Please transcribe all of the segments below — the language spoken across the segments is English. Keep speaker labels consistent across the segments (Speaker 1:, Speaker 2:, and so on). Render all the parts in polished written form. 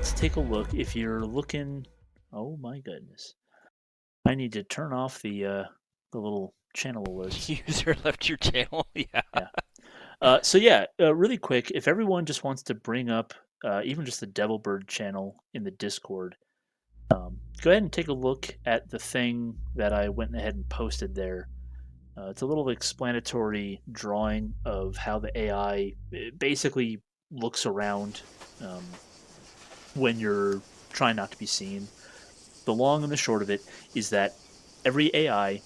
Speaker 1: let's take a look. If you're looking, oh my goodness, I need to turn off the little channel alerts.
Speaker 2: User left your channel. Yeah.
Speaker 1: Yeah. Really quick, if everyone just wants to bring up even just the Devilbird channel in the Discord, go ahead and take a look at the thing that I went ahead and posted there. It's a little explanatory drawing of how the AI basically looks around um, when you're trying not to be seen. The long and the short of it is that every AI,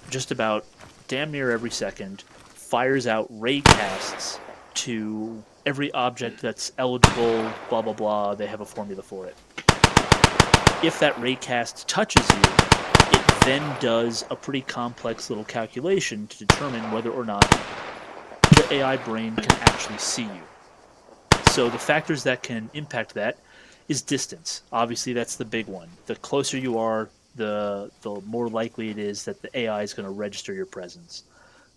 Speaker 1: just about damn near every second, fires out ray casts to every object that's eligible, blah, blah, blah. They have a formula for it. If that ray cast touches you, it then does a pretty complex little calculation to determine whether or not the AI brain can actually see you. So the factors that can impact that is distance. Obviously, that's the big one. The closer you are, the more likely it is that the AI is going to register your presence.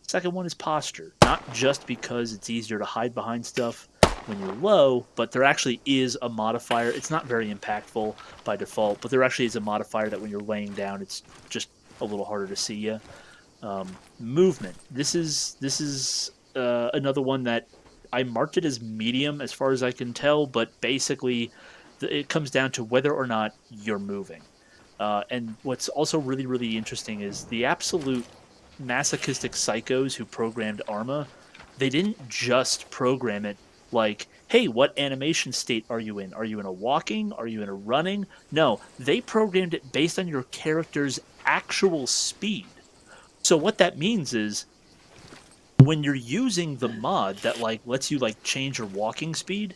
Speaker 1: Second one is posture. Not just because it's easier to hide behind stuff when you're low, but there actually is a modifier. It's not very impactful by default, but there actually is a modifier that when you're laying down, it's just a little harder to see you. Movement. This is another one that I marked it as medium as far as I can tell, but basically it comes down to whether or not you're moving. And what's also really, really interesting is the absolute masochistic psychos who programmed Arma, they didn't just program it like, hey, what animation state are you in? Are you in a walking? Are you in a running? No, they programmed it based on your character's actual speed. So what that means is when you're using the mod that lets you change your walking speed,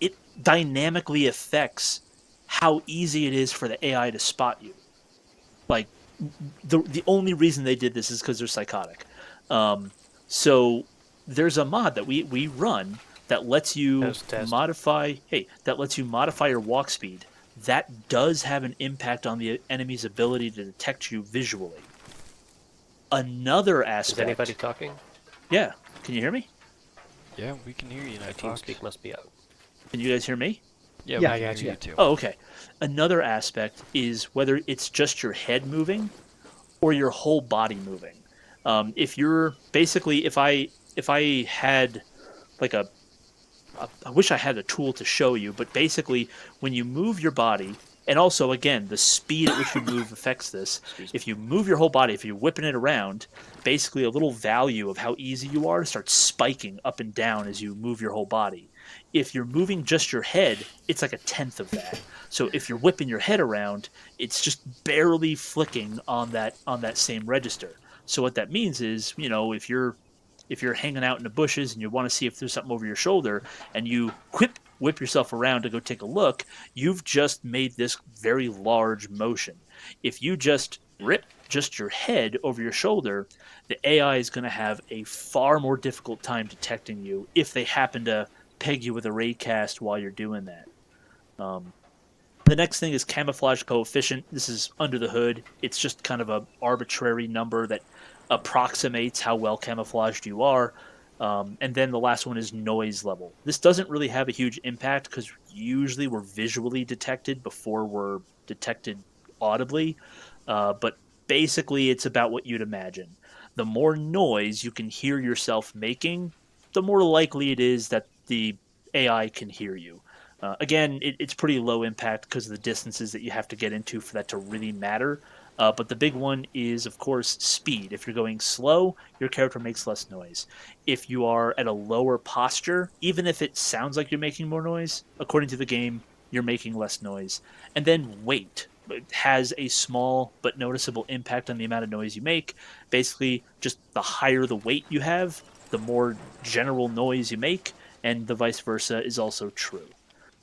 Speaker 1: it dynamically affects how easy it is for the AI to spot you. Like the only reason they did this is because they're psychotic. So there's a mod that we run that lets you modify. Hey, that lets you modify your walk speed. That does have an impact on the enemy's ability to detect you visually. Another aspect.
Speaker 3: Is anybody talking?
Speaker 1: Yeah. Can you hear me?
Speaker 2: Yeah, we can hear you now.
Speaker 3: My TeamSpeak must be out.
Speaker 1: Can you guys hear me?
Speaker 2: Yeah,
Speaker 4: Yeah,
Speaker 2: we can
Speaker 4: I
Speaker 2: hear
Speaker 4: got
Speaker 2: you too.
Speaker 1: Oh, okay. Another aspect is whether it's just your head moving or your whole body moving. If you're basically, if I had I wish I had a tool to show you, but basically when you move your body, and also again the speed at which you move affects this. If you move your whole body, if you're whipping it around, basically a little value of how easy you are starts spiking up and down as you move your whole body. If you're moving just your head, it's like a tenth of that. So if you're whipping your head around, it's just barely flicking on that same register. So what that means is, if you're hanging out in the bushes and you want to see if there's something over your shoulder and you whip yourself around to go take a look, you've just made this very large motion. If you just rip just your head over your shoulder, the AI is going to have a far more difficult time detecting you if they happen to peg you with a ray cast while you're doing that. The next thing is camouflage coefficient. This is under the hood. It's just kind of an arbitrary number that approximates how well camouflaged you are. And then the last one is noise level. This doesn't really have a huge impact because usually we're visually detected before we're detected audibly. But basically it's about what you'd imagine. The more noise you can hear yourself making, the more likely it is that the AI can hear you. Again, it's pretty low impact because of the distances that you have to get into for that to really matter. But the big one is, of course, speed. If you're going slow, your character makes less noise. If you are at a lower posture, even if it sounds like you're making more noise, according to the game, you're making less noise. And then weight. It has a small but noticeable impact on the amount of noise you make. Basically, just the higher the weight you have, the more general noise you make, and the vice versa is also true.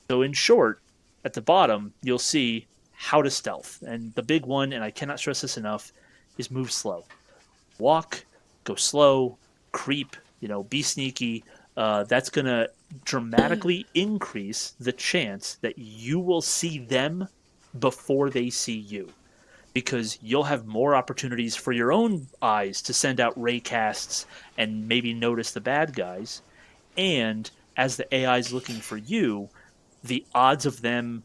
Speaker 1: So in short, at the bottom, you'll see how to stealth. And the big one, and I cannot stress this enough, is move slow. Walk, go slow, creep, be sneaky. That's going to dramatically increase the chance that you will see them before they see you. Because you'll have more opportunities for your own eyes to send out ray casts and maybe notice the bad guys. And as the AI is looking for you, the odds of them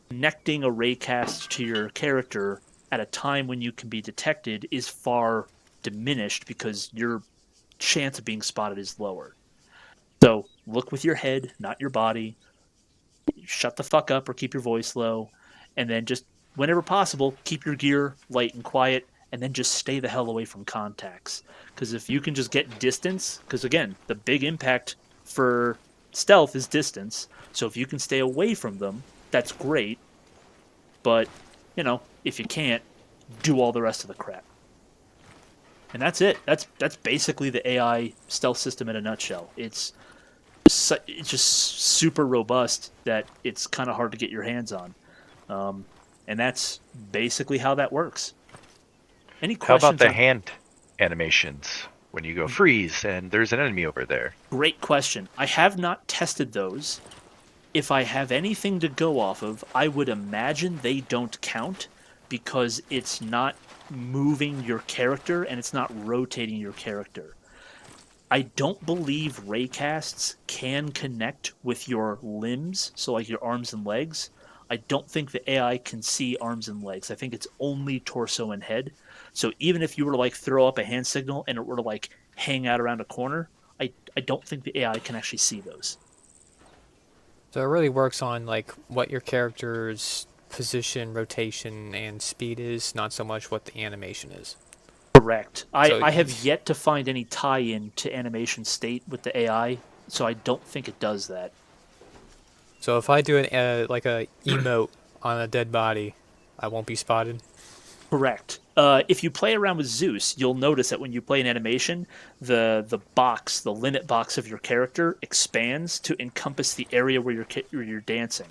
Speaker 1: connecting a raycast to your character at a time when you can be detected is far diminished because your chance of being spotted is lower. So look with your head, not your body. Shut the fuck up or keep your voice low. And then just, whenever possible, keep your gear light and quiet. And then just stay the hell away from contacts. Because if you can just get distance, because again, the big impact for stealth is distance. So if you can stay away from them, that's great. But, if you can't, do all the rest of the crap. And that's it. That's basically the AI stealth system in a nutshell. It's just super robust that it's kind of hard to get your hands on. And that's basically how that works. Any questions?
Speaker 4: How about the hand animations when you go freeze and there's an enemy over there?
Speaker 1: Great question. I have not tested those. If I have anything to go off of, I would imagine they don't count because it's not moving your character and it's not rotating your character. I don't believe raycasts can connect with your limbs, so like your arms and legs. I don't think the AI can see arms and legs. I think it's only torso and head. So even if you were to like throw up a hand signal and it were to like hang out around a corner, I don't think the AI can actually see those.
Speaker 5: So it really works on like what your character's position, rotation, and speed is, not so much what the animation is.
Speaker 1: Correct.
Speaker 5: So
Speaker 1: I have yet to find any tie-in to animation state with the AI, so I don't think it does that.
Speaker 5: So if I do like a emote on a dead body, I won't be spotted.
Speaker 1: Correct. If you play around with Zeus, you'll notice that when you play an animation, the limit box of your character expands to encompass the area where you're dancing.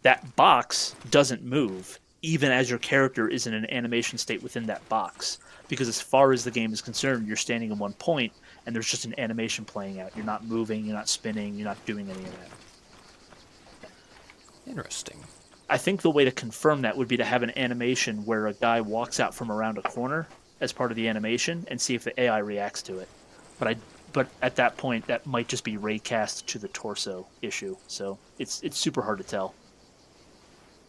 Speaker 1: That box doesn't move, even as your character is in an animation state within that box. Because as far as the game is concerned, you're standing in one point, and there's just an animation playing out. You're not moving, you're not spinning, you're not doing any of that.
Speaker 5: Interesting.
Speaker 1: I think the way to confirm that would be to have an animation where a guy walks out from around a corner as part of the animation and see if the AI reacts to it. But at that point, that might just be raycast to the torso issue. So it's super hard to tell.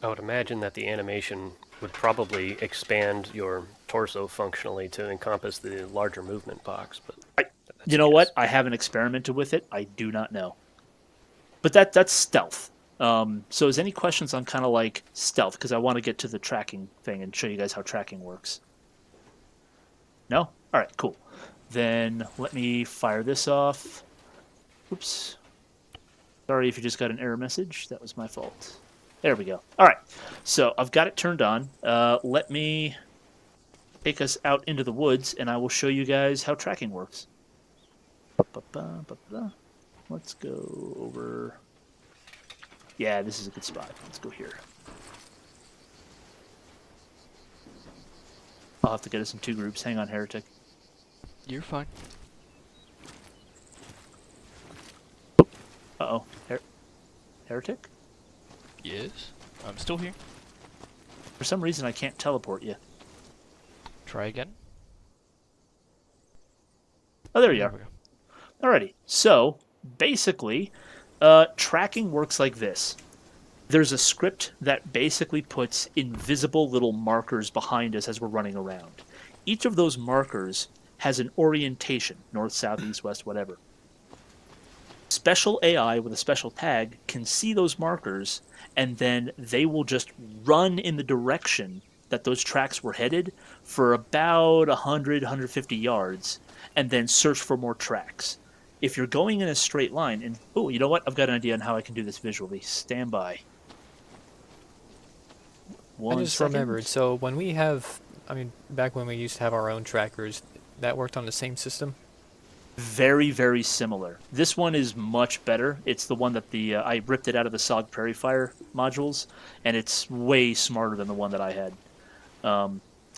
Speaker 3: I would imagine that the animation would probably expand your torso functionally to encompass the larger movement box. But
Speaker 1: you know what? I haven't experimented with it. I do not know. But that's stealth. So is any questions on kind of like stealth? Because I want to get to the tracking thing and show you guys how tracking works. No? All right, cool. Then let me fire this off. Oops. Sorry if you just got an error message. That was my fault. There we go. All right. So I've got it turned on. Let me take us out into the woods, and I will show you guys how tracking works. Let's go over... Yeah, this is a good spot. Let's go here. I'll have to get us in two groups. Hang on, Heretic.
Speaker 2: You're fine.
Speaker 1: Uh-oh. Heretic?
Speaker 2: Yes. I'm still here.
Speaker 1: For some reason, I can't teleport you.
Speaker 2: Try again.
Speaker 1: Oh, there you
Speaker 2: There
Speaker 1: are.
Speaker 2: we go.
Speaker 1: Alrighty. So, basically, tracking works like this. There's a script that basically puts invisible little markers behind us as we're running around. Each of those markers has an orientation, north, south, east, west, whatever. Special AI with a special tag can see those markers, and then they will just run in the direction that those tracks were headed for about 100, 150 yards, and then search for more tracks. If you're going in a straight line, and oh, you know what? I've got an idea on how I can do this visually. Stand by.
Speaker 5: I just remembered, so when we have, back when we used to have our own trackers, that worked on the same system?
Speaker 1: Very, very similar. This one is much better. It's the one that I ripped it out of the SOG Prairie Fire modules, and it's way smarter than the one that I had.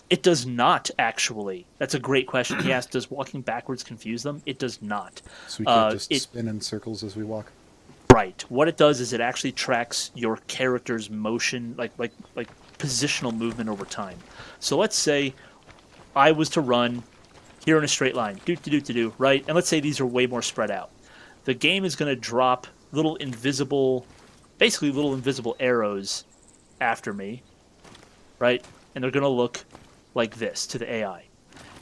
Speaker 1: It does not, actually. That's a great question. He asked, does walking backwards confuse them? It does not.
Speaker 6: So we can't just spin in circles as we walk?
Speaker 1: Right. What it does is it actually tracks your character's motion, like positional movement over time. So let's say I was to run here in a straight line, right? And let's say these are way more spread out. The game is going to drop little invisible arrows after me, right? And they're going to look like this to the AI.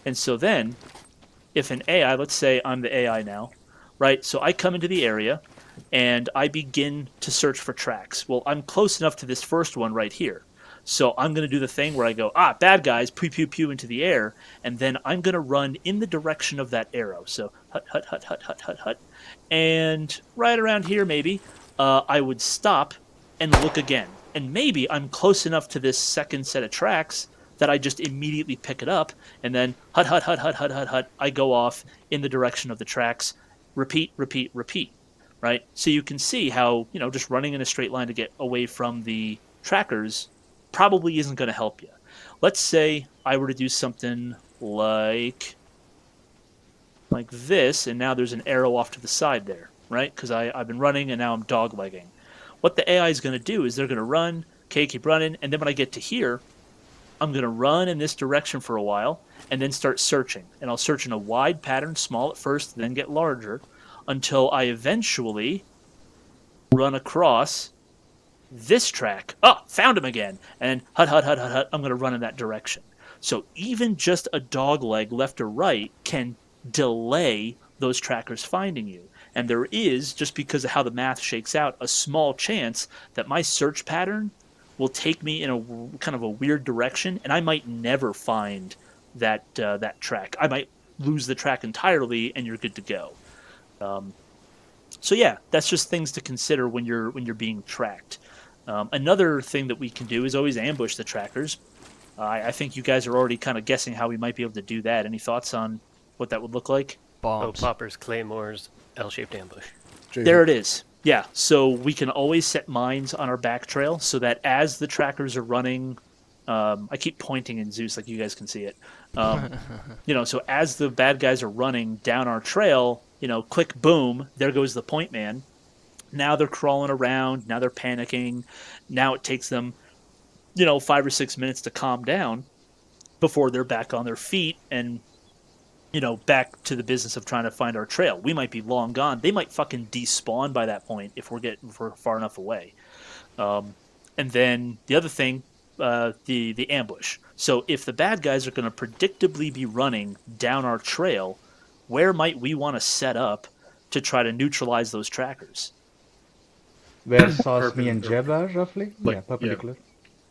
Speaker 1: And so then, if an AI, let's say I'm the AI now, right? So I come into the area and I begin to search for tracks. Well, I'm close enough to this first one right here. So I'm going to do the thing where I go, bad guys, pew, pew, pew into the air, and then I'm going to run in the direction of that arrow. So hut, hut, hut, hut, hut, hut, hut. And right around here, maybe, I would stop and look again. And maybe I'm close enough to this second set of tracks that I just immediately pick it up, and then hut, hut, hut, hut, hut, hut, hut, I go off in the direction of the tracks. Repeat, repeat, repeat, right? So you can see how, just running in a straight line to get away from the trackers probably isn't going to help you. Let's say I were to do something like this, and now there's an arrow off to the side there, right? Because I've been running, and now I'm doglegging. What the AI is going to do is they're going to run, keep running, and then when I get to here, I'm going to run in this direction for a while, and then start searching. And I'll search in a wide pattern, small at first, then get larger, until I eventually run across this track. Found him again. And hut, hut, hut, hut, hut, I'm going to run in that direction. So even just a dog leg left or right can delay those trackers finding you. And there is, just because of how the math shakes out, a small chance that my search pattern will take me in a kind of a weird direction, and I might never find that track. I might lose the track entirely, and you're good to go. So yeah, that's just things to consider when you're being tracked. Another thing that we can do is always ambush the trackers. I think you guys are already kind of guessing how we might be able to do that. Any thoughts on what that would look like?
Speaker 2: Bombs.
Speaker 3: poppers, claymores, L-shaped ambush.
Speaker 1: There it is. Yeah, so we can always set mines on our back trail so that as the trackers are running, I keep pointing in Zeus like you guys can see it. So as the bad guys are running down our trail, click, boom, there goes the point man. Now they're crawling around. Now they're panicking. Now it takes them, 5 or 6 minutes to calm down before they're back on their feet and, back to the business of trying to find our trail. We might be long gone. They might fucking despawn by that point if we're far enough away. And then the other thing, the ambush. So if the bad guys are going to predictably be running down our trail, where might we want to set up to try to neutralize those trackers?
Speaker 7: Where Sauce, me, and Jeb are, roughly? Yeah, perpendicular.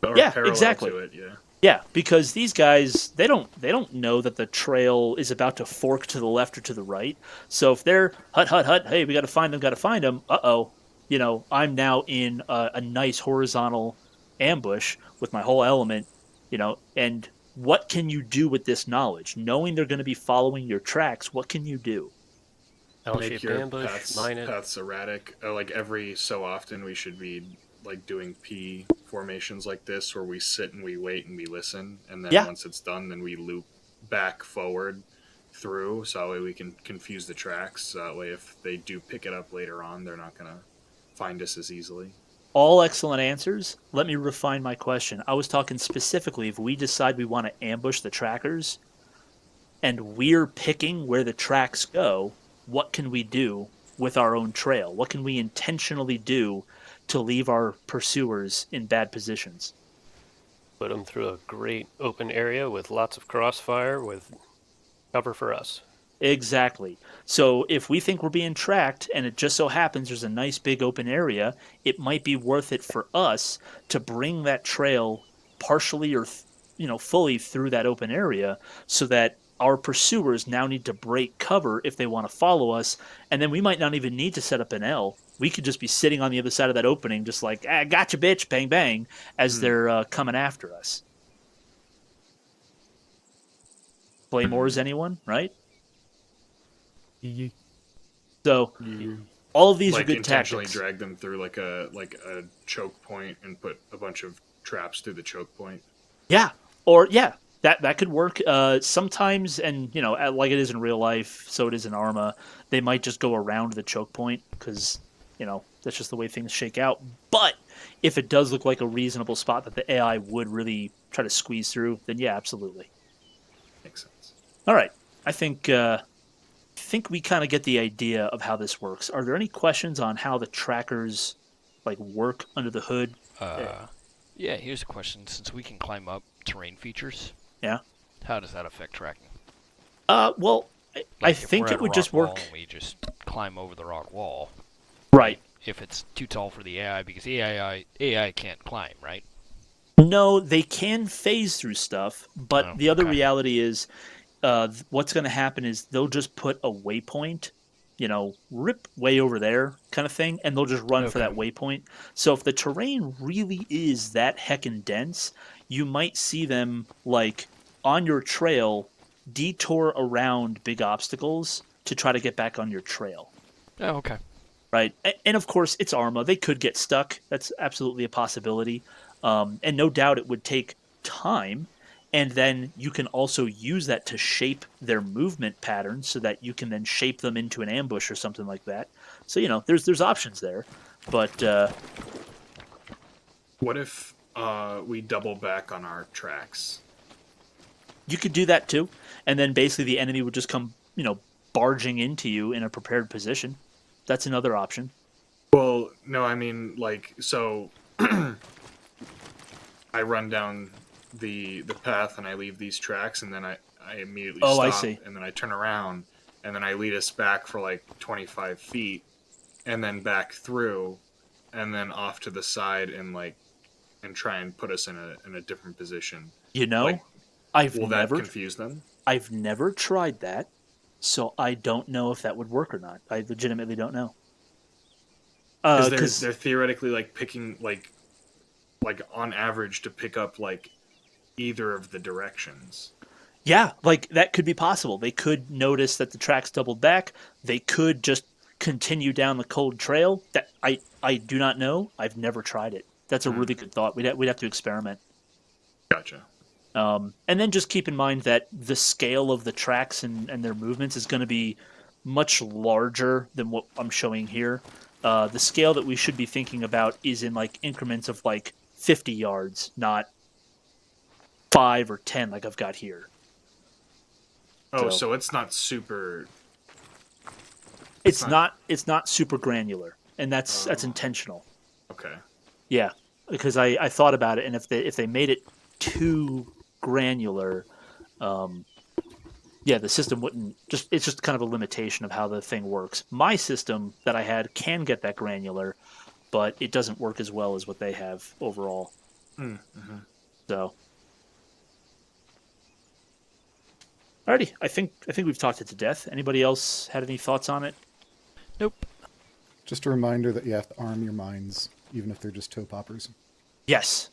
Speaker 8: Or
Speaker 1: Yeah,
Speaker 8: parallel
Speaker 1: exactly.
Speaker 8: to it, yeah.
Speaker 1: Yeah, because these guys, they don't know that the trail is about to fork to the left or to the right. So if they're hut, hut, hut, hey, we got to find them, I'm now in a nice horizontal ambush with my whole element, and what can you do with this knowledge? Knowing they're going to be following your tracks, what can you do?
Speaker 8: Make
Speaker 3: L-shaped
Speaker 8: your
Speaker 3: ambush, mine it.
Speaker 8: paths erratic. Like every so often we should be like doing P formations like this where we sit and we wait and we listen, and then once it's done, then we loop back forward through, so that way we can confuse the tracks. So that way if they do pick it up later on, they're not going to find us as easily.
Speaker 1: All excellent answers. Let me refine my question. I was talking specifically if we decide we want to ambush the trackers and we're picking where the tracks go, what can we do with our own trail? What can we intentionally do to leave our pursuers in bad positions?
Speaker 3: Put them through a great open area with lots of crossfire with cover for us.
Speaker 1: Exactly. So if we think we're being tracked and it just so happens there's a nice big open area, it might be worth it for us to bring that trail partially or fully through that open area so that our pursuers now need to break cover if they want to follow us, and then we might not even need to set up an L. We could just be sitting on the other side of that opening just like, gotcha, bitch, bang, bang, as they're coming after us. Claymores, anyone, right? So all of these are good
Speaker 8: intentionally
Speaker 1: tactics.
Speaker 8: drag them through like a choke point and put a bunch of traps through the choke point.
Speaker 1: Yeah, or that could work. Sometimes, and like it is in real life, so it is in Arma. They might just go around the choke point because that's just the way things shake out. But if it does look like a reasonable spot that the AI would really try to squeeze through, then yeah, absolutely.
Speaker 8: Makes sense.
Speaker 1: All right, I think we kind of get the idea of how this works. Are there any questions on how the trackers work under the hood?
Speaker 2: Yeah, here's a question. Since we can climb up terrain features,
Speaker 1: Yeah.
Speaker 2: how does that affect tracking?
Speaker 1: Well, I
Speaker 2: Like, if we're
Speaker 1: think
Speaker 2: at
Speaker 1: it
Speaker 2: a
Speaker 1: would
Speaker 2: rock
Speaker 1: just
Speaker 2: wall
Speaker 1: work.
Speaker 2: and we just climb over the rock wall,
Speaker 1: Right.
Speaker 2: if it's too tall for the AI, because AI can't climb, right?
Speaker 1: No, they can phase through stuff, but
Speaker 2: Oh,
Speaker 1: the other
Speaker 2: okay.
Speaker 1: reality is what's going to happen is they'll just put a waypoint, rip way over there kind of thing, and they'll just run for
Speaker 2: Okay.
Speaker 1: that waypoint. So if the terrain really is that heckin' dense, you might see them like on your trail detour around big obstacles to try to get back on your trail.
Speaker 2: Oh, okay.
Speaker 1: Right. And of course, it's Arma. They could get stuck. That's absolutely a possibility. And no doubt it would take time. And then you can also use that to shape their movement patterns so that you can then shape them into an ambush or something like that. So, there's options there. But
Speaker 8: What if we double back on our tracks?
Speaker 1: you could do that too. And then basically the enemy would just come, barging into you in a prepared position. That's another option.
Speaker 8: Well, no, I mean, like, so I run down the path and I leave these tracks, and then I immediately stop,
Speaker 1: I see.
Speaker 8: and then I turn around, and then I lead us back for like 25 feet, and then back through, and then off to the side, and try and put us in a different position. Like, will that confuse them?
Speaker 1: I've never tried that, so I don't know if that would work or not. I legitimately don't know.
Speaker 8: Because they're theoretically like picking like on average to pick up like either of the directions.
Speaker 1: Yeah, like that could be possible. They could notice that the tracks doubled back. They could just continue down the cold trail. That I do not know. I've never tried it. That's a really good thought. We'd have to experiment.
Speaker 8: Gotcha.
Speaker 1: And then just keep in mind that the scale of the tracks and their movements is going to be much larger than what I'm showing here. The scale that we should be thinking about is in like increments of like 50 yards, not 5 or 10 like I've got here.
Speaker 8: Oh, so it's not super.
Speaker 1: It's not super granular, and that's intentional.
Speaker 8: Okay.
Speaker 1: Yeah, because I thought about it, and if they made it too granular, the system wouldn't it's just kind of a limitation of how the thing works. My system that I had can get that granular, but it doesn't work as well as what they have overall.
Speaker 8: Mm-hmm.
Speaker 1: So, alrighty, I think we've talked it to death. Anybody else had any thoughts on it?
Speaker 2: Nope.
Speaker 6: Just a reminder that you have to arm your mines, even if they're just toe poppers.
Speaker 1: Yes.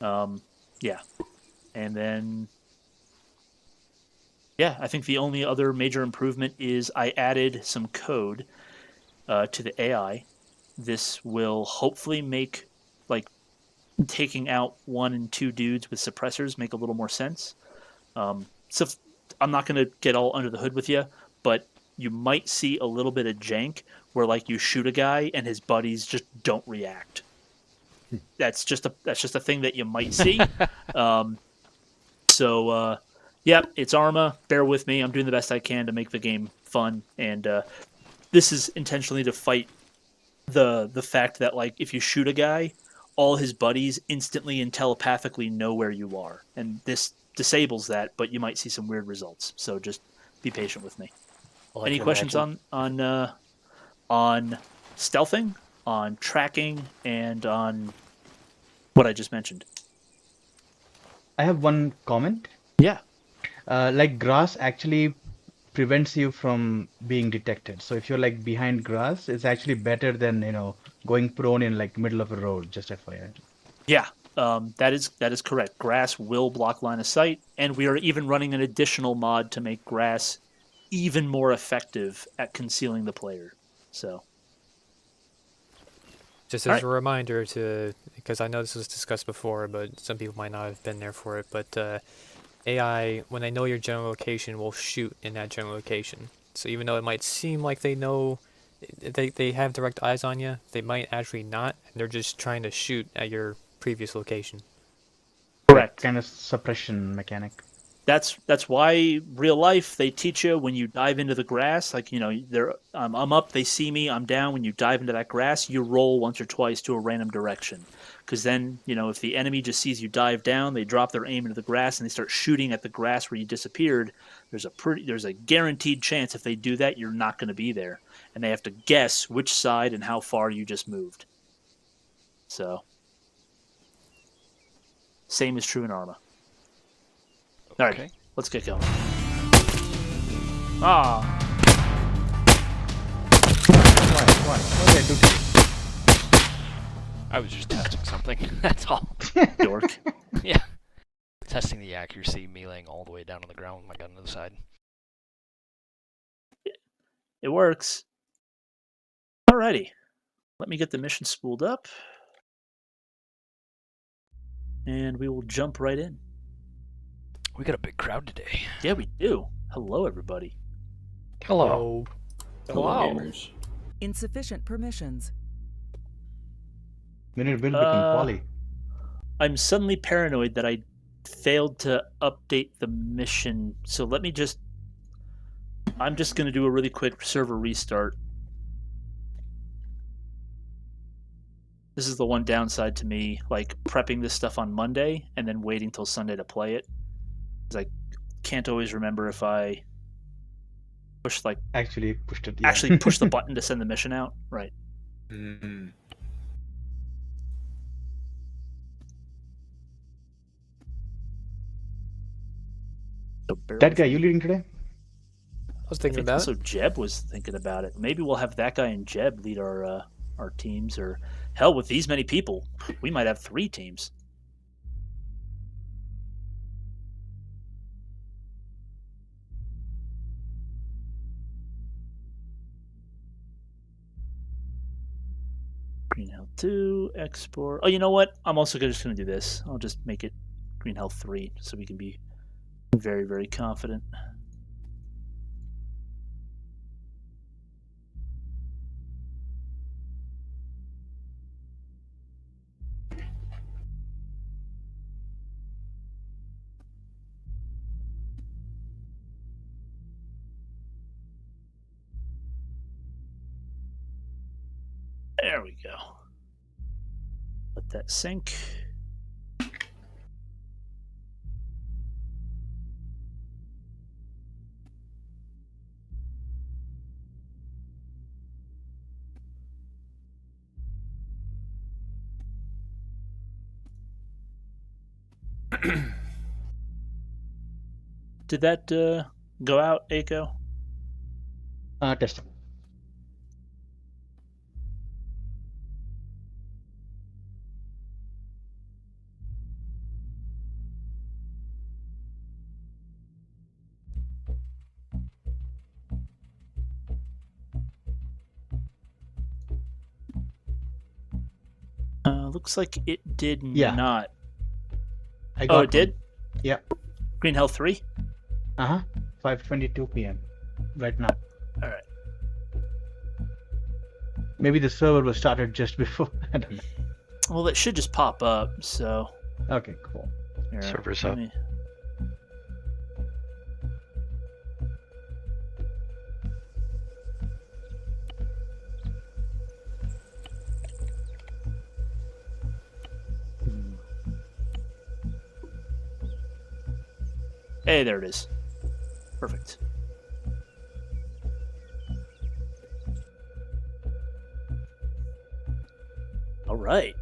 Speaker 1: Yeah. And then, I think the only other major improvement is I added some code to the AI. This will hopefully make, like, taking out 1 and 2 dudes with suppressors make a little more sense. So I'm not going to get all under the hood with you, but you might see a little bit of jank where, like, you shoot a guy and his buddies just don't react. That's just a thing that you might see. It's Arma. Bear with me. I'm doing the best I can to make the game fun, and this is intentionally to fight the fact that, like, if you shoot a guy, all his buddies instantly and telepathically know where you are, and this disables that. But you might see some weird results. So just be patient with me.
Speaker 3: Well, I
Speaker 1: Any
Speaker 3: can
Speaker 1: questions
Speaker 3: imagine-
Speaker 1: on stealthing, on tracking, and on what I just mentioned?
Speaker 7: I have one comment.
Speaker 1: Yeah.
Speaker 7: Like grass actually prevents you from being detected. So if you're like behind grass, it's actually better than, going prone in like middle of a road, just FYI.
Speaker 1: Yeah, that is correct. Grass will block line of sight, and we are even running an additional mod to make grass even more effective at concealing the player. So,
Speaker 5: Just
Speaker 1: All
Speaker 5: as
Speaker 1: right.
Speaker 5: a reminder because I know this was discussed before, but some people might not have been there for it, but AI, when they know your general location, will shoot in that general location. So even though it might seem like they know, they have direct eyes on you, they might actually not, and they're just trying to shoot at your previous location.
Speaker 1: correct.
Speaker 7: Kind of suppression mechanic.
Speaker 1: that's why real life they teach you when you dive into the grass. Like I'm up, they see me, I'm down. When you dive into that grass, you roll once or twice to a random direction, because then if the enemy just sees you dive down, they drop their aim into the grass and they start shooting at the grass where you disappeared. There's a guaranteed chance if they do that, you're not going to be there, and they have to guess which side and how far you just moved. So, same is true in Arma. All right,
Speaker 2: Okay.
Speaker 1: let's get going. Ah,
Speaker 7: Why? What did I do to you?
Speaker 2: I was just testing something. That's all.
Speaker 1: dork.
Speaker 2: Yeah. Testing the accuracy, meleeing all the way down on the ground with my gun to the side.
Speaker 1: It works. Alrighty, let me get the mission spooled up, and we will jump right in.
Speaker 2: We got a big crowd today.
Speaker 1: Yeah, we do. Hello, everybody.
Speaker 4: Hello.
Speaker 2: Hello.
Speaker 9: Insufficient permissions.
Speaker 7: We need to build between Polly.
Speaker 1: I'm suddenly paranoid that I failed to update the mission, so I'm just going to do a really quick server restart. This is the one downside to me, like prepping this stuff on Monday and then waiting till Sunday to play it. Because I can't always remember if I
Speaker 7: Actually pushed it. Yeah.
Speaker 1: actually push the button to send the mission out. Right.
Speaker 8: Mm.
Speaker 1: So bear
Speaker 7: That
Speaker 1: with
Speaker 7: guy,
Speaker 1: me.
Speaker 7: you leading today?
Speaker 5: I was
Speaker 1: I
Speaker 5: thinking
Speaker 1: think
Speaker 5: about
Speaker 1: also
Speaker 5: it.
Speaker 1: Jeb was thinking about it. Maybe we'll have that guy and Jeb lead our teams, or hell, with these many people, we might have 3 teams. Green Hell 2, export. Oh, you know what? I'm also just going to do this. I'll just make it Green Hell 3 so we can be very, very confident. There we go. Let that sink. Did that go out, Aiko?
Speaker 7: Testing.
Speaker 1: Looks like it did
Speaker 7: Yeah.
Speaker 1: not.
Speaker 7: I got
Speaker 1: Oh, it did?
Speaker 7: Yeah.
Speaker 1: Green Hell 3?
Speaker 7: Uh huh. 5:22 p.m. right now.
Speaker 1: All right.
Speaker 7: Maybe the server was started just before. I don't know.
Speaker 1: Well, it should just pop up, so...
Speaker 7: Okay, cool.
Speaker 1: Here,
Speaker 4: Server's
Speaker 1: let
Speaker 4: up.
Speaker 1: me- Hey, there it is. Perfect. All right.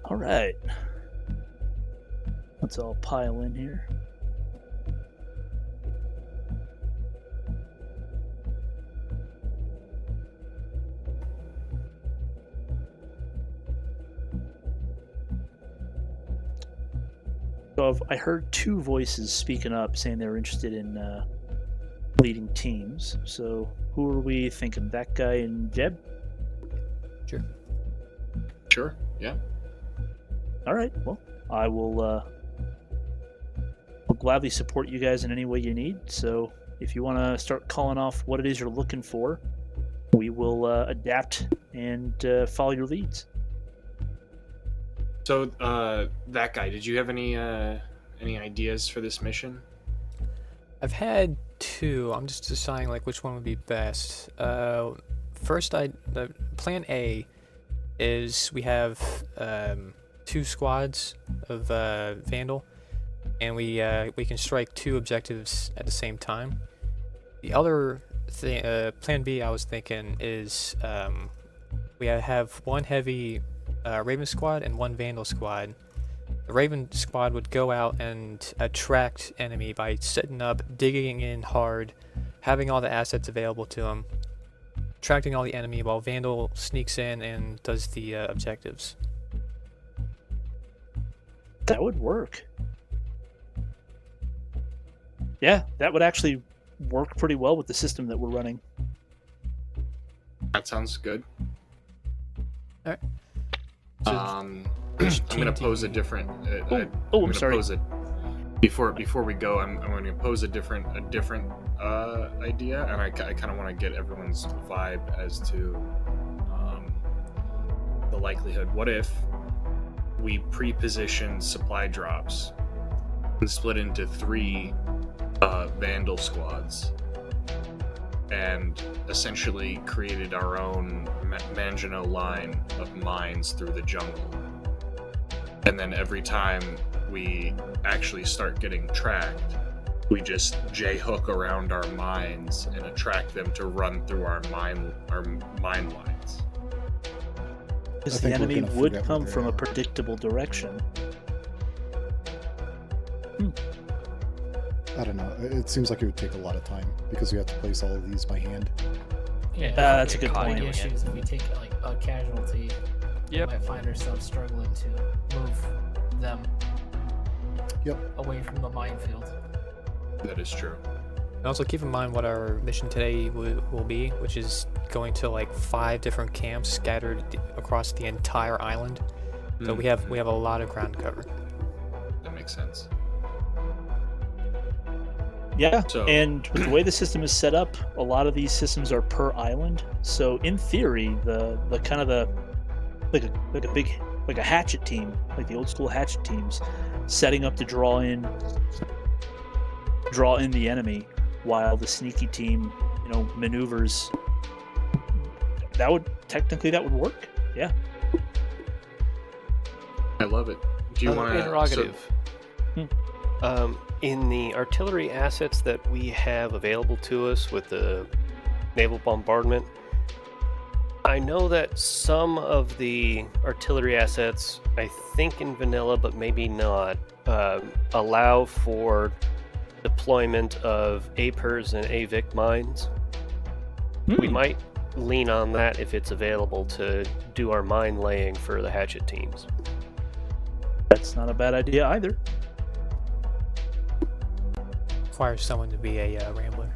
Speaker 1: All right. Let's all pile in here. So I heard 2 voices speaking up saying they were interested in leading teams. So who are we thinking? That guy and Jeb?
Speaker 5: Sure.
Speaker 8: Sure. Yeah.
Speaker 1: All right. Well, I will gladly support you guys in any way you need. So if you want to start calling off what it is you're looking for, we will adapt and follow your leads.
Speaker 8: So, that guy, did you have any ideas for this mission?
Speaker 5: I've had two. I'm just deciding like which one would be best. First, the plan A is we have 2 squads of Vandal, and we can strike 2 objectives at the same time. The other thing, plan B, I was thinking is we have 1 heavy Raven squad and 1 Vandal squad. The Raven squad would go out and attract enemy by setting up, digging in hard, having all the assets available to them, attracting all the enemy while Vandal sneaks in and does the objectives.
Speaker 1: That would work. Yeah, that would actually work pretty well with the system that we're running.
Speaker 8: That sounds good.
Speaker 5: All right.
Speaker 8: I'm going to pose a different.
Speaker 1: I'm sorry.
Speaker 8: Before we go, I'm going to pose a different idea, and I kind of want to get everyone's vibe as to the likelihood. What if we pre-position supply drops and split into 3 Vandal squads, and essentially created our own Maginot line of mines through the jungle. And then every time we actually start getting tracked, we just J-hook around our mines and attract them to run through our mine lines.
Speaker 1: Because the enemy would come from a predictable direction.
Speaker 6: I don't know. It seems like it would take a lot of time because we have to place all of these by hand.
Speaker 10: Yeah,
Speaker 1: that's a good
Speaker 10: one of
Speaker 1: point.
Speaker 10: the issues if we take like a casualty, we might find ourselves struggling to move them away from the minefield.
Speaker 8: That is true.
Speaker 5: And also keep in mind what our mission today will be, which is going to like 5 different camps scattered across the entire island. So we have a lot of ground cover.
Speaker 8: That makes sense.
Speaker 1: Yeah, and with the way the system is set up, a lot of these systems are per island. So in theory, the kind of like a hatchet team, like the old school hatchet teams, setting up to draw in the enemy, while the sneaky team, maneuvers. That would work. Yeah.
Speaker 8: I love it. Do you want to
Speaker 3: interrogative? In the artillery assets that we have available to us with the naval bombardment, I know that some of the artillery assets, I think in vanilla, but maybe not, allow for deployment of APERs and AVIC mines. We might lean on that if it's available to do our mine laying for the hatchet teams.
Speaker 1: That's not a bad idea either.
Speaker 5: Requires someone to be a Rambler.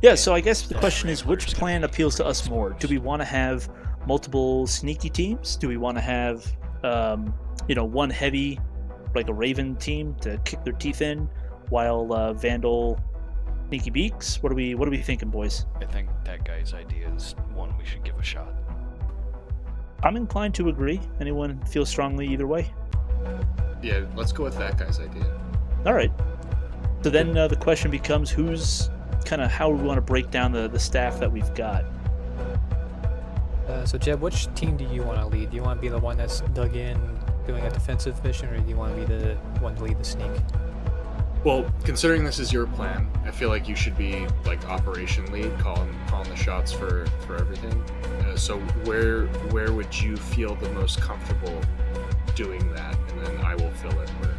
Speaker 1: Yeah, so I guess the question is, which plan appeals to us more? Do we want to have multiple sneaky teams? Do we want to have, one heavy, like a Raven team to kick their teeth in, while Vandal sneaky beaks? What are we thinking, boys?
Speaker 2: I think that guy's idea is one we should give a shot.
Speaker 1: I'm inclined to agree. Anyone feel strongly either way?
Speaker 8: Yeah, let's go with that guy's idea.
Speaker 1: All right. So then the question becomes, how we want to break down the staff that we've got.
Speaker 5: So Jeb, which team do you want to lead? Do you want to be the one that's dug in doing a defensive mission, or do you want to be the one to lead the sneak?
Speaker 8: Well, considering this is your plan, I feel like you should be like operation lead, calling the shots for everything. So where would you feel the most comfortable doing that, and then I will fill in where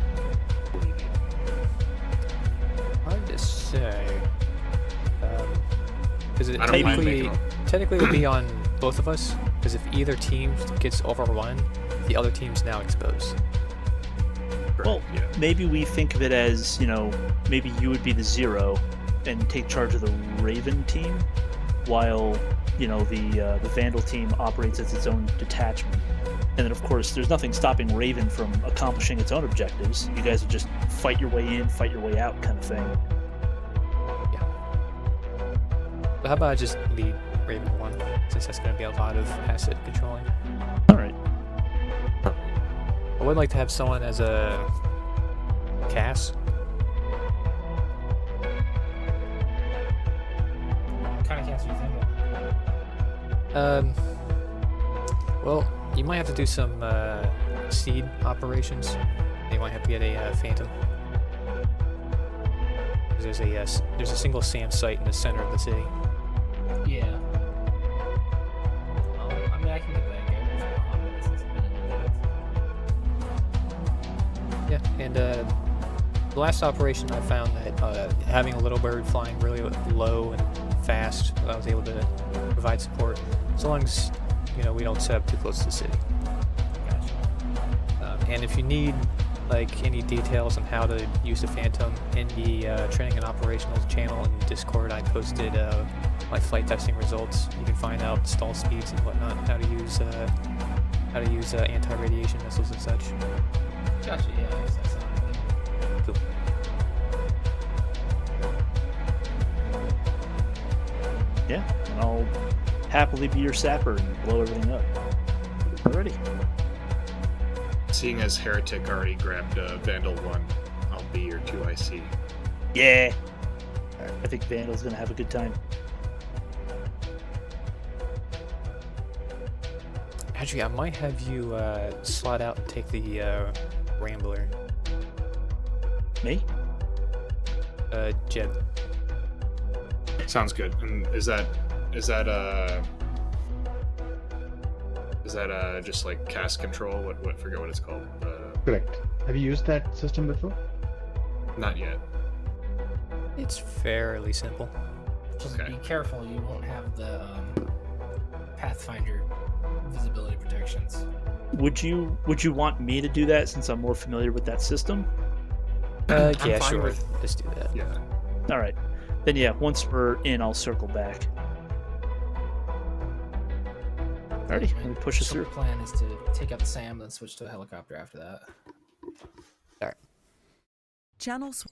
Speaker 8: you need.
Speaker 5: Hard to say. Because it
Speaker 8: I don't mind making
Speaker 5: technically it would be on both of us. Because if either team gets overrun, the other team's now exposed.
Speaker 1: Well, maybe we think of it as, maybe you would be the 0 and take charge of the Raven team, while, the Vandal team operates as its own detachment. And then, of course, there's nothing stopping Raven from accomplishing its own objectives. You guys would just fight your way in, fight your way out kind of thing.
Speaker 5: Yeah. So how about I just lead Raven 1, since that's going to be a lot of asset controlling.
Speaker 1: Alright.
Speaker 5: I would like to have someone as a Cass.
Speaker 10: What kind of cast are you thinking?
Speaker 5: Well, you might have to do some seed operations. You might have to get a Phantom. There's a single SAM site in the center of the city.
Speaker 10: Yeah. I mean, I can give that a go.
Speaker 5: Yeah, and the last operation I found that having a little bird flying really low and fast, I was able to provide support, as long as we don't set up too close to the city.
Speaker 10: Gotcha.
Speaker 5: And if you need like any details on how to use the Phantom in the training and operational channel in Discord, I posted my flight testing results. You can find out stall speeds and whatnot, how to use anti-radiation missiles and such.
Speaker 10: Gotcha. Yeah, that sounds good.
Speaker 5: Cool.
Speaker 1: Yeah, and I'll happily be your sapper and blow everything up. Alrighty.
Speaker 8: Seeing as Heretic already grabbed Vandal 1, I'll be your 2IC.
Speaker 1: Yeah. I think Vandal's gonna have a good time.
Speaker 5: Actually, I might have you slot out and take the Rambler.
Speaker 1: Me?
Speaker 5: Jed.
Speaker 8: Sounds good. And is that just like cast control? What forget what it's called.
Speaker 7: Correct. Have you used that system before?
Speaker 8: Not yet.
Speaker 5: It's fairly simple.
Speaker 10: Just
Speaker 8: Okay.
Speaker 10: be careful, you won't have the Pathfinder visibility protections.
Speaker 1: Would you want me to do that since I'm more familiar with that system?
Speaker 5: Yeah,
Speaker 8: fine
Speaker 5: sure.
Speaker 8: with-
Speaker 5: Just do that.
Speaker 8: Yeah.
Speaker 1: All right. Then yeah, once we're in, I'll circle back. Alrighty, let me push us
Speaker 10: So
Speaker 1: through.
Speaker 10: the plan is to take out the SAM, then switch to a helicopter after that.
Speaker 5: All right.
Speaker 9: Channels.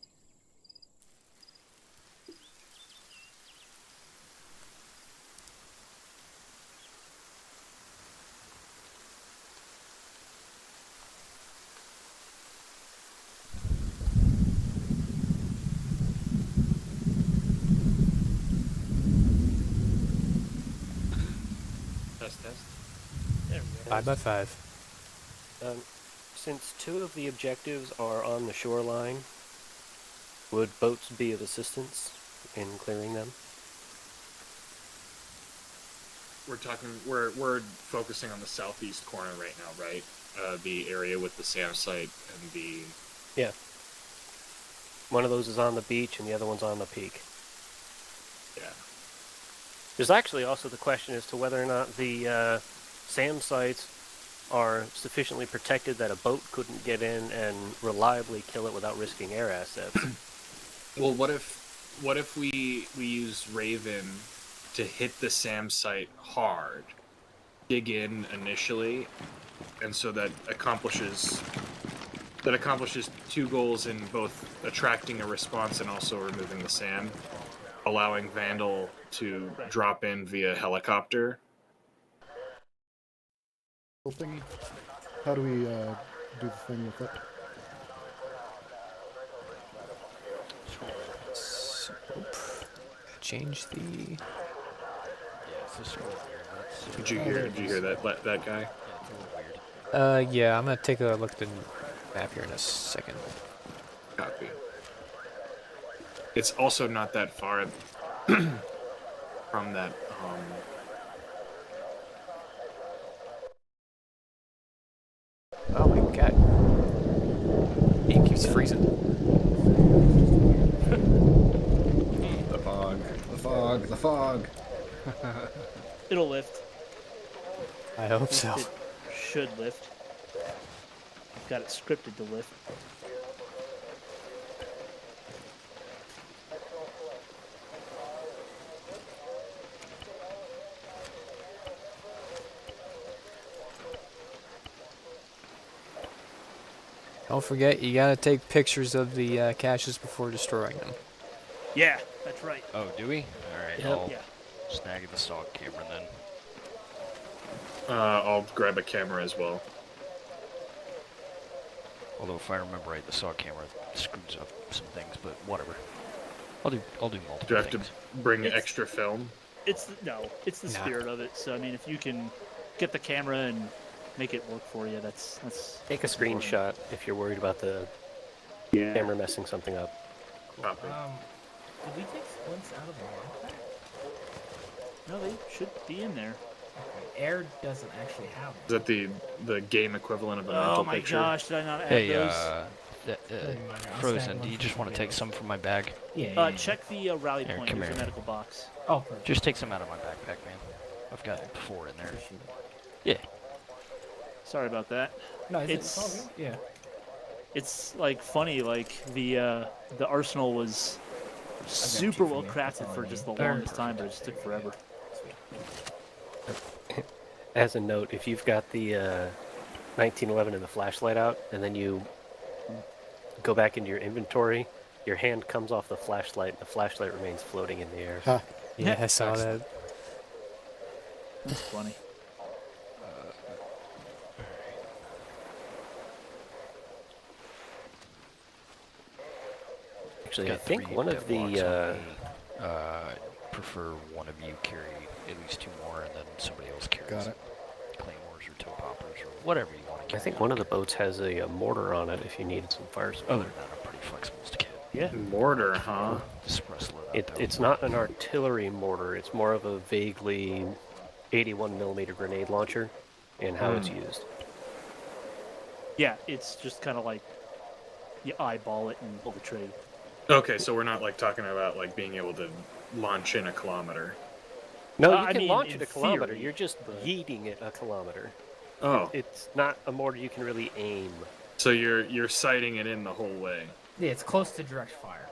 Speaker 3: Test.
Speaker 1: There we go.
Speaker 5: 5x5.
Speaker 3: Since two of the objectives are on the shoreline, would boats be of assistance in clearing them?
Speaker 8: We're focusing on the southeast corner right now, right? The area with the SAM site and the...
Speaker 3: Yeah. One of those is on the beach and the other one's on the peak.
Speaker 8: Yeah.
Speaker 3: There's actually also the question as to whether or not the SAM sites are sufficiently protected that a boat couldn't get in and reliably kill it without risking air assets.
Speaker 8: Well, what if we use Raven to hit the SAM site hard, dig in initially, and so that accomplishes two goals in both attracting a response and also removing the SAM, allowing Vandal to drop in via helicopter.
Speaker 6: Thingy. How do we do the thing with it?
Speaker 5: So, change the.
Speaker 2: Yeah, it's just really weird.
Speaker 8: Did you hear that guy?
Speaker 2: Yeah, it's a little weird.
Speaker 5: Yeah, I'm gonna take a look at the map here in a second.
Speaker 8: Copy. It's also not that far from that.
Speaker 5: Oh my god. Game keeps freezing.
Speaker 6: The fog. The fog. The fog.
Speaker 1: It'll lift.
Speaker 5: I hope so.
Speaker 1: It should lift. I've got it scripted to lift.
Speaker 5: Don't forget, you gotta take pictures of the caches before destroying them.
Speaker 1: Yeah, that's right.
Speaker 2: Oh, do we? Alright,
Speaker 1: Yep.
Speaker 2: I'll
Speaker 1: Yeah.
Speaker 2: snag the stock camera then.
Speaker 8: I'll grab a camera as well.
Speaker 2: Although if I remember right, the stock camera screws up some things, but whatever. I'll do multiple
Speaker 8: Do I have
Speaker 2: things.
Speaker 8: to bring extra film?
Speaker 1: It's the spirit of it. So I mean, if you can get the camera and make it work for you, that's
Speaker 3: Take a screenshot if you're worried about the camera messing something up.
Speaker 8: Copy.
Speaker 10: Did we take splints out of the water?
Speaker 1: No, they should be in there.
Speaker 10: Okay. Air doesn't actually have
Speaker 8: Is
Speaker 10: them.
Speaker 8: that the game equivalent of a
Speaker 1: Oh
Speaker 8: mental
Speaker 1: my
Speaker 8: picture?
Speaker 1: gosh, did I not add
Speaker 2: Hey,
Speaker 1: those?
Speaker 2: Frozen, do you just want to take some from my bag?
Speaker 10: Yeah.
Speaker 1: Check the rally
Speaker 2: Here,
Speaker 1: point.
Speaker 2: come
Speaker 1: There's a
Speaker 2: here.
Speaker 1: medical box.
Speaker 10: Oh, perfect.
Speaker 2: Just take some out of my backpack, man. I've got 4 in there. Yeah.
Speaker 1: Sorry about that.
Speaker 10: No,
Speaker 1: It's-
Speaker 10: all good. Yeah.
Speaker 1: It's like funny, like the Arsenal was super
Speaker 10: two for
Speaker 1: well
Speaker 10: you.
Speaker 1: crafted
Speaker 10: That's
Speaker 1: for
Speaker 10: all I
Speaker 1: just the
Speaker 10: need.
Speaker 1: longest time, but it just took forever.
Speaker 3: As a note, if you've got the 1911 and the flashlight out, and then you go back into your inventory, your hand comes off the flashlight, and the flashlight remains floating in the air.
Speaker 6: Huh.
Speaker 5: Yeah, I saw that.
Speaker 1: That's funny.
Speaker 3: Actually, I
Speaker 2: Got
Speaker 3: think
Speaker 2: 3
Speaker 3: one of
Speaker 2: dead
Speaker 3: the
Speaker 2: blocks on me. Prefer one of you carry at least 2 more, and then somebody else carries
Speaker 6: Got it.
Speaker 2: claymores or toe poppers or whatever you want to
Speaker 3: I
Speaker 2: carry.
Speaker 3: think one of the boats has a mortar on it if you needed some fire support.
Speaker 2: Other than that, I'm pretty flexible as a kid.
Speaker 1: Yeah.
Speaker 8: Mortar, huh?
Speaker 2: Just wrestle it out.
Speaker 3: It's not an artillery mortar. It's more of a vaguely 81 millimeter grenade launcher and how it's used.
Speaker 1: Yeah, it's just kind of like you eyeball it and pull the trigger.
Speaker 8: Okay, so we're not like talking about like being able to launch in a kilometer.
Speaker 3: No, you
Speaker 1: I
Speaker 3: can
Speaker 1: mean,
Speaker 3: launch
Speaker 1: in
Speaker 3: it a kilometer.
Speaker 1: theory,
Speaker 3: You're just
Speaker 1: but-
Speaker 3: yeeting it a kilometer.
Speaker 8: Oh,
Speaker 3: It's not a mortar you can really aim.
Speaker 8: so you're sighting it in the whole way.
Speaker 10: Yeah, it's close to direct fire.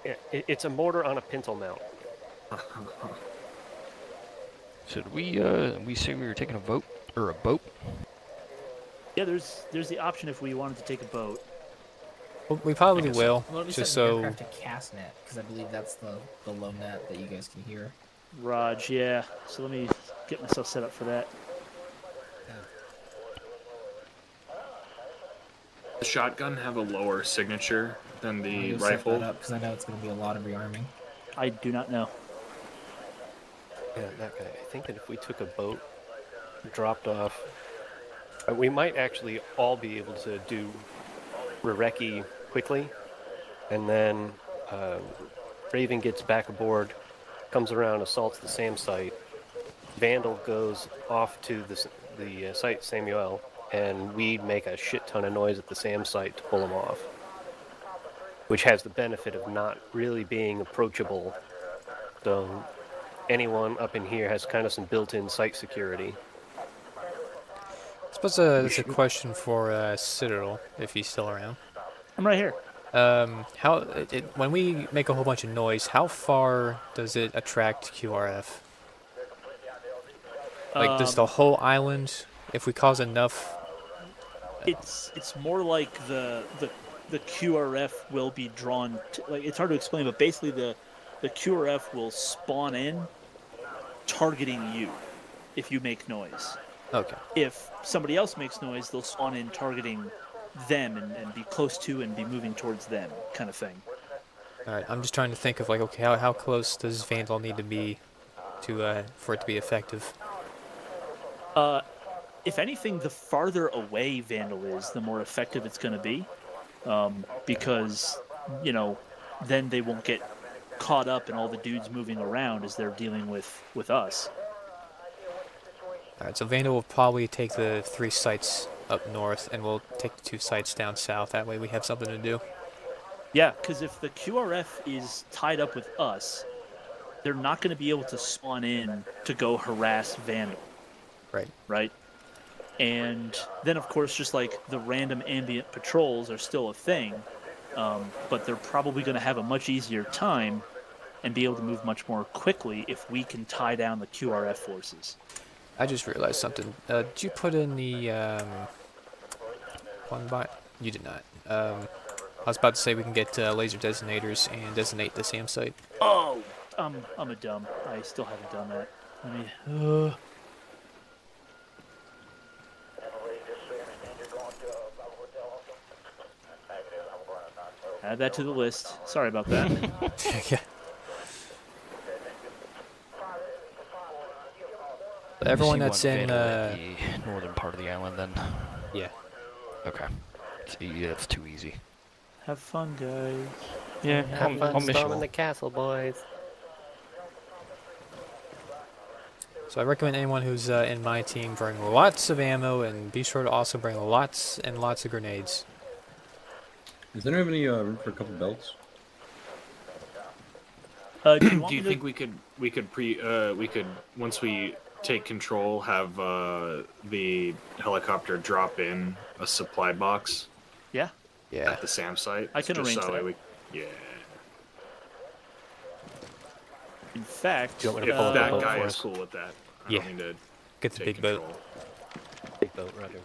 Speaker 10: Yeah.
Speaker 3: It's a mortar on a pintle mount.
Speaker 2: So did we say we were taking a boat? Or a boat?
Speaker 1: Yeah, there's the option if we wanted to take a boat.
Speaker 5: Well, we probably will,
Speaker 10: Well, we
Speaker 5: just
Speaker 10: set an
Speaker 5: so...
Speaker 10: aircraft to cast net because I believe that's the low net that you guys can hear.
Speaker 1: Raj, yeah. So let me get myself set up for that.
Speaker 8: The shotgun have a lower signature than the
Speaker 10: I'll
Speaker 8: rifle.
Speaker 10: because I know it's going to be a lot of rearming.
Speaker 1: I do not know.
Speaker 3: Yeah, that guy. I think that if we took a boat, dropped off, we might actually all be able to do Rereki quickly, and then Raven gets back aboard, comes around, assaults the SAM site. Vandal goes off to the site Samuel, and we make a shit ton of noise at the SAM site to pull him off, which has the benefit of not really being approachable. So anyone up in here has kind of some built-in site security.
Speaker 5: I suppose that's a question for Citadel, if he's still around.
Speaker 1: I'm right here.
Speaker 5: When we make a whole bunch of noise, how far does it attract QRF? Like, does the whole island, if we cause enough...
Speaker 1: It's more like the QRF will be drawn to, like, it's hard to explain, but basically the QRF will spawn in targeting you if you make noise.
Speaker 5: Okay.
Speaker 1: If somebody else makes noise, they'll spawn in targeting them and be close to and be moving towards them, kind of thing.
Speaker 5: Alright, I'm just trying to think of, like, okay, how close does Vandal need to be to for it to be effective?
Speaker 1: If anything, the farther away Vandal is, the more effective it's going to be, because, you know, then they won't get caught up in all the dudes moving around as they're dealing with us.
Speaker 5: Alright, so Vandal will probably take the 3 sites up north, and we'll take the 2 sites down south. That way we have something to do.
Speaker 1: Yeah, because if the QRF is tied up with us, they're not going to be able to spawn in to go harass Vandal. Right? And then, of course, just like the random ambient patrols are still a thing, but they're probably going to have a much easier time and be able to move much more quickly if we can tie down the QRF forces.
Speaker 5: I just realized something. Did you put in the You did not. I was about to say we can get laser designators and designate the SAM site.
Speaker 1: Oh, I'm a dumb. I still haven't done that. Let me. Add that to the list. Sorry about that.
Speaker 5: Yeah. Everyone that's in
Speaker 2: the northern part of the island, then.
Speaker 5: Yeah.
Speaker 2: Okay. Yeah, it's too easy.
Speaker 1: Have fun, guys.
Speaker 2: Yeah,
Speaker 3: Have fun storming the castle, boys.
Speaker 5: So I recommend anyone who's in my team bring lots of ammo and be sure to also bring lots and lots of grenades.
Speaker 11: Does anyone have any room for a couple belts?
Speaker 8: Do you think we could once we take control have the helicopter drop in a supply box?
Speaker 1: Yeah.
Speaker 5: Yeah.
Speaker 8: At the SAM site.
Speaker 1: I can arrange that.
Speaker 8: Yeah.
Speaker 1: In fact,
Speaker 3: you want me to
Speaker 8: If
Speaker 3: pull
Speaker 8: that
Speaker 3: up the
Speaker 8: guy
Speaker 3: boat
Speaker 8: is
Speaker 3: for
Speaker 8: cool with that, I
Speaker 5: Yeah.
Speaker 8: don't mean to
Speaker 5: Get the
Speaker 8: take
Speaker 5: big
Speaker 8: control.
Speaker 5: boat.
Speaker 3: Big boat, roger.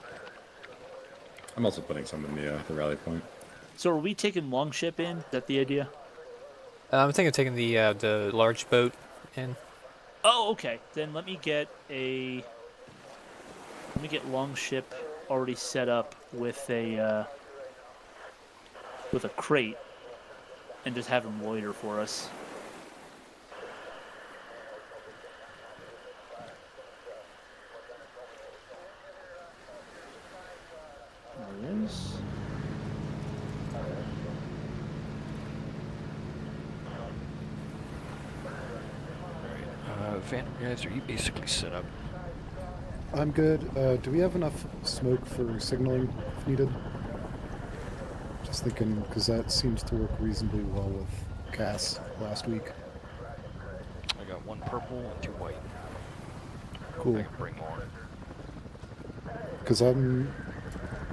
Speaker 11: I'm also putting some in the rally point.
Speaker 1: So are we taking Longship in? Is that the idea?
Speaker 5: I'm thinking of taking the large boat in.
Speaker 1: Oh, okay. Then let me get Longship already set up with a crate, and just have him loiter for us. There it is.
Speaker 2: Van, guys, are you basically set up?
Speaker 6: I'm good. Do we have enough smoke for signaling if needed? Just thinking, because that seems to work reasonably well with Cass last week.
Speaker 2: I got 1 purple and 2 white.
Speaker 6: Cool.
Speaker 2: I can bring more.
Speaker 6: Because I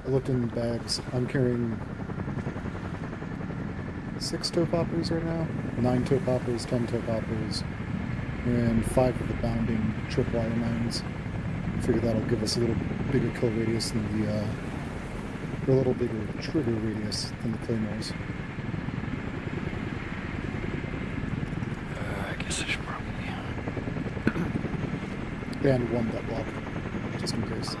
Speaker 6: looked in bags. I'm carrying 6 toe poppers right now, 9 toe poppers, 10 toe poppers, and 5 of the bounding tripwire mines. Figure that'll give us a little bigger kill radius than or a little bigger trigger radius than the claymores.
Speaker 2: I guess I should probably.
Speaker 6: And 1 dead block, just in case.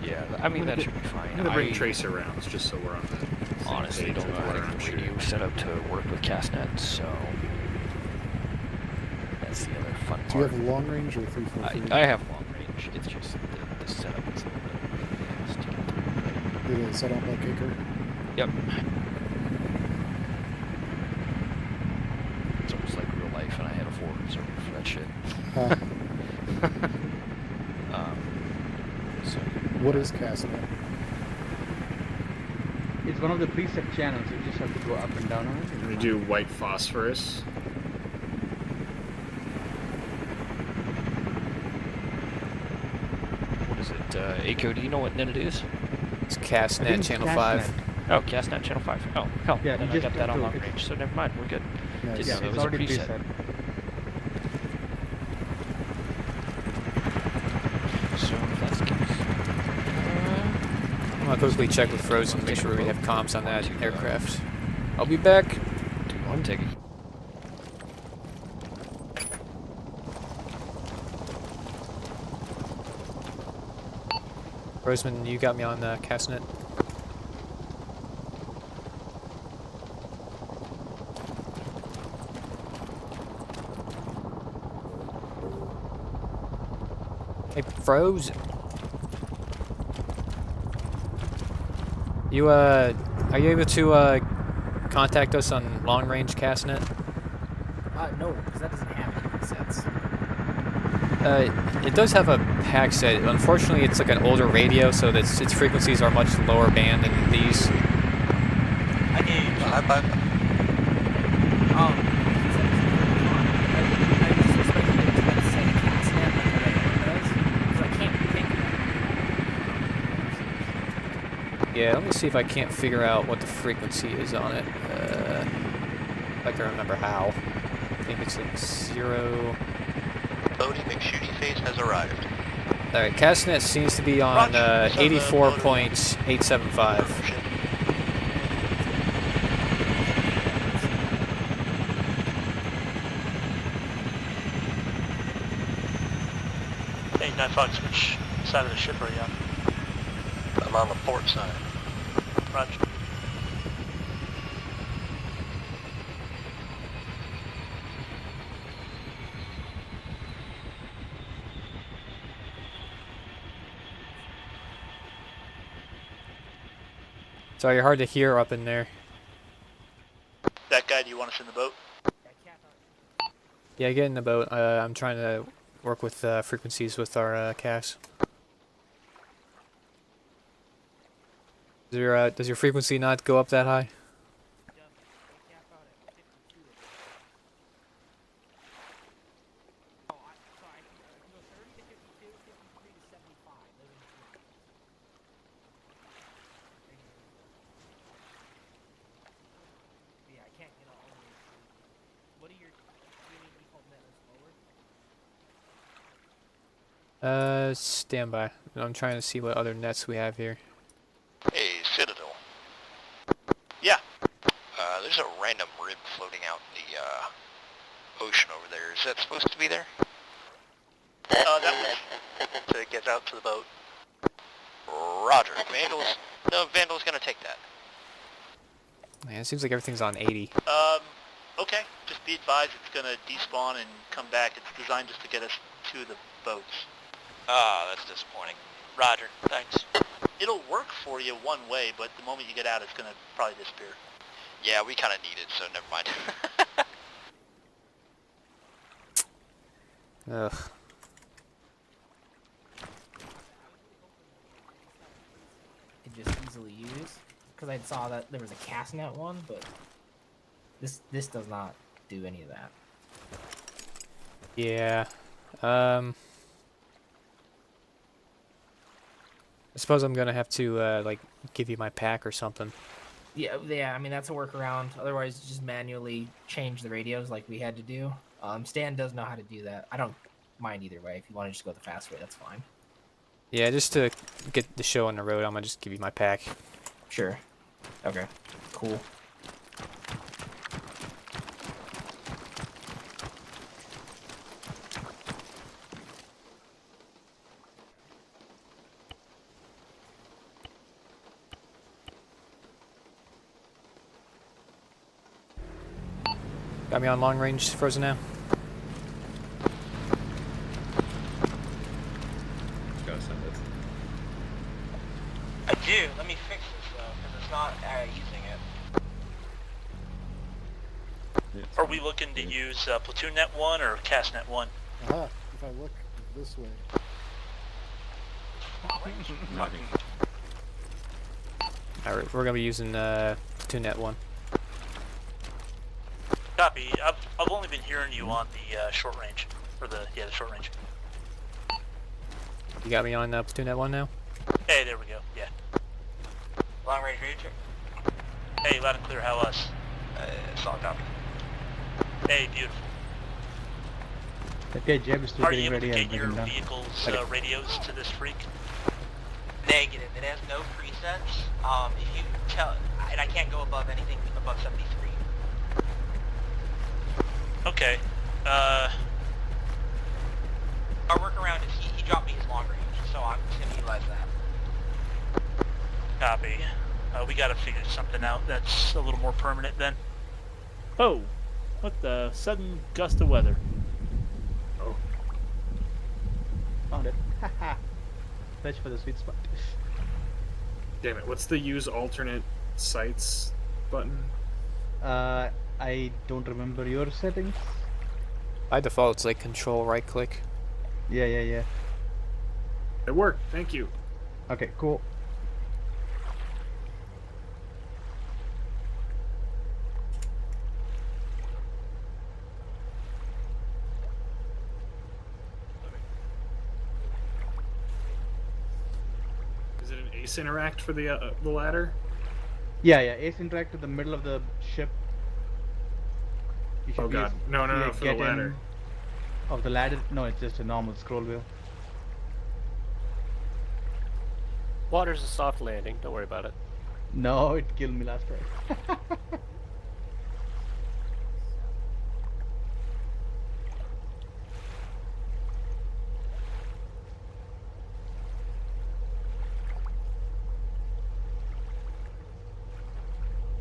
Speaker 2: Yeah, I mean that should be fine.
Speaker 8: I'm gonna bring tracer rounds just so we're on the
Speaker 2: honestly don't know how to get radio set up to work with Castnet, so that's the other fun part.
Speaker 6: Do you have long range or 343?
Speaker 2: I have long range. It's just the setup is a little bit fast to get through.
Speaker 6: It is. I don't like Acre.
Speaker 2: Yep. It's almost like real life, and I had a 4 reserve for that shit. So,
Speaker 6: what is Castnet?
Speaker 7: It's one of the preset channels. You just have to go up and down on it.
Speaker 8: We do white phosphorus.
Speaker 2: what is it? ACO, do you know what net it is?
Speaker 5: It's Castnet Channel 5.
Speaker 2: Oh, Castnet Channel 5. Oh, hell.
Speaker 7: Yeah,
Speaker 2: then
Speaker 7: you
Speaker 2: I
Speaker 7: just
Speaker 2: got that
Speaker 7: have
Speaker 2: on
Speaker 7: to-
Speaker 2: long range, so never mind. We're good.
Speaker 6: Nice.
Speaker 2: Didn't
Speaker 7: Yeah,
Speaker 2: know it
Speaker 7: it's
Speaker 2: was a
Speaker 7: already
Speaker 2: preset.
Speaker 7: preset.
Speaker 2: So if that's the case,
Speaker 5: I'm gonna quickly check with Frozen to make sure we have comms on that aircraft. I'll be back.
Speaker 2: do you want to take it?
Speaker 5: Roseman, you got me on Castnet. Hey, Frozen. You, are you able to, contact us on long-range Castnet?
Speaker 10: No, because that doesn't have any sets.
Speaker 5: It does have a pack set. Unfortunately, it's like an older radio, so that its frequencies are much lower band than these. Yeah, let me see if I can't figure out what the frequency is on it. If I can remember how. I think it's like 0...
Speaker 12: Bodie McShooty Face has arrived.
Speaker 5: Alright, Castnet seems to be on 84.875.
Speaker 13: Hey, Night Fox, which side of the ship are you on?
Speaker 12: I'm on the port side.
Speaker 13: Roger.
Speaker 5: Sorry, you're hard to hear up in there.
Speaker 13: That guy, do you want us in the boat?
Speaker 5: Yeah, get in the boat. I'm trying to work with frequencies with our CAS. Does your frequency not go up that high? Stand by. I'm trying to see what other nets we have here.
Speaker 12: Hey, Citadel. Yeah. There's a random rib floating out in the ocean over there. Is that supposed to be there?
Speaker 13: That was to get out to the boat.
Speaker 12: Roger. Vandal's gonna take that.
Speaker 5: Man, it seems like everything's on 80.
Speaker 13: Okay. Just be advised it's gonna despawn and come back. It's designed just to get us to the boats.
Speaker 12: Ah, that's disappointing. Roger. Thanks.
Speaker 13: It'll work for you one way, but the moment you get out, it's gonna probably disappear.
Speaker 12: Yeah, we kind of need it, so never mind.
Speaker 5: Ugh.
Speaker 10: Could just easily use, because I saw that there was a cast net one, but this does not do any of that.
Speaker 5: Yeah. I suppose I'm gonna have to like give you my pack or something.
Speaker 10: Yeah. I mean, that's a workaround. Otherwise, just manually change the radios like we had to do. Stan does know how to do that. I don't mind either way. If you want to just go the fast way, that's fine.
Speaker 5: Yeah, just to get the show on the road, I'm gonna just give you my pack.
Speaker 10: Sure. Okay. Cool.
Speaker 5: Got me on long range frozen now.
Speaker 11: Just gotta send it.
Speaker 14: I do. Let me fix this though, because it's not using it.
Speaker 13: Are we looking to use Platoon Net 1 or Cast Net 1?
Speaker 6: Aha, if I look this way.
Speaker 5: Alright, we're gonna be using Platoon Net 1.
Speaker 13: Copy. I've only been hearing you on the short range, or the short range.
Speaker 5: You got me on Platoon Net 1 now?
Speaker 13: Hey, there we go. Yeah.
Speaker 14: Long range radio check.
Speaker 13: Hey, loud and clear. How us?
Speaker 14: Solid copy.
Speaker 13: Hey, beautiful.
Speaker 7: Okay, Jeb is still
Speaker 13: Are you
Speaker 7: getting
Speaker 13: able to
Speaker 7: ready.
Speaker 13: get your vehicle's radios to this freak?
Speaker 14: Negative. It has no presets. If you tell, and I can't go above anything above 73.
Speaker 13: Okay.
Speaker 14: Our workaround is he dropped me his long range, so I'm just gonna utilize that.
Speaker 13: Copy. We gotta figure something out that's a little more permanent then.
Speaker 1: Oh, what the sudden gust of weather.
Speaker 8: Oh.
Speaker 7: Found it. Haha. Search for the sweet spot.
Speaker 8: Damn it, what's the use alternate sites button?
Speaker 7: I don't remember your settings.
Speaker 5: By default, it's like control right click.
Speaker 7: Yeah.
Speaker 8: It worked, thank you.
Speaker 7: Okay, cool.
Speaker 8: Is it an ace interact for the ladder?
Speaker 7: Yeah. Ace interact to the middle of the ship. You should
Speaker 8: Oh god, no, for the
Speaker 7: get
Speaker 8: ladder.
Speaker 7: in of the ladder? No, it's just a normal scroll wheel.
Speaker 3: Water's a soft landing. Don't worry about it.
Speaker 7: No, it killed me last time.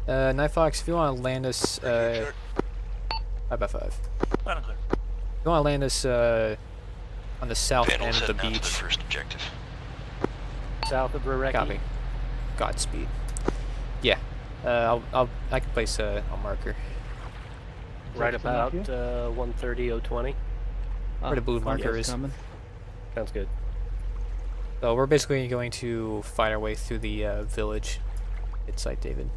Speaker 5: Night Fox, if you want to land us, 5x5.
Speaker 12: Loud and clear.
Speaker 5: If you want to land us on the south
Speaker 12: Vandals
Speaker 5: end of the
Speaker 12: heading out to
Speaker 5: beach.
Speaker 12: the first objective.
Speaker 3: South of Rureki.
Speaker 5: Copy. Godspeed. Yeah. I can place a marker.
Speaker 3: Right about 130-020.
Speaker 5: Where the blue marker is.
Speaker 7: Coming.
Speaker 3: Sounds good.
Speaker 5: So we're basically going to fight our way through the village at Site David.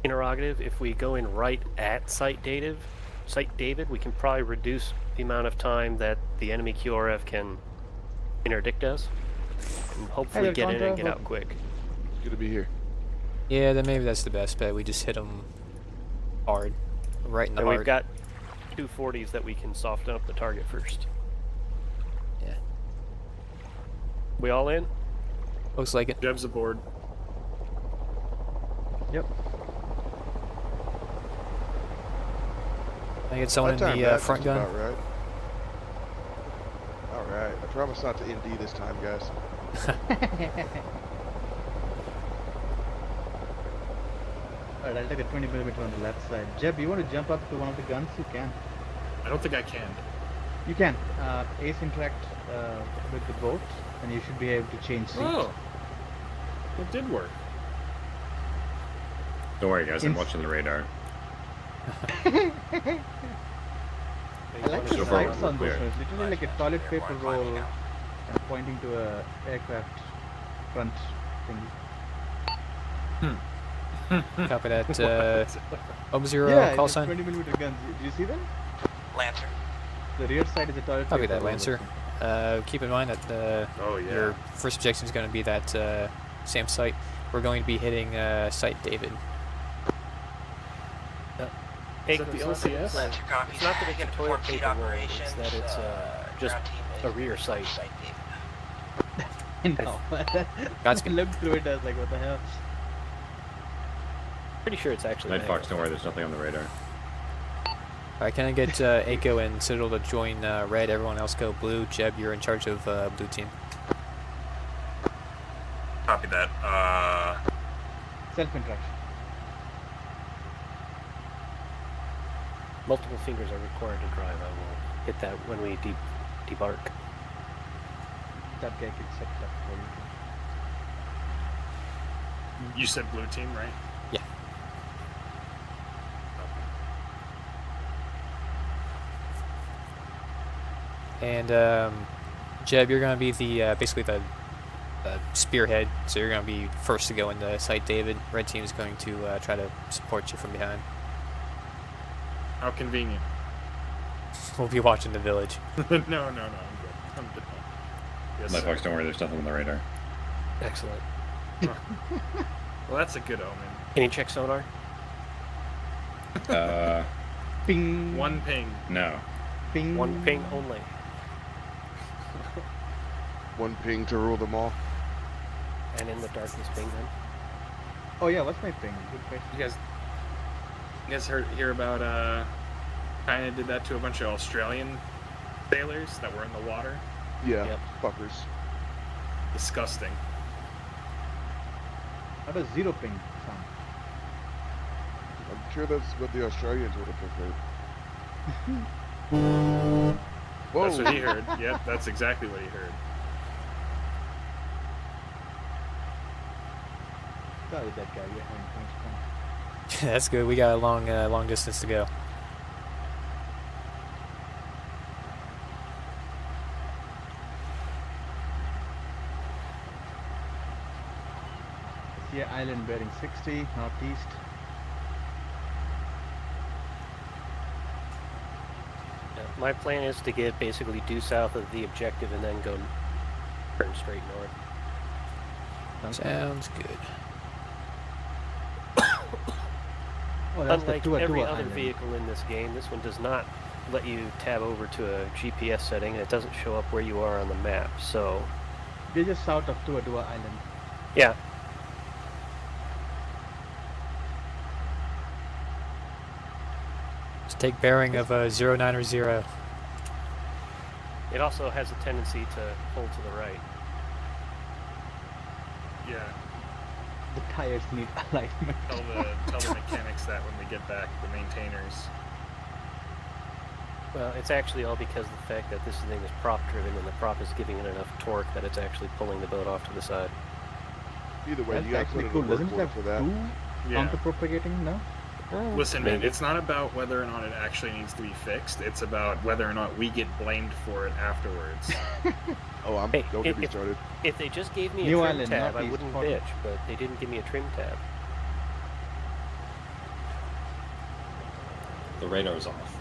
Speaker 3: Interrogative, if we go in right at Site David, we can probably reduce the amount of time that the enemy QRF can interdict us. And hopefully get in and get out quick.
Speaker 15: Good to be here.
Speaker 5: Yeah, then maybe that's the best bet. We just hit them hard. Right in the
Speaker 3: And
Speaker 5: heart.
Speaker 3: we've got 240s that we can soften up the target first.
Speaker 5: Yeah.
Speaker 3: We all in?
Speaker 5: Looks like it.
Speaker 8: Jeb's aboard.
Speaker 7: Yep.
Speaker 5: I get someone in the front gun.
Speaker 15: About right. All right. I promise not to ND this time, guys.
Speaker 7: Alright, I'll take a 20mm on the left side. Jeb, you want to jump up to one of the guns? You can.
Speaker 8: I don't think I can.
Speaker 7: You can. Ace interact with the boat, and you should be able to change seats.
Speaker 8: Oh, it did work.
Speaker 11: Don't worry, guys. I'm watching the radar.
Speaker 7: I like the
Speaker 11: So far,
Speaker 7: sights
Speaker 11: we're
Speaker 7: on
Speaker 11: clear.
Speaker 7: this one. It's literally like a toilet paper roll and pointing to a aircraft front thingy.
Speaker 5: Copy that. Zero
Speaker 7: Yeah,
Speaker 5: call
Speaker 7: it's
Speaker 5: sign.
Speaker 7: 20mm guns. Do you see them?
Speaker 14: Lancer.
Speaker 7: The rear side is a toilet
Speaker 5: Copy
Speaker 7: paper
Speaker 5: that,
Speaker 7: roll.
Speaker 5: Lancer. Keep in mind that
Speaker 8: Oh, yeah.
Speaker 5: your first objective is going to be that SAM site. We're going to be hitting Site David.
Speaker 8: Is that the LCS?
Speaker 14: Lancer copy.
Speaker 3: It's not that it's a toilet
Speaker 14: Complete
Speaker 3: paper roll,
Speaker 14: operations.
Speaker 3: it's that it's just
Speaker 14: ground team
Speaker 3: a
Speaker 14: is
Speaker 3: rear site.
Speaker 7: No.
Speaker 5: Godspeed.
Speaker 7: Look through it, I was like, what the hell?
Speaker 3: Pretty sure it's actually
Speaker 11: Night Fox, don't worry. There's nothing on the radar.
Speaker 5: Alright, can I get Aiko and Citadel to join red? Everyone else go blue. Jeb, you're in charge of blue team.
Speaker 8: Copy that.
Speaker 7: Self-interaction.
Speaker 3: Multiple fingers are required to drive. I will hit that when we debark.
Speaker 7: That guy can set it up for you.
Speaker 8: You said blue team, right?
Speaker 5: Yeah. And Jeb, you're going to be the basically the spearhead, so you're going to be first to go into Site David. Red team is going to try to support you from behind.
Speaker 8: How convenient.
Speaker 5: We'll be watching the village.
Speaker 8: no, I'm good. I'm good. Yes,
Speaker 11: Night
Speaker 8: sir.
Speaker 11: Fox, don't worry. There's nothing on the radar.
Speaker 3: Excellent.
Speaker 8: Well, that's a good omen.
Speaker 3: Can you check sonar?
Speaker 7: Ping.
Speaker 8: One ping.
Speaker 11: No.
Speaker 7: Ping.
Speaker 3: One ping only.
Speaker 15: One ping to rule them all.
Speaker 3: And in the darkness ping then.
Speaker 7: Oh yeah, what's my ping? Good question.
Speaker 8: You guys hear about China did that to a bunch of Australian sailors that were in the water?
Speaker 15: Yeah,
Speaker 3: Yep.
Speaker 15: fuckers.
Speaker 8: Disgusting.
Speaker 7: How does zero ping sound?
Speaker 15: I'm sure that's what the Australians would have preferred. Whoa.
Speaker 8: That's what he heard. Yep, that's exactly what he heard.
Speaker 7: Sorry, that guy. You're having too much fun.
Speaker 5: That's good. We got a long distance to go.
Speaker 7: See an island bearing 60 northeast.
Speaker 3: My plan is to get basically due south of the objective and then go turn straight north.
Speaker 5: Sounds good.
Speaker 7: Oh, that's
Speaker 3: Unlike
Speaker 7: the Tua
Speaker 3: every
Speaker 7: Tua
Speaker 3: other
Speaker 7: island.
Speaker 3: vehicle in this game, this one does not let you tab over to a GPS setting, and it doesn't show up where you are on the map. So,
Speaker 7: They're just south of Tua Tua Island.
Speaker 3: yeah,
Speaker 5: Just take bearing of 090.
Speaker 3: it also has a tendency to pull to the right.
Speaker 8: Yeah.
Speaker 7: The tires need alignment.
Speaker 8: Tell the mechanics that when we get back, the maintainers.
Speaker 3: Well, it's actually all because of the fact that this thing is prop driven and the prop is giving it enough torque that it's actually pulling the boat off to the side.
Speaker 15: Either way,
Speaker 7: That's
Speaker 15: you got to
Speaker 7: actually
Speaker 15: put
Speaker 7: cool.
Speaker 15: in a work
Speaker 7: Doesn't it
Speaker 15: order
Speaker 7: have
Speaker 15: for that.
Speaker 7: two
Speaker 8: Yeah.
Speaker 7: counter-propagating now?
Speaker 8: Listen, man, it's not about whether or not it actually needs to be fixed. It's about whether or not we get blamed for it afterwards.
Speaker 15: Oh,
Speaker 3: Hey,
Speaker 15: don't get me started.
Speaker 3: If they just gave me a
Speaker 7: New
Speaker 3: trim
Speaker 7: Island,
Speaker 3: tab, I
Speaker 7: Northeast
Speaker 3: wouldn't
Speaker 7: Corner.
Speaker 3: bitch, but they didn't give me a trim tab.
Speaker 11: The radar's off.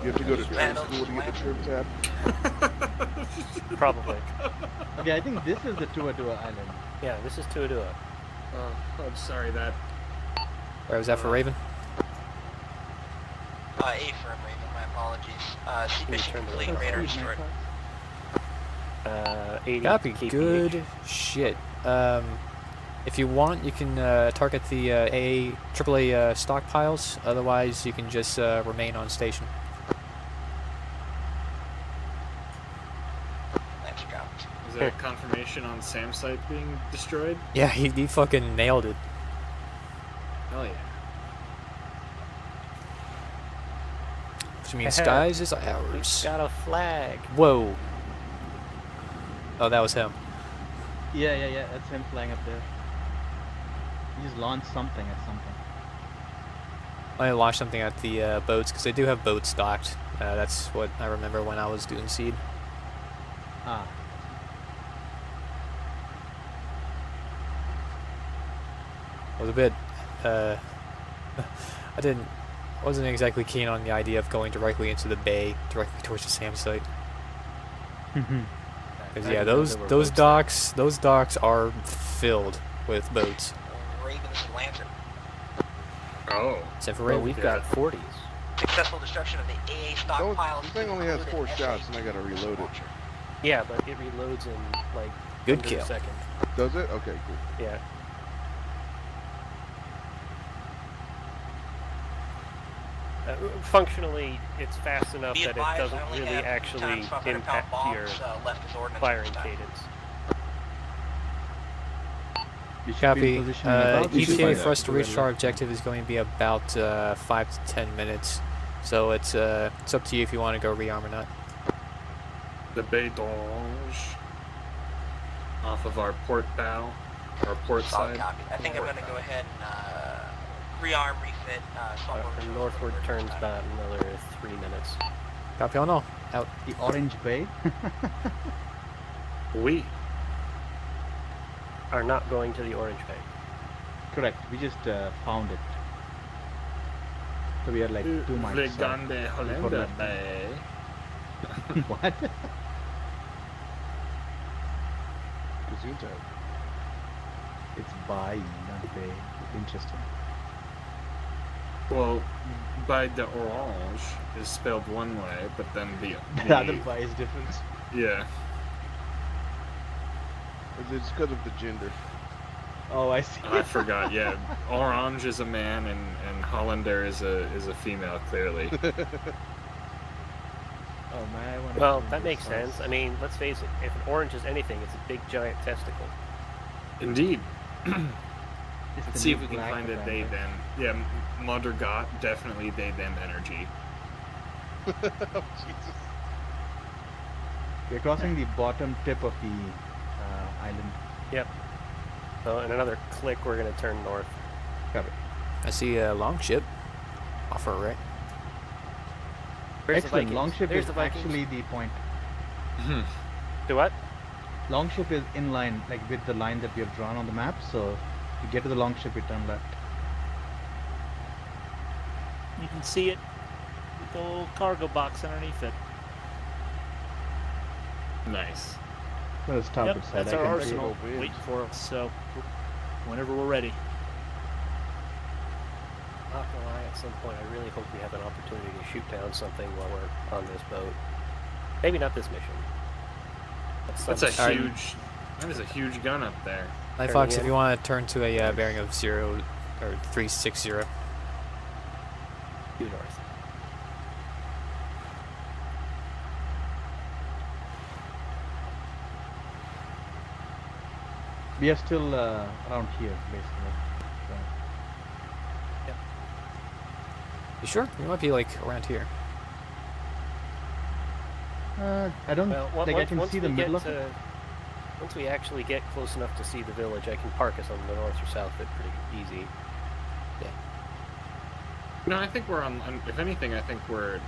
Speaker 15: You have to go to trade school to get the trim tab.
Speaker 3: Probably.
Speaker 7: Okay, I think this is the Tuatua Island.
Speaker 3: Yeah, this is Tuatua.
Speaker 8: Oh, I'm sorry that.
Speaker 5: Where was that for Raven?
Speaker 14: A firm Raven, my apologies. Sea
Speaker 3: Can you
Speaker 14: mission
Speaker 3: turn the
Speaker 14: complete,
Speaker 3: light
Speaker 14: radar
Speaker 3: on?
Speaker 14: destroyed.
Speaker 3: 80
Speaker 5: Copy.
Speaker 3: KPH.
Speaker 5: Good shit. If you want, you can target the AAA stockpiles. Otherwise, you can just remain on station.
Speaker 14: Thanks, Scout.
Speaker 8: Is there a confirmation on Sam's site being destroyed?
Speaker 5: Yeah, he fucking nailed it.
Speaker 8: Oh yeah.
Speaker 5: Which means skies is ours.
Speaker 3: He's got a flag.
Speaker 5: Whoa. Oh, that was him.
Speaker 7: Yeah, that's him flying up there. He just launched something at something.
Speaker 5: I launched something at the boats because they do have boats docked. That's what I remember when I was doing seed.
Speaker 7: Ah.
Speaker 5: I was a bit. Wasn't exactly keen on the idea of going directly into the bay, directly towards the SAM site. Because yeah, those docks are filled with boats.
Speaker 14: Ravens and Lantern.
Speaker 8: Oh.
Speaker 5: Except for
Speaker 3: Well,
Speaker 5: Raven.
Speaker 3: we've got 40s.
Speaker 14: Successful destruction of the AA stockpiles.
Speaker 15: This thing only has 4 shots, and I gotta reload it.
Speaker 3: Yeah, but it reloads in like
Speaker 5: Good
Speaker 3: under
Speaker 5: kill.
Speaker 3: a second.
Speaker 15: Does it? Okay, cool.
Speaker 3: Yeah. Functionally, it's fast enough
Speaker 14: Be
Speaker 3: that it
Speaker 14: advised,
Speaker 3: doesn't
Speaker 14: I only
Speaker 3: really
Speaker 14: have
Speaker 3: actually
Speaker 14: 500
Speaker 3: impact
Speaker 14: pound
Speaker 3: your
Speaker 14: bombs, left as ordnance
Speaker 3: firing
Speaker 14: this time.
Speaker 3: cadence.
Speaker 7: You should be in
Speaker 5: Copy.
Speaker 7: position in about
Speaker 11: you should
Speaker 5: ETA
Speaker 11: find
Speaker 5: for
Speaker 11: that.
Speaker 5: us to reach our objective is going to be about 5 to 10 minutes. So it's up to you if you want to go rearm or not.
Speaker 8: The Bay d'Orange. Off of our port bow. Our port
Speaker 14: Solid
Speaker 8: side.
Speaker 14: copy. I think I'm
Speaker 8: Port
Speaker 14: going to
Speaker 8: bow.
Speaker 14: go ahead and rearm, refit,
Speaker 3: And northward turns about another 3 minutes.
Speaker 5: Copy on all. Out.
Speaker 7: the Orange Bay.
Speaker 8: We.
Speaker 3: Are not going to the Orange Bay.
Speaker 7: Correct. We just found it. So we are like 2 miles
Speaker 8: The
Speaker 7: south.
Speaker 8: Grande Hollanda
Speaker 7: left.
Speaker 8: Bay.
Speaker 7: What?
Speaker 15: Gesundheit.
Speaker 7: It's Bay, not Bay. Interesting.
Speaker 8: Well, by the Orange is spelled one way, but then the
Speaker 7: The other Bay is different.
Speaker 8: yeah.
Speaker 15: It's because of the gender.
Speaker 7: Oh, I see.
Speaker 8: I forgot. Yeah, Orange is a man, and Hollander is a female. Clearly.
Speaker 7: Oh man, I want to.
Speaker 3: Well, that makes sense. I mean, let's face it. If an orange is anything, it's a big giant testicle.
Speaker 8: Indeed.
Speaker 7: It's the
Speaker 8: Let's see
Speaker 7: new
Speaker 8: if we can
Speaker 7: black
Speaker 8: find a
Speaker 7: band,
Speaker 8: they
Speaker 7: right?
Speaker 8: them. Yeah, Modergot, definitely they them energy.
Speaker 15: Oh, Jesus.
Speaker 7: We're crossing the bottom tip of the island.
Speaker 3: Yep. So in another click, we're going to turn north.
Speaker 7: Cover.
Speaker 5: I see a longship. Off our right.
Speaker 3: Where's the
Speaker 7: Excellent.
Speaker 3: Vikings?
Speaker 7: Longship
Speaker 3: There's
Speaker 7: is
Speaker 3: the Vikings.
Speaker 7: actually the point.
Speaker 3: Do what?
Speaker 7: Longship is in line, like with the line that we have drawn on the map. So to get to the longship, we turn left.
Speaker 1: You can see it with the little cargo box underneath it.
Speaker 8: Nice.
Speaker 7: So it's starboard
Speaker 1: Yep,
Speaker 7: side.
Speaker 1: that's
Speaker 7: I
Speaker 1: our
Speaker 7: can see it.
Speaker 1: arsenal waiting for us. So whenever we're ready.
Speaker 3: Not gonna lie, at some point, I really hope we have an opportunity to shoot down something while we're on this boat. Maybe not this mission. But
Speaker 8: That's a
Speaker 3: some-
Speaker 8: huge. That is a huge gun up there.
Speaker 5: Night Fox, if you want to turn to a bearing of 0 or 360.
Speaker 3: Due north.
Speaker 7: We are still around here, basically. So.
Speaker 5: You sure? We might be like around here.
Speaker 7: I don't
Speaker 3: Well,
Speaker 7: think I can see the middle of it.
Speaker 3: Once we actually get close enough to see the village, I can park us on the north or south of it pretty easy.
Speaker 8: No, I think we're on. If anything, I think we're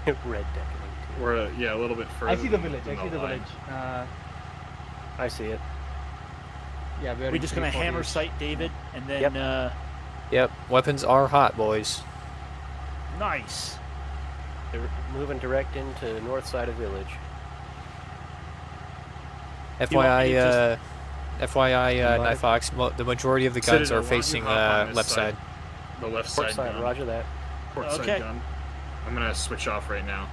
Speaker 3: red decking.
Speaker 8: We're a little bit further.
Speaker 7: I see the
Speaker 8: than-
Speaker 7: village.
Speaker 8: than
Speaker 7: I see the
Speaker 8: line.
Speaker 7: village.
Speaker 3: I see it.
Speaker 7: Yeah,
Speaker 1: We're just gonna hammer sight David, and then
Speaker 5: Yep, weapons are hot, boys.
Speaker 1: nice.
Speaker 3: They're moving direct into the north side of village.
Speaker 5: FYI, Night Fox, the majority of the guns
Speaker 8: Citadel,
Speaker 5: are
Speaker 8: why don't you
Speaker 5: facing
Speaker 8: hop on this
Speaker 5: left side.
Speaker 8: The left
Speaker 3: Port
Speaker 8: side
Speaker 3: side,
Speaker 8: gun.
Speaker 3: roger that.
Speaker 8: Port
Speaker 1: Okay.
Speaker 8: side gun. I'm gonna switch off right now.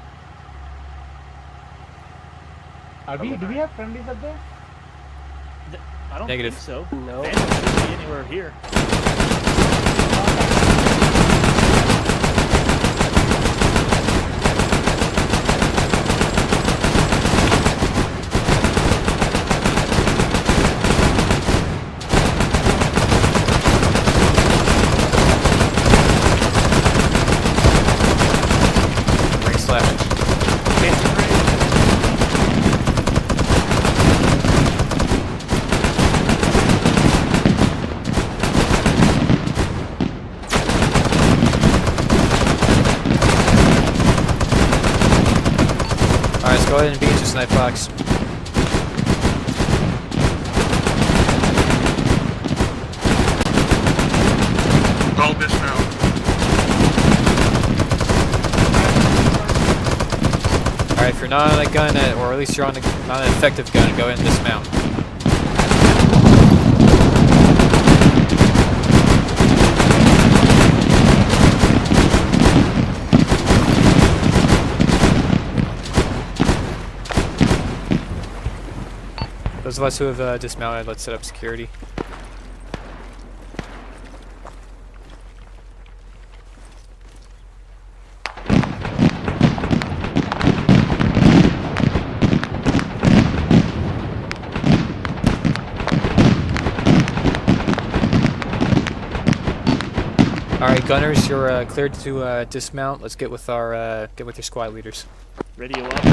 Speaker 7: Do we have friendlies up there?
Speaker 1: I don't
Speaker 5: Negative.
Speaker 1: think so.
Speaker 3: No.
Speaker 1: Vandals shouldn't be anywhere here.
Speaker 5: Ring slash. Alright, let's go ahead and beat this Night Fox.
Speaker 8: All dismount.
Speaker 5: Alright, if you're not on a gun, or at least you're on not an effective gun, go ahead and dismount. Those of us who have dismounted, let's set up security. Alright, gunners, you're cleared to dismount. Let's get with our get with your squad leaders.
Speaker 1: Radio up.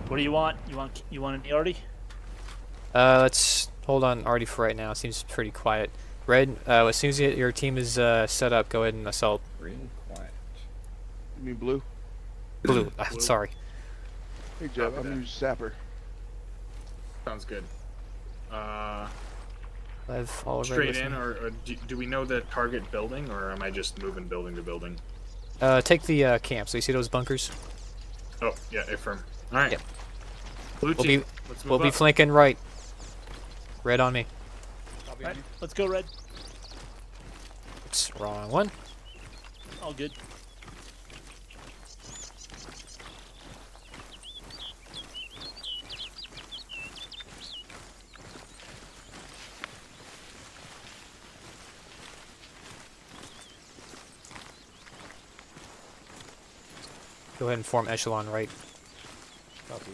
Speaker 1: What do you want? You want an ERD?
Speaker 5: Let's hold on Artie for right now. Seems pretty quiet. Red, as soon as your team is set up, go ahead and assault.
Speaker 11: Green, quiet.
Speaker 15: You mean blue?
Speaker 5: Blue. Sorry.
Speaker 15: Hey, Jeff, I'm your sapper.
Speaker 8: Sounds good.
Speaker 5: I've all
Speaker 8: Straight in, or do we know the target building, or am I just moving building to building?
Speaker 5: Take the camp. So you see those bunkers?
Speaker 8: Oh, yeah, affirm. All right.
Speaker 5: Yep.
Speaker 8: Blue
Speaker 5: We'll
Speaker 8: team,
Speaker 5: be
Speaker 8: let's move
Speaker 5: we'll be
Speaker 8: up.
Speaker 5: flanking right. Red on me.
Speaker 1: Right, let's go, Red.
Speaker 5: Oops, wrong one.
Speaker 1: All good.
Speaker 5: Go ahead and form echelon right.
Speaker 11: Copy.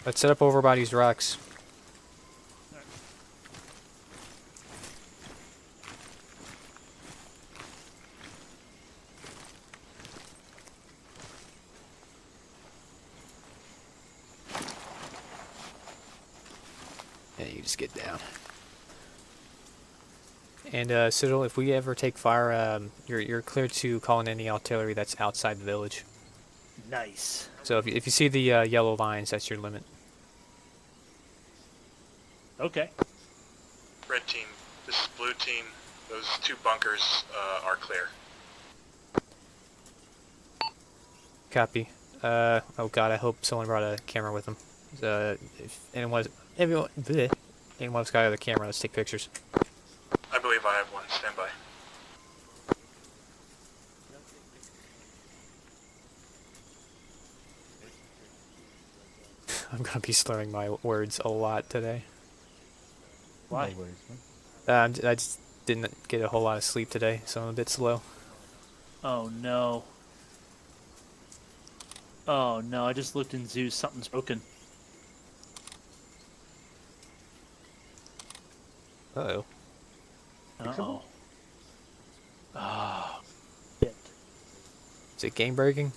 Speaker 5: Let's set up over by these rocks. Yeah, you just get down. And Citadel, if we ever take fire, you're clear to call in any artillery that's outside the village.
Speaker 1: Nice.
Speaker 5: So if you see the yellow lines, that's your limit.
Speaker 1: Okay.
Speaker 8: Red team, this is blue team. Those two bunkers are clear.
Speaker 5: Copy. Oh god, I hope someone brought a camera with them. If anyone's got a camera, let's take pictures.
Speaker 8: I believe I have one. Stand by.
Speaker 5: I'm gonna be slurring my words a lot today.
Speaker 1: Why?
Speaker 7: No worries, man.
Speaker 5: I just didn't get a whole lot of sleep today, so I'm a bit slow.
Speaker 1: Oh no. Oh no, I just looked in Zeus, something's broken.
Speaker 5: Uh-oh.
Speaker 1: Uh-oh. Ah,
Speaker 5: Is it game breaking?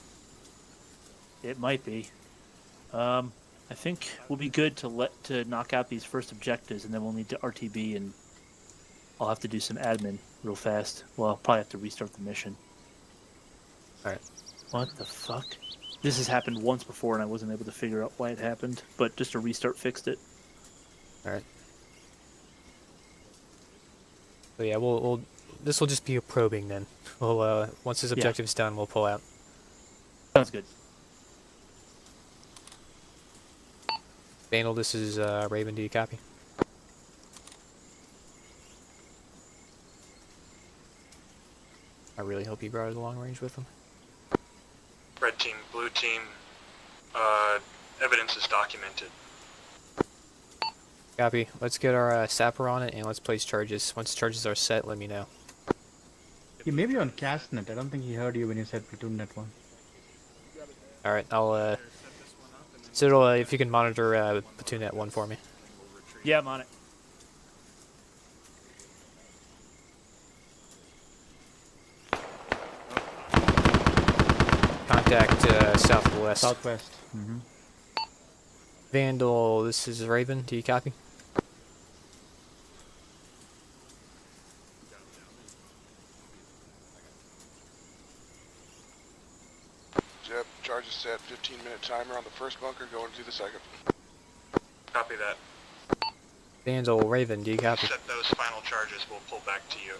Speaker 1: it might be. I think we'll be good to knock out these first objectives, and then we'll need to RTB, and I'll have to do some admin real fast. Well, I'll probably have to restart the mission.
Speaker 5: Alright.
Speaker 1: What the fuck? This has happened once before, and I wasn't able to figure out why it happened, but just a restart fixed it.
Speaker 5: Alright. So yeah, we'll this will just be a probing then. We'll once this objective's done, we'll pull out.
Speaker 1: Sounds good.
Speaker 5: Vandal, this is Raven. Do you copy? I really hope he brought his long range with him.
Speaker 16: Red team, blue team, evidence is documented.
Speaker 5: Copy. Let's get our sapper on it and let's place charges. Once charges are set, let me know.
Speaker 7: He may be on castnet. I don't think he heard you when you said platoon net 1.
Speaker 5: Alright, I'll Cyril, if you can monitor platoon net 1 for me.
Speaker 1: Yeah, I'm on it.
Speaker 5: Contact southwest.
Speaker 7: Southwest. Mm-hmm.
Speaker 5: Vandal, this is Raven. Do you copy?
Speaker 15: Jeb, charge is set. 15-minute timer on the first bunker, going to the second.
Speaker 16: Copy that.
Speaker 5: Vandal, Raven, do you copy?
Speaker 16: Set those final charges, we'll pull back to you.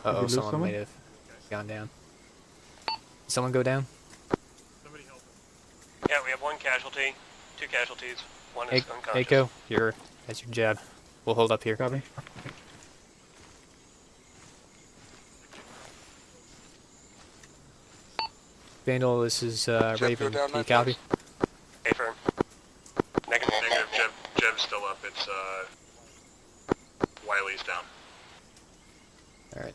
Speaker 5: Uh-oh, someone might have gone down. Did someone go down?
Speaker 16: Somebody help him. Yeah, we have 1 casualty, 2 casualties, 1 is unconscious.
Speaker 5: Echo, that's your jab. We'll hold up here.
Speaker 7: Copy.
Speaker 5: Vandal, this is Raven. Do you copy?
Speaker 16: Hey, firm. Negative, Jeb's still up. It's, Wiley's down.
Speaker 5: Alright.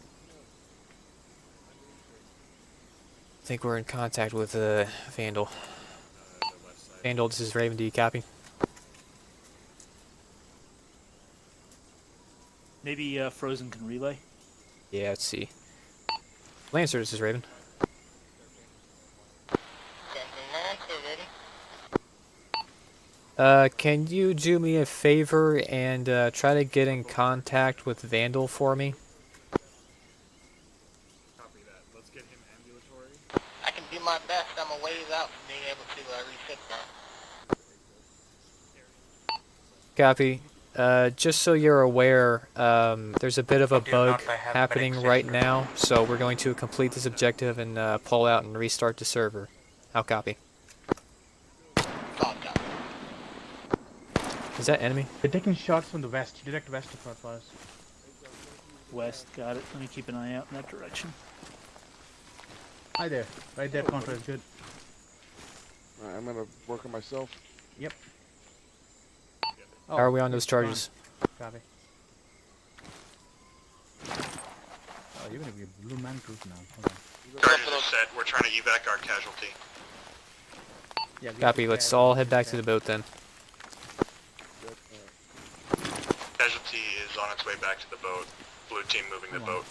Speaker 5: I think we're in contact with Vandal. Vandal, this is Raven. Do you copy?
Speaker 1: Maybe Frozen can relay?
Speaker 5: Yeah, let's see. Lancer, this is Raven. Can you do me a favor and try to get in contact with Vandal for me?
Speaker 16: Copy that. Let's get him ambulatory.
Speaker 12: I can do my best. I'm a ways out from being able to refit that.
Speaker 5: Copy. Just so you're aware, there's a bit of a bug happening right now, so we're going to complete this objective and pull out and restart the server. How copy? Is that enemy?
Speaker 7: They're taking shots from the west, direct west of us.
Speaker 1: West, got it. Let me keep an eye out in that direction.
Speaker 7: Hi there. Right there, Contra is good.
Speaker 15: Alright, I'm gonna work on myself.
Speaker 7: Yep.
Speaker 5: How are we on those charges?
Speaker 7: Copy. Oh, you're gonna be a blue man group now. Hold on.
Speaker 16: Charges are set. We're trying to evac our casualty.
Speaker 7: Yeah,
Speaker 5: Copy. Let's all head back to the boat then.
Speaker 16: Casualty is on its way back to the boat. Blue team moving the boat.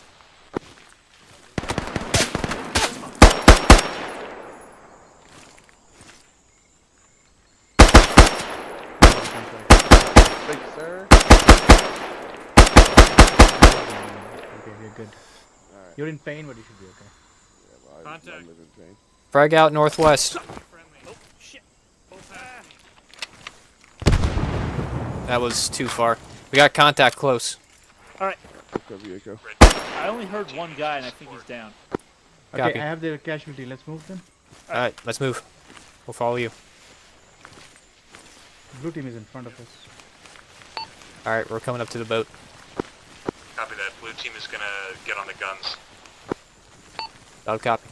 Speaker 15: Thank you, sir.
Speaker 7: Okay, we're good.
Speaker 15: Alright.
Speaker 7: You're in pain, but you should be okay.
Speaker 15: Yeah, well,
Speaker 16: Contact.
Speaker 15: I live in pain.
Speaker 5: Frag out northwest.
Speaker 1: Oh, shit.
Speaker 5: That was too far. We got contact close.
Speaker 1: Alright.
Speaker 15: Copy, Echo.
Speaker 1: I only heard one guy, and I think he's down.
Speaker 7: Okay,
Speaker 5: Copy.
Speaker 7: I have the casualty. Let's move then.
Speaker 5: Alright, let's move. We'll follow you.
Speaker 7: Blue team is in front of us.
Speaker 5: All right, we're coming up to the boat.
Speaker 16: Copy that. Blue team is gonna get on the guns.
Speaker 5: I'll copy.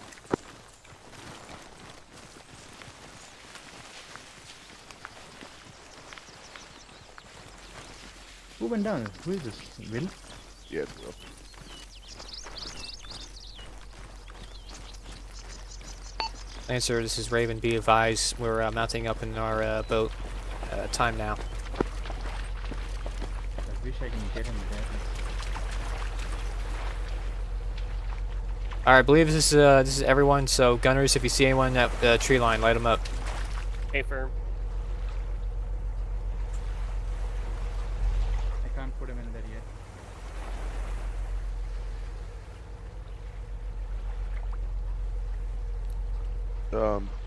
Speaker 7: Who went down? Who is this? Will?
Speaker 15: Yeah, it's Will.
Speaker 5: Lancer, this is Raven. Be advised, we're mounting up in our boat. Time now.
Speaker 7: I wish I can get him there.
Speaker 5: All right, I believe this is everyone. So gunners, if you see anyone at the tree line, light them up.
Speaker 3: Hey, firm.
Speaker 7: I can't put him in there yet.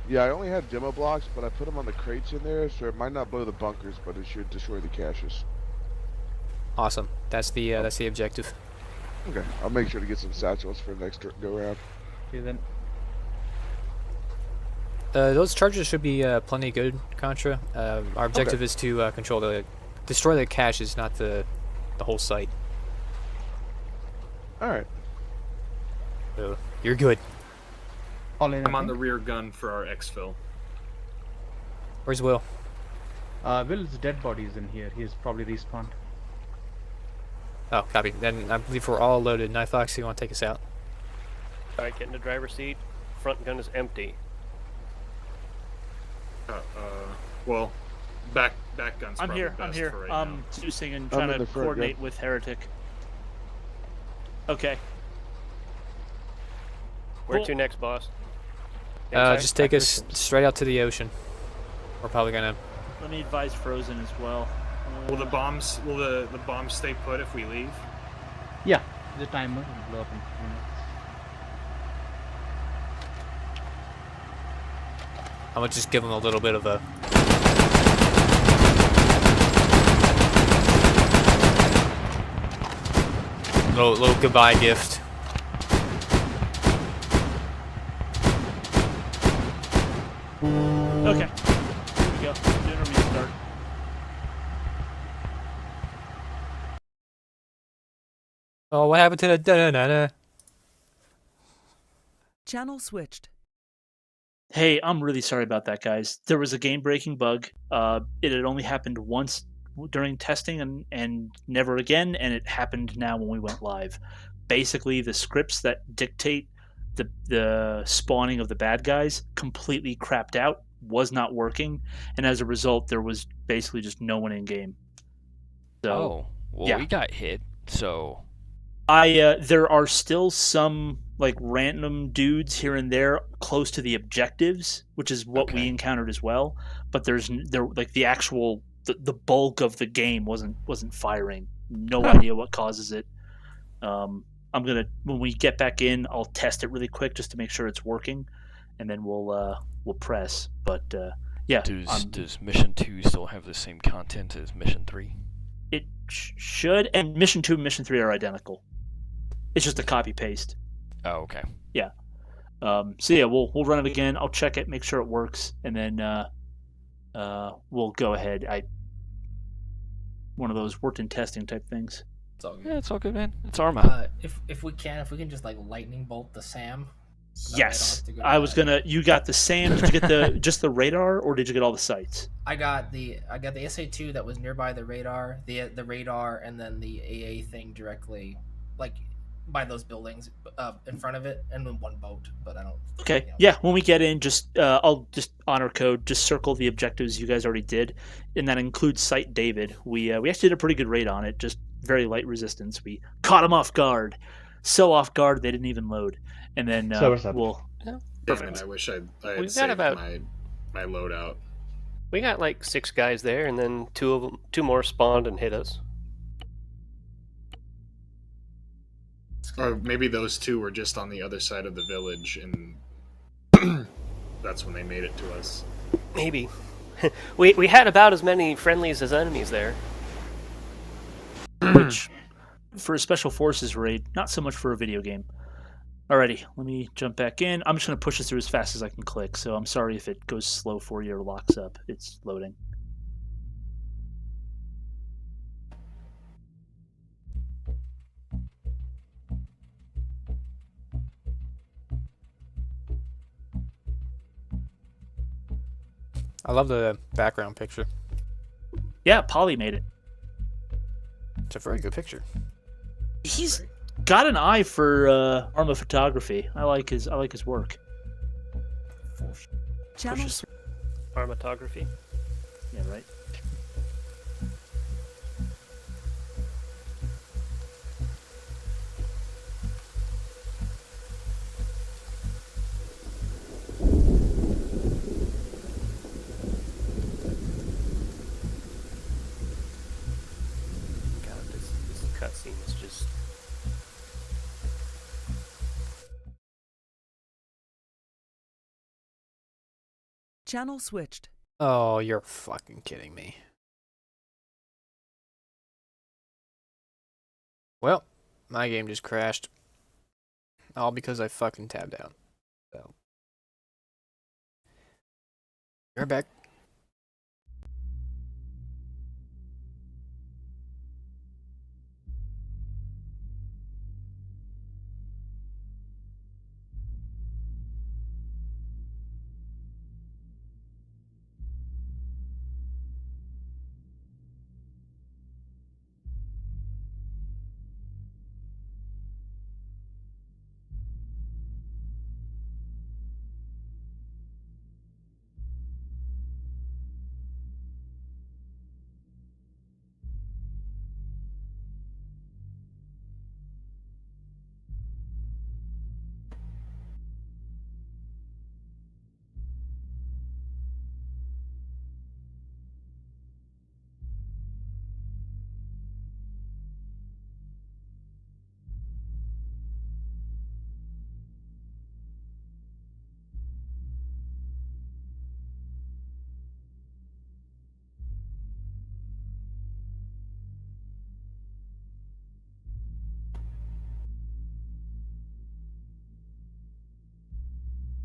Speaker 15: Yeah, I only had demo blocks, but I put them on the crates in there, so it might not blow the bunkers, but it should destroy the caches.
Speaker 5: Awesome. That's the objective.
Speaker 15: Okay, I'll make sure to get some satchels for the next go round.
Speaker 7: Okay then.
Speaker 5: Those charges should be plenty good, Contra. Our objective is to destroy the caches, not the whole site.
Speaker 15: All right.
Speaker 5: So you're good.
Speaker 8: I'm on the rear gun for our exfil.
Speaker 5: Where's Will?
Speaker 7: Will's dead body is in here. He's probably respawned.
Speaker 5: Oh, copy. Then I believe we're all loaded. Knife Fox, you want to take us out?
Speaker 3: All right, get in the driver's seat. Front gun is empty.
Speaker 8: Well, back gun's
Speaker 1: I'm
Speaker 8: probably
Speaker 1: here.
Speaker 8: best
Speaker 1: I'm here.
Speaker 8: for right now.
Speaker 1: Zeusing and trying to coordinate with Heretic. Okay.
Speaker 3: Where
Speaker 1: Cool.
Speaker 3: to next, boss?
Speaker 5: Just take us straight out to the ocean. We're probably gonna.
Speaker 1: Let me advise Frozen as well.
Speaker 8: Will the bombs stay put if we leave?
Speaker 7: Yeah, the timer will blow up in 2 minutes.
Speaker 5: I'm gonna just give them a little bit of a. Little goodbye gift.
Speaker 1: Okay. Here we go. Doing a restart.
Speaker 5: Oh, what happened to the da-da-da-da?
Speaker 9: Channel switched.
Speaker 1: Hey, I'm really sorry about that, guys. There was a game-breaking bug. It had only happened once during testing and never again, and it happened now when we went live. Basically, the scripts that dictate the spawning of the bad guys completely crapped out, was not working, and as a result, there was basically just no one in game. So, yeah.
Speaker 2: We got hit, so...
Speaker 1: there are still some like random dudes here and there close to the objectives, which is what we encountered as well. But there like the actual the bulk of the game wasn't firing. No idea what causes it. I'm gonna when we get back in, I'll test it really quick just to make sure it's working, and then we'll press. But yeah.
Speaker 2: Does Mission 2 still have the same content as Mission 3?
Speaker 1: It should, and Mission 2 and Mission 3 are identical. It's just a copy paste.
Speaker 2: Oh, okay.
Speaker 1: Yeah. So yeah, we'll run it again. I'll check it, make sure it works, and then we'll go ahead. One of those worked in testing type things.
Speaker 2: It's all good. Yeah, it's all good, man. It's Arma.
Speaker 10: If we can just like lightning bolt the SAM.
Speaker 1: Yes, I was gonna. You got the SAM. Did you get just the radar, or did you get all the sites?
Speaker 10: I got the SA2 that was nearby the radar, the radar, and then the AA thing directly, like by those buildings in front of it, and then one boat. But I don't.
Speaker 1: Okay. Yeah. When we get in, I'll just honor code. Just circle the objectives you guys already did, and that includes Site David. We actually did a pretty good raid on it. Just very light resistance. We caught them off guard, so off guard they didn't even load. And then we'll.
Speaker 8: Perfect. I wish I had saved my loadout.
Speaker 3: We got like 6 guys there, and then 2 more spawned and hit us.
Speaker 8: Or maybe those 2 were just on the other side of the village, and that's when they made it to us.
Speaker 3: Maybe. we had about as many friendlies as enemies there.
Speaker 1: Which, for a special forces raid, not so much for a video game. Alrighty, let me jump back in. I'm just going to push this through as fast as I can click, so I'm sorry if it goes slow for you or locks up. It's loading.
Speaker 5: I love the background picture.
Speaker 1: Yeah, Polly made it.
Speaker 5: It's a very good picture.
Speaker 1: He's got an eye for Arma photography. I like his work.
Speaker 9: Channels.
Speaker 3: Armatography.
Speaker 1: Yeah, right.
Speaker 3: God, this cutscene is just.
Speaker 9: Channel switched.
Speaker 5: Oh, you're fucking kidding me. Well, my game just crashed. All because I fucking tabbed out. So. You're back.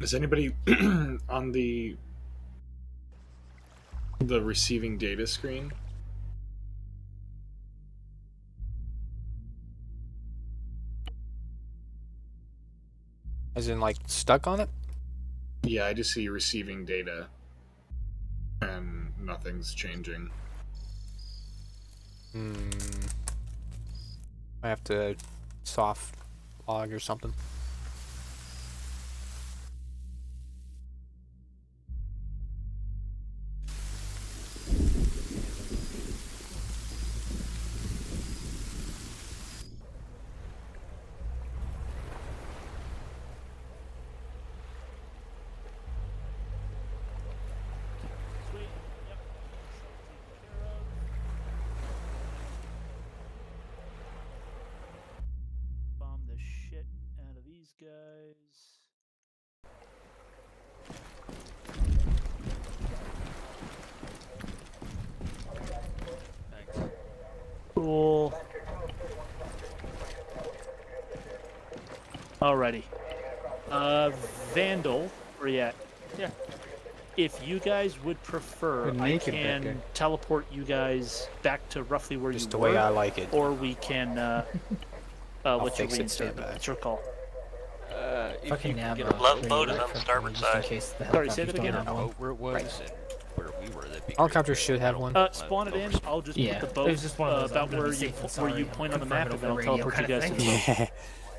Speaker 8: Is anybody on the receiving data screen?
Speaker 5: As in, like, stuck on it?
Speaker 8: Yeah, I just see receiving data, and nothing's changing.
Speaker 5: I have to soft log or something.
Speaker 1: Bomb the shit out of these guys.
Speaker 2: Thanks.
Speaker 1: Cool. Alrighty. Vandal, where you at? Yeah. If you guys would prefer,
Speaker 7: We're
Speaker 1: I
Speaker 7: naked back
Speaker 1: can
Speaker 7: there.
Speaker 1: teleport you guys back to roughly where
Speaker 5: Just
Speaker 1: you
Speaker 5: the
Speaker 1: were.
Speaker 5: way I like it.
Speaker 1: Or we can let you
Speaker 5: fix it,
Speaker 1: reinsert
Speaker 5: stand
Speaker 1: them.
Speaker 5: back.
Speaker 1: It's your call.
Speaker 2: If
Speaker 10: Fucking
Speaker 2: you
Speaker 10: have
Speaker 2: get
Speaker 10: a
Speaker 2: a
Speaker 10: radio
Speaker 16: boat is
Speaker 10: right
Speaker 16: on the
Speaker 10: for
Speaker 16: starboard
Speaker 10: just in
Speaker 16: side.
Speaker 10: case the
Speaker 1: Sorry, say
Speaker 10: helicopters
Speaker 1: that
Speaker 10: don't
Speaker 1: again?
Speaker 10: have one.
Speaker 2: boat where it was
Speaker 10: Right.
Speaker 2: and where we were, that'd be
Speaker 5: Helicopters
Speaker 2: great.
Speaker 5: should have
Speaker 2: I don't
Speaker 5: one.
Speaker 2: wanna
Speaker 1: Spawn it in.
Speaker 2: overspeed.
Speaker 1: I'll just
Speaker 10: Yeah,
Speaker 1: put the
Speaker 10: it
Speaker 1: boat
Speaker 10: was just one of those,
Speaker 1: about
Speaker 10: I'm gonna
Speaker 1: where
Speaker 10: be safe and
Speaker 1: where you
Speaker 10: sorry,
Speaker 1: point on the
Speaker 10: confirm
Speaker 1: map,
Speaker 10: it
Speaker 1: and then I'll
Speaker 10: over the radio
Speaker 1: teleport you
Speaker 10: kind of
Speaker 1: guys to the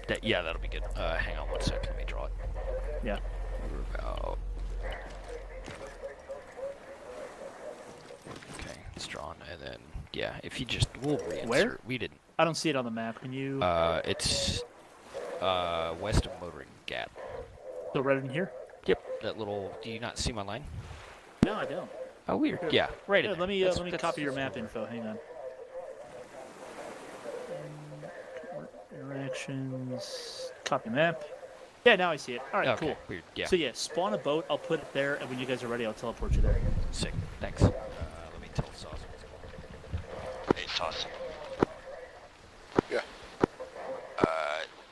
Speaker 1: boat.
Speaker 2: Yeah, that'll be good. Hang on one sec. Let me draw it.
Speaker 1: Yeah.
Speaker 2: We're about... Okay, it's drawn, and then yeah, if you just we'll reinsert.
Speaker 1: Where?
Speaker 2: We didn't.
Speaker 1: I don't see it on the map. Can you?
Speaker 2: It's west of Motoring Gap.
Speaker 1: So right in here?
Speaker 2: Yep. That little. Do you not see my line?
Speaker 1: No, I don't.
Speaker 2: Oh, weird.
Speaker 1: Here.
Speaker 2: Yeah, right.
Speaker 1: Yeah,
Speaker 2: in
Speaker 1: let me
Speaker 2: there.
Speaker 1: let me copy your map info. Hang on. Interactions. Copy map. Yeah, now I see it. All right,
Speaker 2: Okay,
Speaker 1: cool.
Speaker 2: weird. Yeah.
Speaker 1: So yeah, spawn a boat. I'll put it there, and when you guys are ready, I'll teleport you there.
Speaker 2: Sick. Thanks. Let me tell Sauce.
Speaker 12: Hey, Sauce.
Speaker 15: Yeah.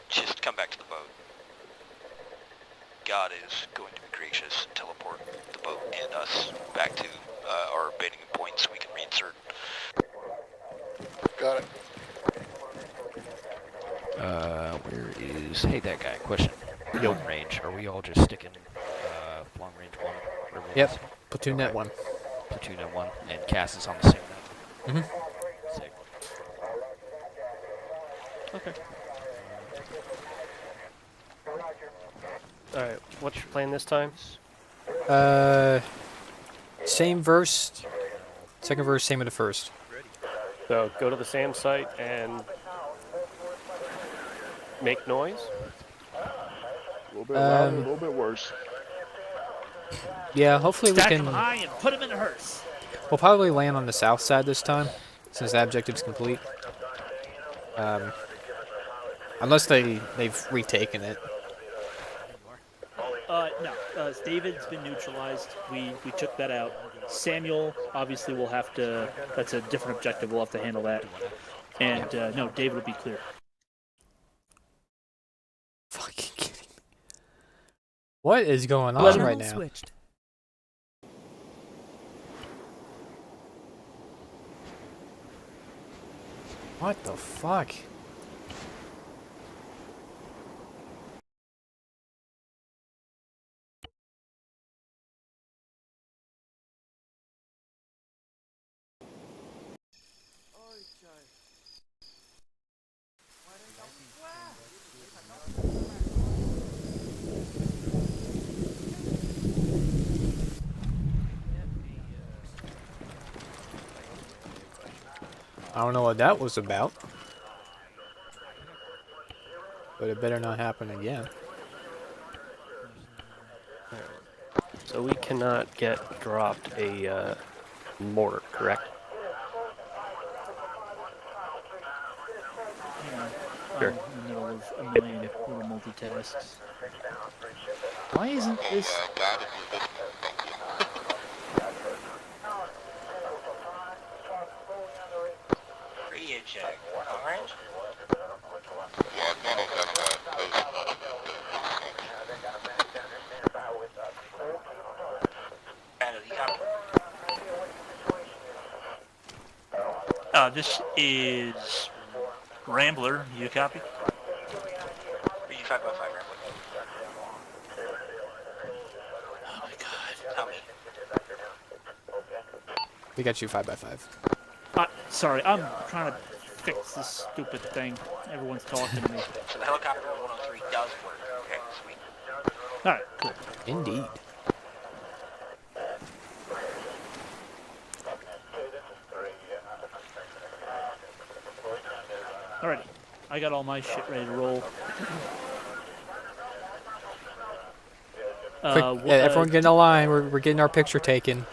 Speaker 12: Just come back to the boat. God is going to be gracious and teleport the boat and us back to our baiting point so we can reinsert.
Speaker 15: Got it.
Speaker 2: Where is... Hey, that guy. Question. Yoke range. Are we all just sticking long range one. whatever it
Speaker 5: Yep.
Speaker 2: is.
Speaker 5: Platoon net 1.
Speaker 2: Platoon net 1, and Cass is on the same net.
Speaker 5: Mm-hmm.
Speaker 2: Sick. Okay.
Speaker 3: Alright, what's your plan this time?
Speaker 5: Same verse. Second verse, same with the first.
Speaker 3: So go to the SAM site and make noise.
Speaker 15: A little bit louder, a little bit worse.
Speaker 5: Yeah, hopefully
Speaker 1: Stack
Speaker 5: we
Speaker 1: them
Speaker 5: can.
Speaker 1: high and put them in a hearse.
Speaker 5: We'll probably land on the south side this time, since that objective's complete. Unless they've retaken it.
Speaker 1: No. David's been neutralized. We took that out. Samuel, obviously, will have to. That's a different objective. We'll have to handle that. And no, David will be clear.
Speaker 5: Fucking kidding me. What is going on right now?
Speaker 9: Switched.
Speaker 5: What the fuck? I don't know what that was about. But it better not happen again.
Speaker 3: So we cannot get dropped a mortar, correct? Sure.
Speaker 1: In the middle of a million little multitasks. Why isn't this?
Speaker 14: Re-eject. Orange?
Speaker 13: This is Rambler. You copy?
Speaker 14: Read 5x5 Rambler.
Speaker 13: Oh my god.
Speaker 14: Tell me.
Speaker 5: We got you 5x5.
Speaker 1: Sorry, I'm trying to fix this stupid thing. Everyone's talking to me.
Speaker 14: So the helicopter 103 does work. Okay, sweet.
Speaker 1: Alright, cool.
Speaker 5: Indeed.
Speaker 1: Alrighty. I got all my shit ready to roll.
Speaker 5: Quick, everyone get in a line. We're getting our picture taken.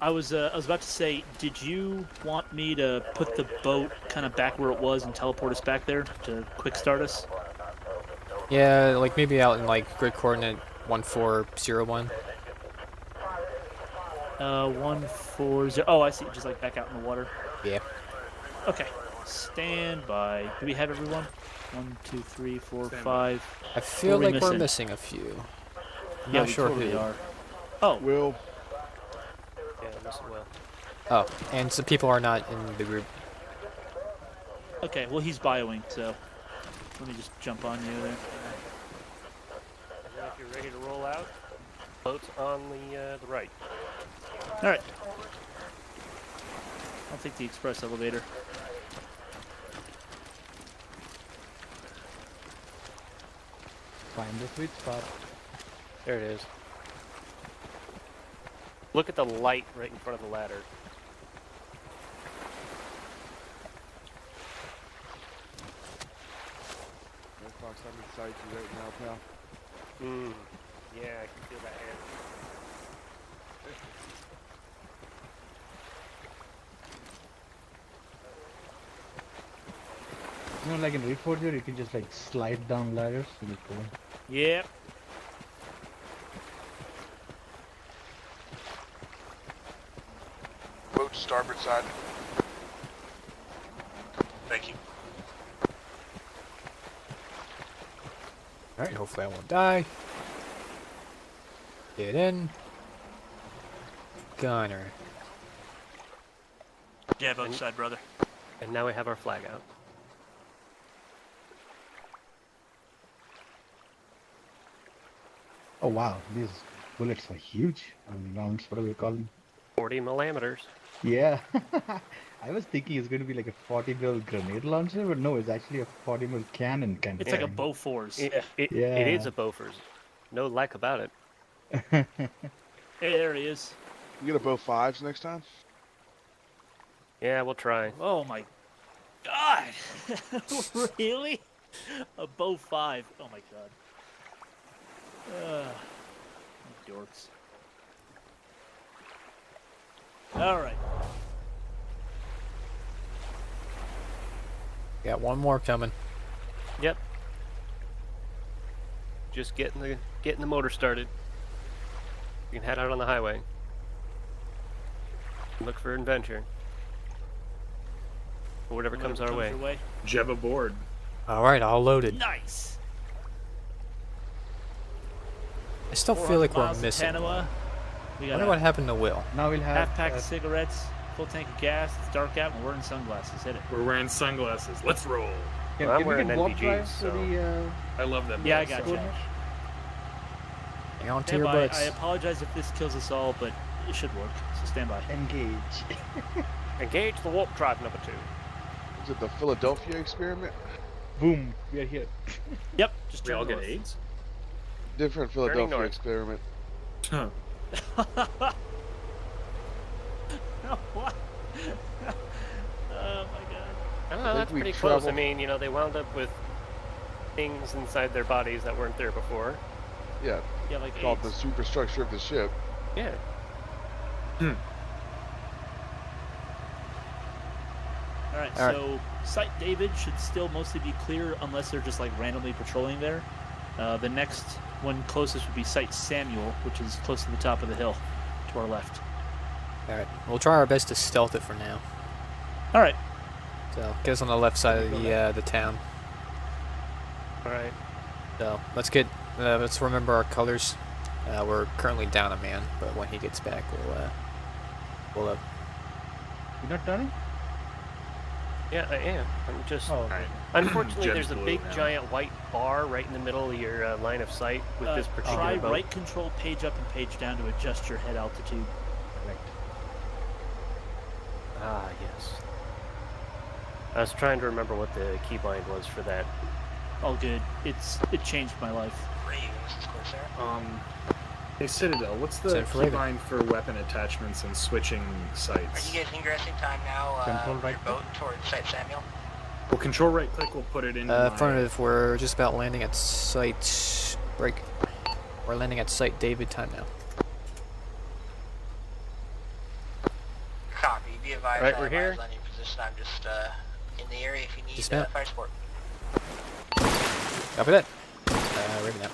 Speaker 1: I was about to say, did you want me to put the boat kind of back where it was and teleport us back there to quick start us?
Speaker 5: Yeah, like maybe out in like grid coordinate 1401.
Speaker 1: 140. Oh, I see. Just like back out in the water.
Speaker 5: Yeah.
Speaker 1: Okay. Stand by. Do we have everyone? 1, 2, 3, 4, 5.
Speaker 5: I feel like we're missing a few. I'm
Speaker 1: Yeah,
Speaker 5: not
Speaker 1: we
Speaker 5: sure
Speaker 1: totally
Speaker 5: who.
Speaker 1: are. Oh,
Speaker 15: Will.
Speaker 3: Yeah, this is Will.
Speaker 5: Oh, and some people are not in the group.
Speaker 1: okay. Well, he's bioing, so let me just jump on you there.
Speaker 3: And then if you're ready to roll out, boat's on the right.
Speaker 1: All right. I'll take the express elevator.
Speaker 7: Find the sweet spot.
Speaker 3: There it is. Look at the light right in front of the ladder.
Speaker 15: Red Fox, I'm inside you right now, pal.
Speaker 3: Yeah, I can feel that hand.
Speaker 7: You know, like in Reforger, you can just like slide down ladders. Really cool.
Speaker 1: Yep.
Speaker 15: Boat to starboard side.
Speaker 13: Thank you.
Speaker 5: Alright, hopefully I won't die. Get in. Gunner.
Speaker 13: Jab outside, brother.
Speaker 3: And now we have our flag out.
Speaker 7: Oh wow, these bullets are huge. I mean, rounds, whatever you call them.
Speaker 3: 40 millimeters.
Speaker 7: Yeah. I was thinking it's going to be like a 40 mil grenade launcher, but no, it's actually a 40 mil cannon kind of
Speaker 1: It's
Speaker 7: thing.
Speaker 1: like a Bofors.
Speaker 3: Yeah, it is a Bofors. No lack about it.
Speaker 1: Hey, there he is.
Speaker 15: You get a bow 5s next time?
Speaker 3: Yeah, we'll try.
Speaker 1: Oh my god! Really? A Bow 5. Oh my god. Dorks. Alright.
Speaker 5: Got one more coming.
Speaker 3: Yep. Just getting the motor started. You can head out on the highway. Look for adventure. Or whatever comes our way.
Speaker 1: your way.
Speaker 8: Jeb aboard.
Speaker 5: Alright, all loaded.
Speaker 1: Nice.
Speaker 5: I still feel
Speaker 1: 400
Speaker 5: like we're
Speaker 1: miles to
Speaker 5: missing.
Speaker 1: Tanoa. We
Speaker 5: I
Speaker 1: got
Speaker 5: wonder what happened to Will.
Speaker 7: Now we'll have
Speaker 1: half pack of cigarettes, full tank of gas. It's dark out, and we're wearing sunglasses. Hit it.
Speaker 8: We're wearing sunglasses. Let's roll.
Speaker 3: Well, I'm wearing
Speaker 7: warp
Speaker 3: NVGs,
Speaker 7: drive
Speaker 3: so...
Speaker 7: for the,
Speaker 8: I love them.
Speaker 1: Yeah, I
Speaker 8: guys
Speaker 1: got
Speaker 8: so
Speaker 1: you.
Speaker 8: much.
Speaker 5: Hang on to
Speaker 1: Stand
Speaker 5: your
Speaker 1: by.
Speaker 5: butts.
Speaker 1: I apologize if this kills us all, but it should work. So stand by.
Speaker 7: engage.
Speaker 3: Engage the warp drive number 2.
Speaker 15: Is it the Philadelphia experiment?
Speaker 7: Boom, we are here.
Speaker 1: Yep. Just
Speaker 8: We
Speaker 1: turn
Speaker 8: all get
Speaker 1: north.
Speaker 8: AIDS?
Speaker 15: Different Philadelphia
Speaker 3: north.
Speaker 15: experiment.
Speaker 8: Huh.
Speaker 1: What? Oh my god.
Speaker 3: Oh,
Speaker 15: think
Speaker 3: that's
Speaker 15: we
Speaker 3: pretty close. I
Speaker 15: travel-
Speaker 3: mean, they wound up with things inside their bodies that weren't there before.
Speaker 15: Yeah,
Speaker 1: Yeah, like
Speaker 15: called the
Speaker 1: AIDS.
Speaker 15: superstructure of the ship.
Speaker 3: Yeah.
Speaker 1: Alright,
Speaker 5: All right.
Speaker 1: so Site David should still mostly be clear unless they're just like randomly patrolling there. The next one closest would be Site Samuel, which is close to the top of the hill to our left.
Speaker 5: Alright, we'll try our best to stealth it for now.
Speaker 1: Alright.
Speaker 5: So, get us on the left side of the town.
Speaker 3: Alright.
Speaker 5: So, let's remember our colors. We're currently down a man, but when he gets back, we'll
Speaker 7: You're not turning?
Speaker 3: Yeah, I am. I'm just...
Speaker 7: Oh,
Speaker 8: Alright.
Speaker 3: Unfortunately,
Speaker 8: Jeb's
Speaker 3: there's a
Speaker 8: blue
Speaker 3: big,
Speaker 8: now.
Speaker 3: giant white bar right in the middle of your line of sight with this particular
Speaker 1: Try
Speaker 3: boat.
Speaker 1: right control page up and page down to adjust your head altitude.
Speaker 3: Ah, yes. I was trying to remember what the keybind was for that.
Speaker 1: All good. It changed my life.
Speaker 8: Hey Citadel, what's the
Speaker 5: Set for Raven.
Speaker 8: keybind for weapon attachments and switching
Speaker 14: Are
Speaker 8: sights?
Speaker 14: you guys ingressing time now?
Speaker 7: Control
Speaker 14: Your
Speaker 7: right
Speaker 14: boat towards Site Samuel?
Speaker 8: Well, control right click will put it in.
Speaker 5: affirmative, we're just about landing at Site... Break. We're landing at Site David time now.
Speaker 14: Copy. Be advised.
Speaker 3: Right,
Speaker 14: I
Speaker 3: we're
Speaker 14: have
Speaker 3: here.
Speaker 14: eyes on your position. I'm just in the area if you need
Speaker 5: Dismount.
Speaker 14: fire support.
Speaker 5: Copy that. Raven out.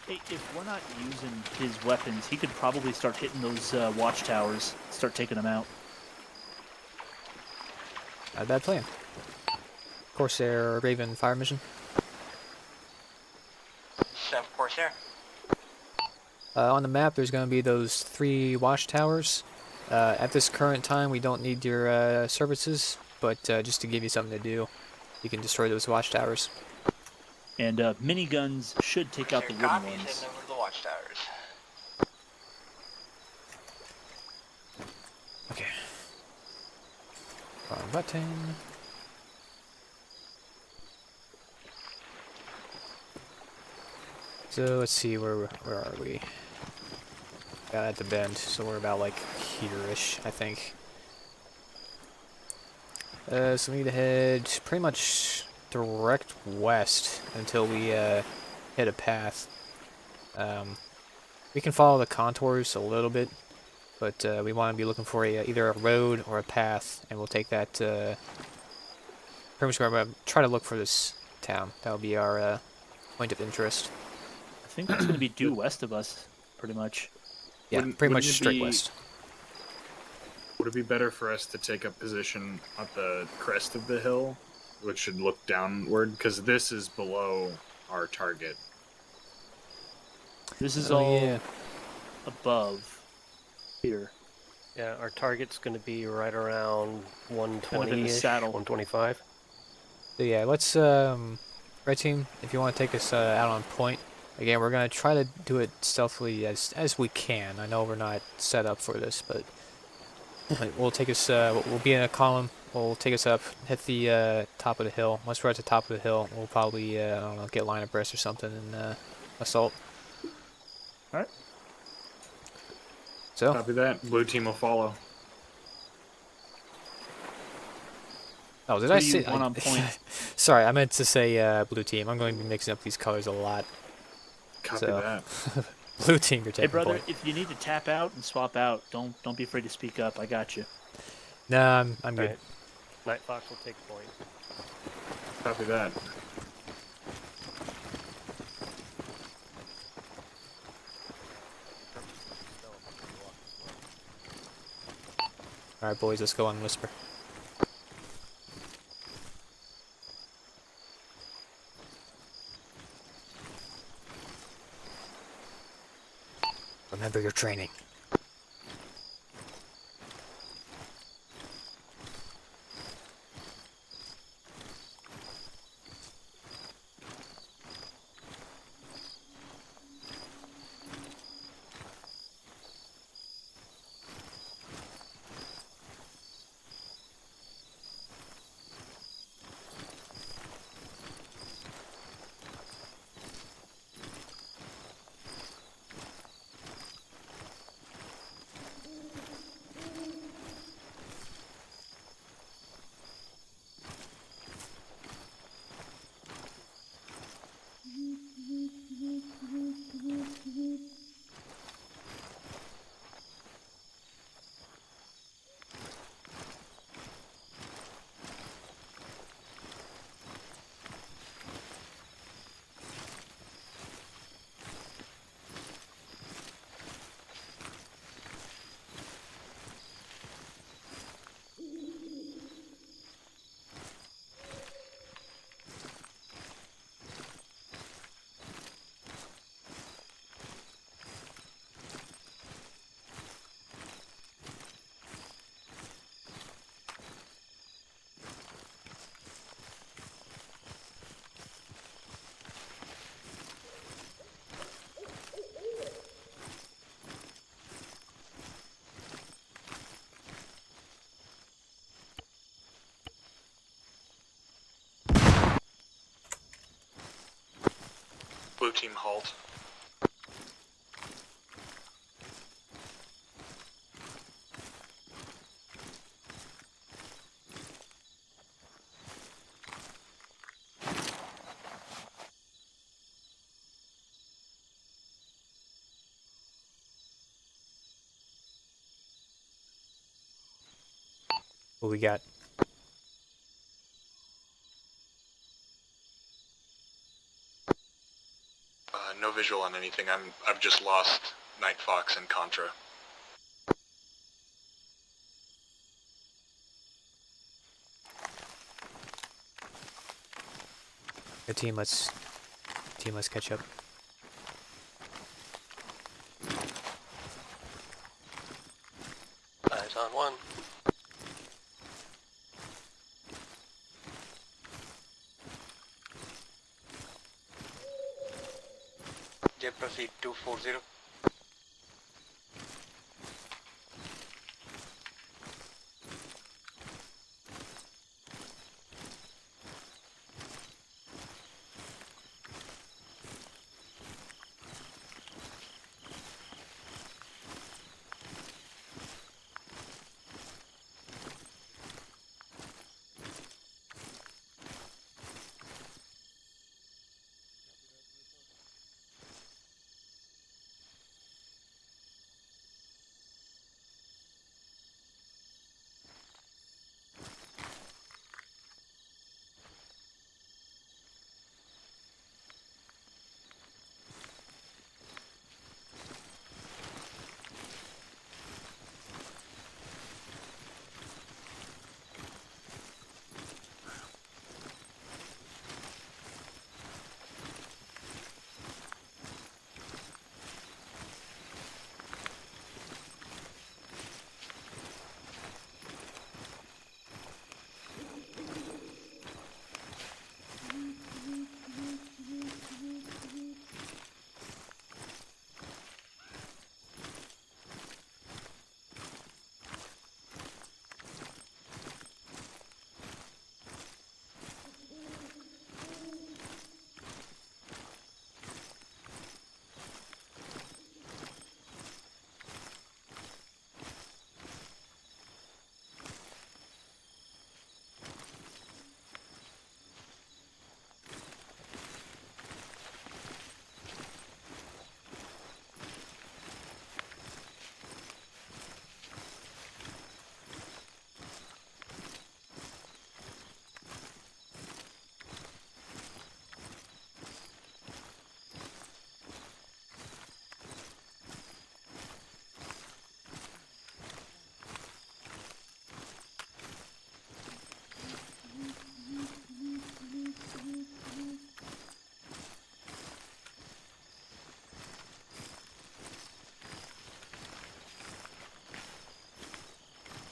Speaker 1: Hey, if we're not using his weapons, he could probably start hitting those watchtowers, start taking them out.
Speaker 5: Not a bad plan. Corsair Raven fire mission.
Speaker 14: Corsair.
Speaker 5: On the map, there's going to be those 3 watchtowers. At this current time, we don't need your services, but just to give you something to do, you can destroy those watchtowers.
Speaker 1: And miniguns should take out the wooden
Speaker 14: Copy.
Speaker 1: ones.
Speaker 14: Heading over to the watchtowers.
Speaker 5: Okay. Wrong button. So let's see, where are we? Got at the bend, so we're about like here-ish, I think. So we need to head pretty much direct west until we hit a path. We can follow the contours a little bit, but we want to be looking for either a road or a path, and we'll take that. Pretty much going to try to look for this town. That'll be our point of interest.
Speaker 1: I think it's going to be due west of us, pretty much.
Speaker 5: Yeah, pretty much straight west.
Speaker 8: Would it be better for us to take up position at the crest of the hill, which should look downward? Because this is below our target.
Speaker 1: This is
Speaker 5: Oh,
Speaker 1: all
Speaker 5: yeah.
Speaker 1: above here.
Speaker 3: Yeah, our target's going to be right around
Speaker 1: Kind of in the
Speaker 3: 120
Speaker 1: saddle.
Speaker 3: 125.
Speaker 5: So yeah, let's red team. If you want to take us out on point, Again, we're gonna try to do it stealthily as we can. I know we're not set up for this, but we'll take us. We'll be in a column. We'll take us up, hit the top of the hill. Once we're at the top of the hill, we'll probably I don't know, get line abreast or something and assault.
Speaker 1: All right.
Speaker 5: So.
Speaker 8: Copy that. Blue team will follow.
Speaker 5: Oh, did I say
Speaker 1: one on point?
Speaker 5: Sorry, I meant to say blue team. I'm going to be mixing up these colors a lot.
Speaker 8: Copy
Speaker 5: so.
Speaker 8: that.
Speaker 5: Blue team, you're taking
Speaker 1: Hey, brother,
Speaker 5: point.
Speaker 1: if you need to tap out and swap out, don't be afraid to speak up. I got you.
Speaker 5: Nah, I'm good.
Speaker 3: Right. Night Fox will take point.
Speaker 8: Copy that.
Speaker 5: All right, boys, let's go on Whisper. Remember your training.
Speaker 8: Blue team halt.
Speaker 5: What we got?
Speaker 8: No visual on anything. I've just lost Night Fox and Contra.
Speaker 5: The team, let's catch up.
Speaker 16: Eyes on one. Jet proceed 240.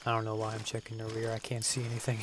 Speaker 5: I don't know why I'm checking the rear. I can't see anything.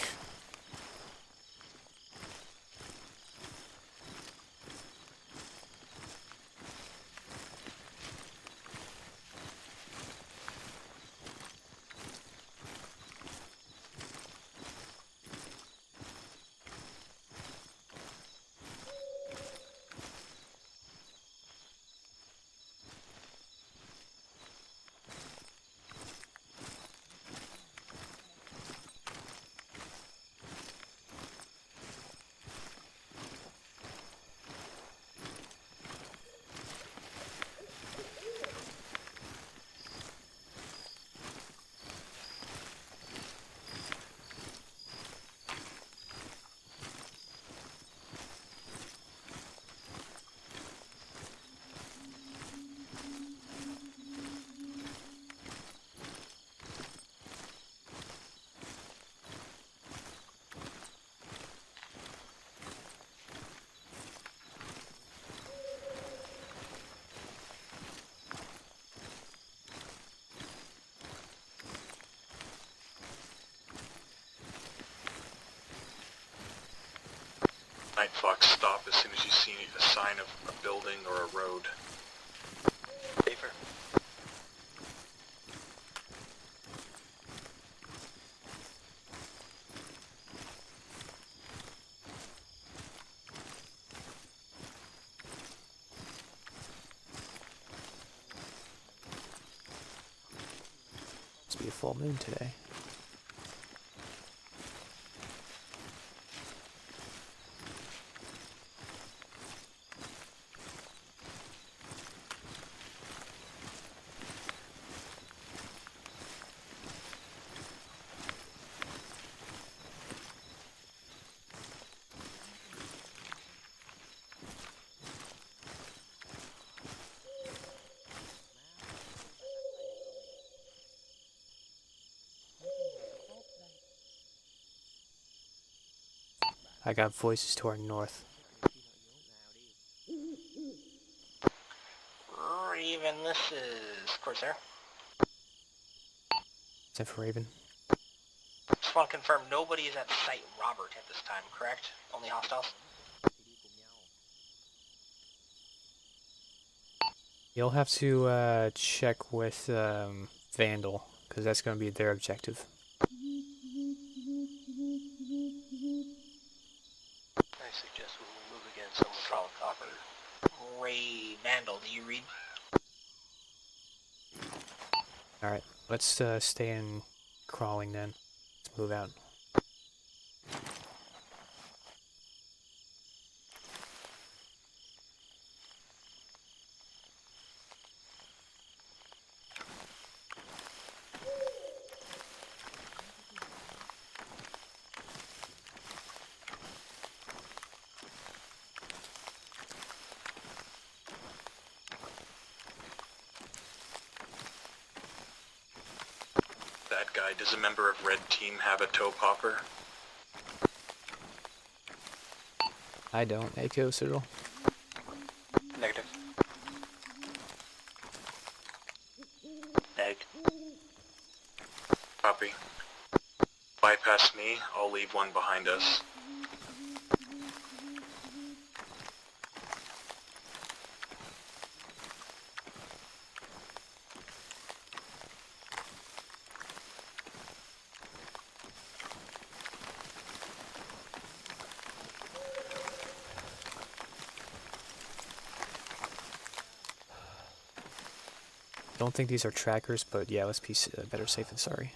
Speaker 8: Night Fox, stop as soon as you see a sign of a building or a road.
Speaker 14: Safer.
Speaker 5: Must be a full moon today. I got voices to our north.
Speaker 14: Raven, this is Corsair.
Speaker 5: Is that for Raven?
Speaker 14: Just want to confirm nobody is at Site Robert at this time, correct? Only hostiles?
Speaker 5: You'll have to check with Vandal, because that's going to be their objective.
Speaker 14: I suggest we move again somewhere called Copper. Ray Vandal, do you read?
Speaker 5: Alright, let's stay in crawling then. Let's move out.
Speaker 8: That guy, does a member of Red Team have a toe popper?
Speaker 5: I don't. Echo, Cyril.
Speaker 14: Negative.
Speaker 13: Egg.
Speaker 8: Copy. Bypass me, I'll leave one behind us.
Speaker 5: Don't think these are trackers, but yeah, let's be better safe than sorry.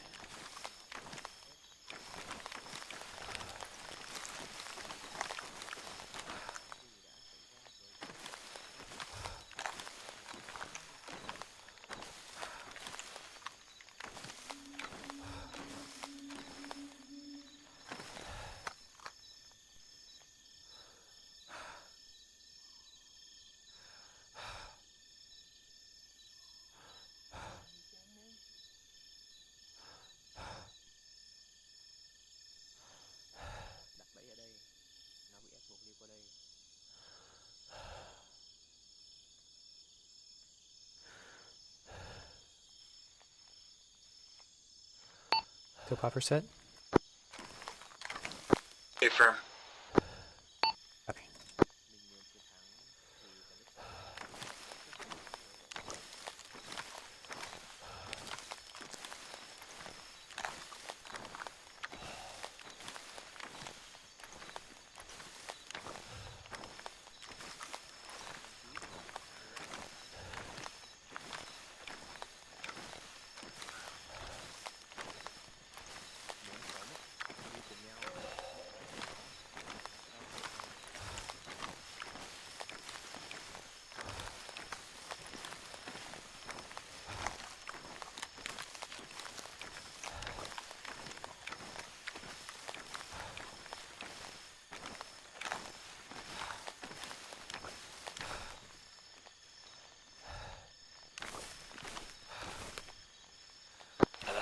Speaker 5: Soap opera set.
Speaker 12: Affirm.
Speaker 5: Copy.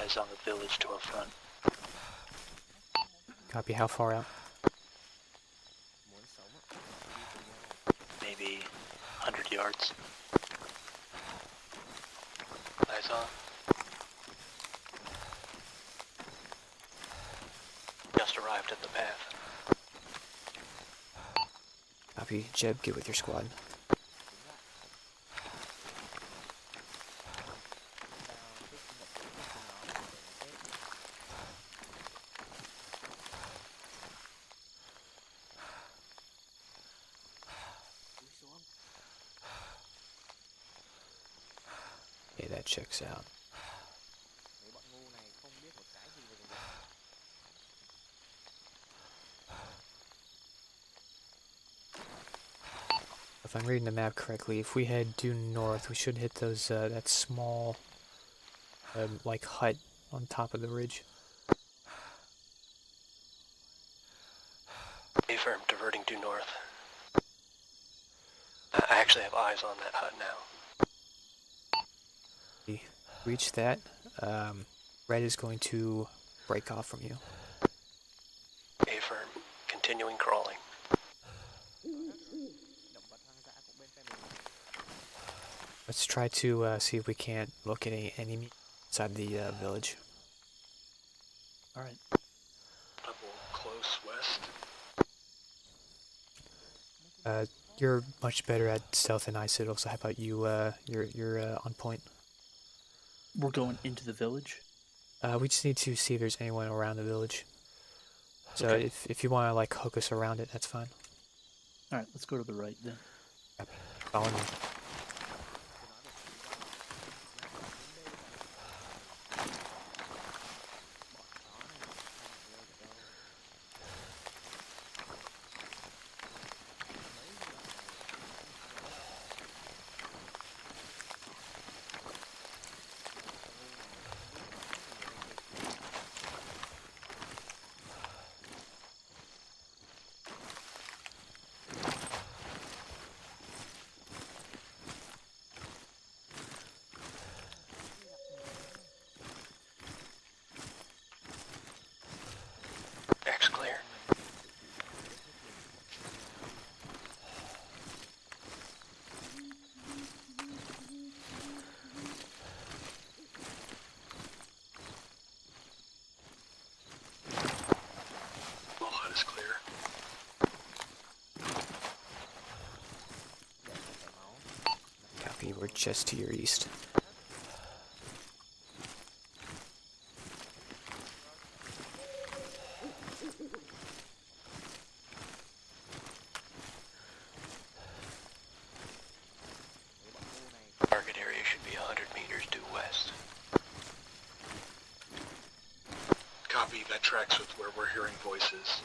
Speaker 13: Eyes on the village to our front.
Speaker 5: Copy. How far out?
Speaker 13: Maybe 100 yards. Eyes on. Just arrived at the path.
Speaker 5: Copy. Jeb, get with your squad. Okay, that checks out. If I'm reading the map correctly, if we head due north, we should hit those that small like hut on top of the ridge.
Speaker 3: Affirm, diverting due north. I actually have eyes on that hut now.
Speaker 5: We reach that. Red is going to break off from you.
Speaker 3: Affirm, continuing crawling.
Speaker 5: Let's try to see if we can't locate any enemy inside the village.
Speaker 1: Alright.
Speaker 3: Double close west.
Speaker 5: You're much better at stealth than I, Cyril, so how about you, you're on point.
Speaker 1: We're going into the village?
Speaker 5: We just need to see if there's anyone around the village. So
Speaker 1: Okay.
Speaker 5: if you want to like hook us around it, that's fine.
Speaker 1: Alright, let's go to the right then.
Speaker 5: Follow me.
Speaker 3: X clear. Whole hut is clear.
Speaker 5: Copy, we're just to your east.
Speaker 3: Target area should be 100 meters due west. Copy, that tracks with where we're hearing voices.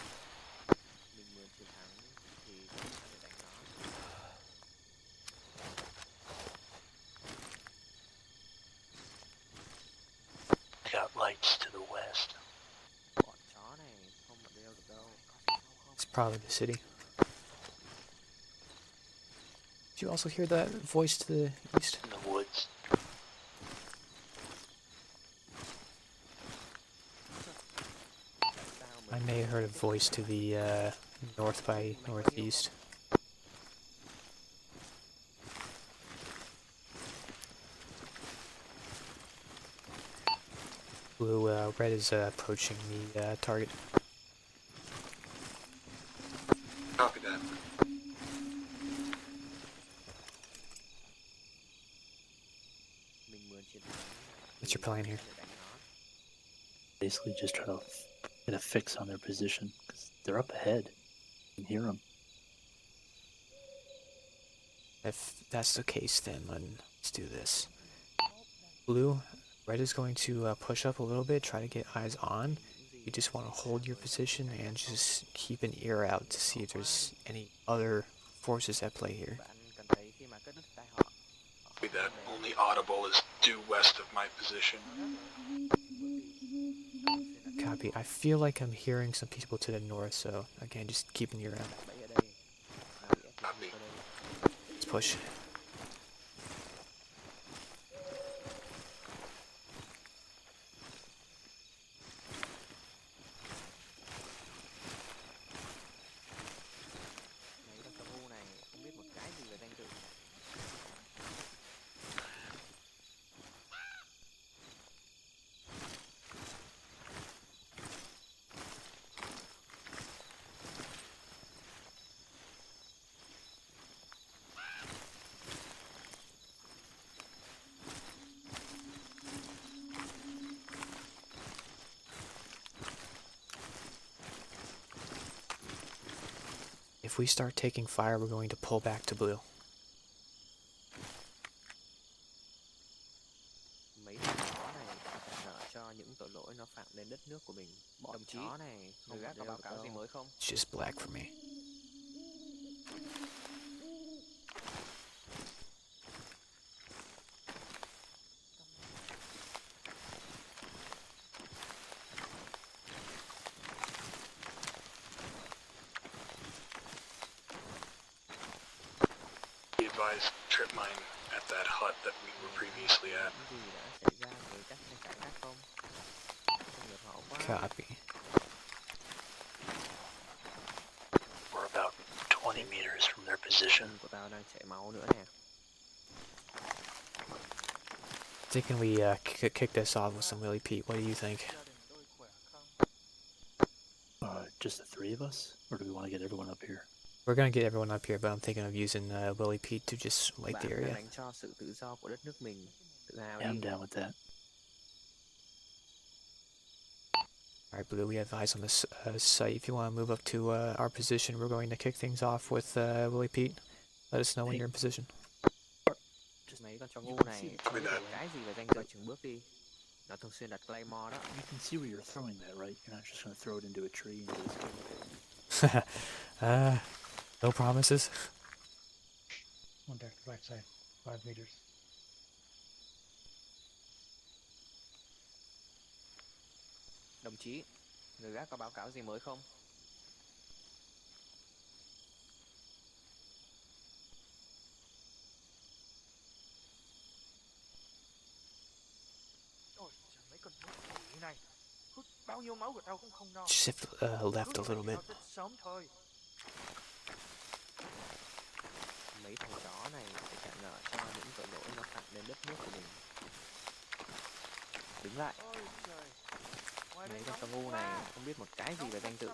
Speaker 13: Got lights to the west.
Speaker 5: It's probably the city. Did you also hear that voice to the east?
Speaker 13: In the woods.
Speaker 5: I may have heard a voice to the north by northeast. Blue, red is approaching the target.
Speaker 8: Copy that.
Speaker 5: What's your plan here?
Speaker 1: Basically just try to get a fix on their position, because they're up ahead. You can hear them.
Speaker 5: If that's the case, then let's do this. Blue, red is going to push up a little bit, try to get eyes on. You just want to hold your position and just keep an ear out to see if there's any other forces at play here.
Speaker 8: That only audible is due west of my position.
Speaker 5: Copy. I feel like I'm hearing some people to the north, so again, just keep an ear out.
Speaker 8: Copy.
Speaker 5: Let's push. If we start taking fire, we're going to pull back to blue. It's just black for me.
Speaker 8: Trip mine at that hut that we were previously at.
Speaker 5: Copy.
Speaker 1: We're about 20 meters from their position.
Speaker 5: Thinking we kick this off with some Willie Pete. What do you think?
Speaker 1: Just the three of us? Or do we want to get everyone up here?
Speaker 5: We're gonna get everyone up here, but I'm thinking of using Willie Pete to just light the area.
Speaker 1: Yeah, I'm down with that.
Speaker 5: Alright, Blue, we have eyes on this site. If you want to move up to our position, we're going to kick things off with Willie Pete. Let us know when you're in position.
Speaker 1: You can see where you're throwing that, right? You're not just going to throw it into a tree and just
Speaker 5: no promises.
Speaker 7: Contact right side, 5 meters.
Speaker 17: Đồng chí, người gác có báo cáo gì mới không?
Speaker 5: Shift left a little bit.
Speaker 17: Mấy thằng chó này sẽ trả nợ cho những tội lỗi nó phạm đến đất nước của mình. Đứng lại. Mấy con tàu ngu này không biết một cái gì về danh dự.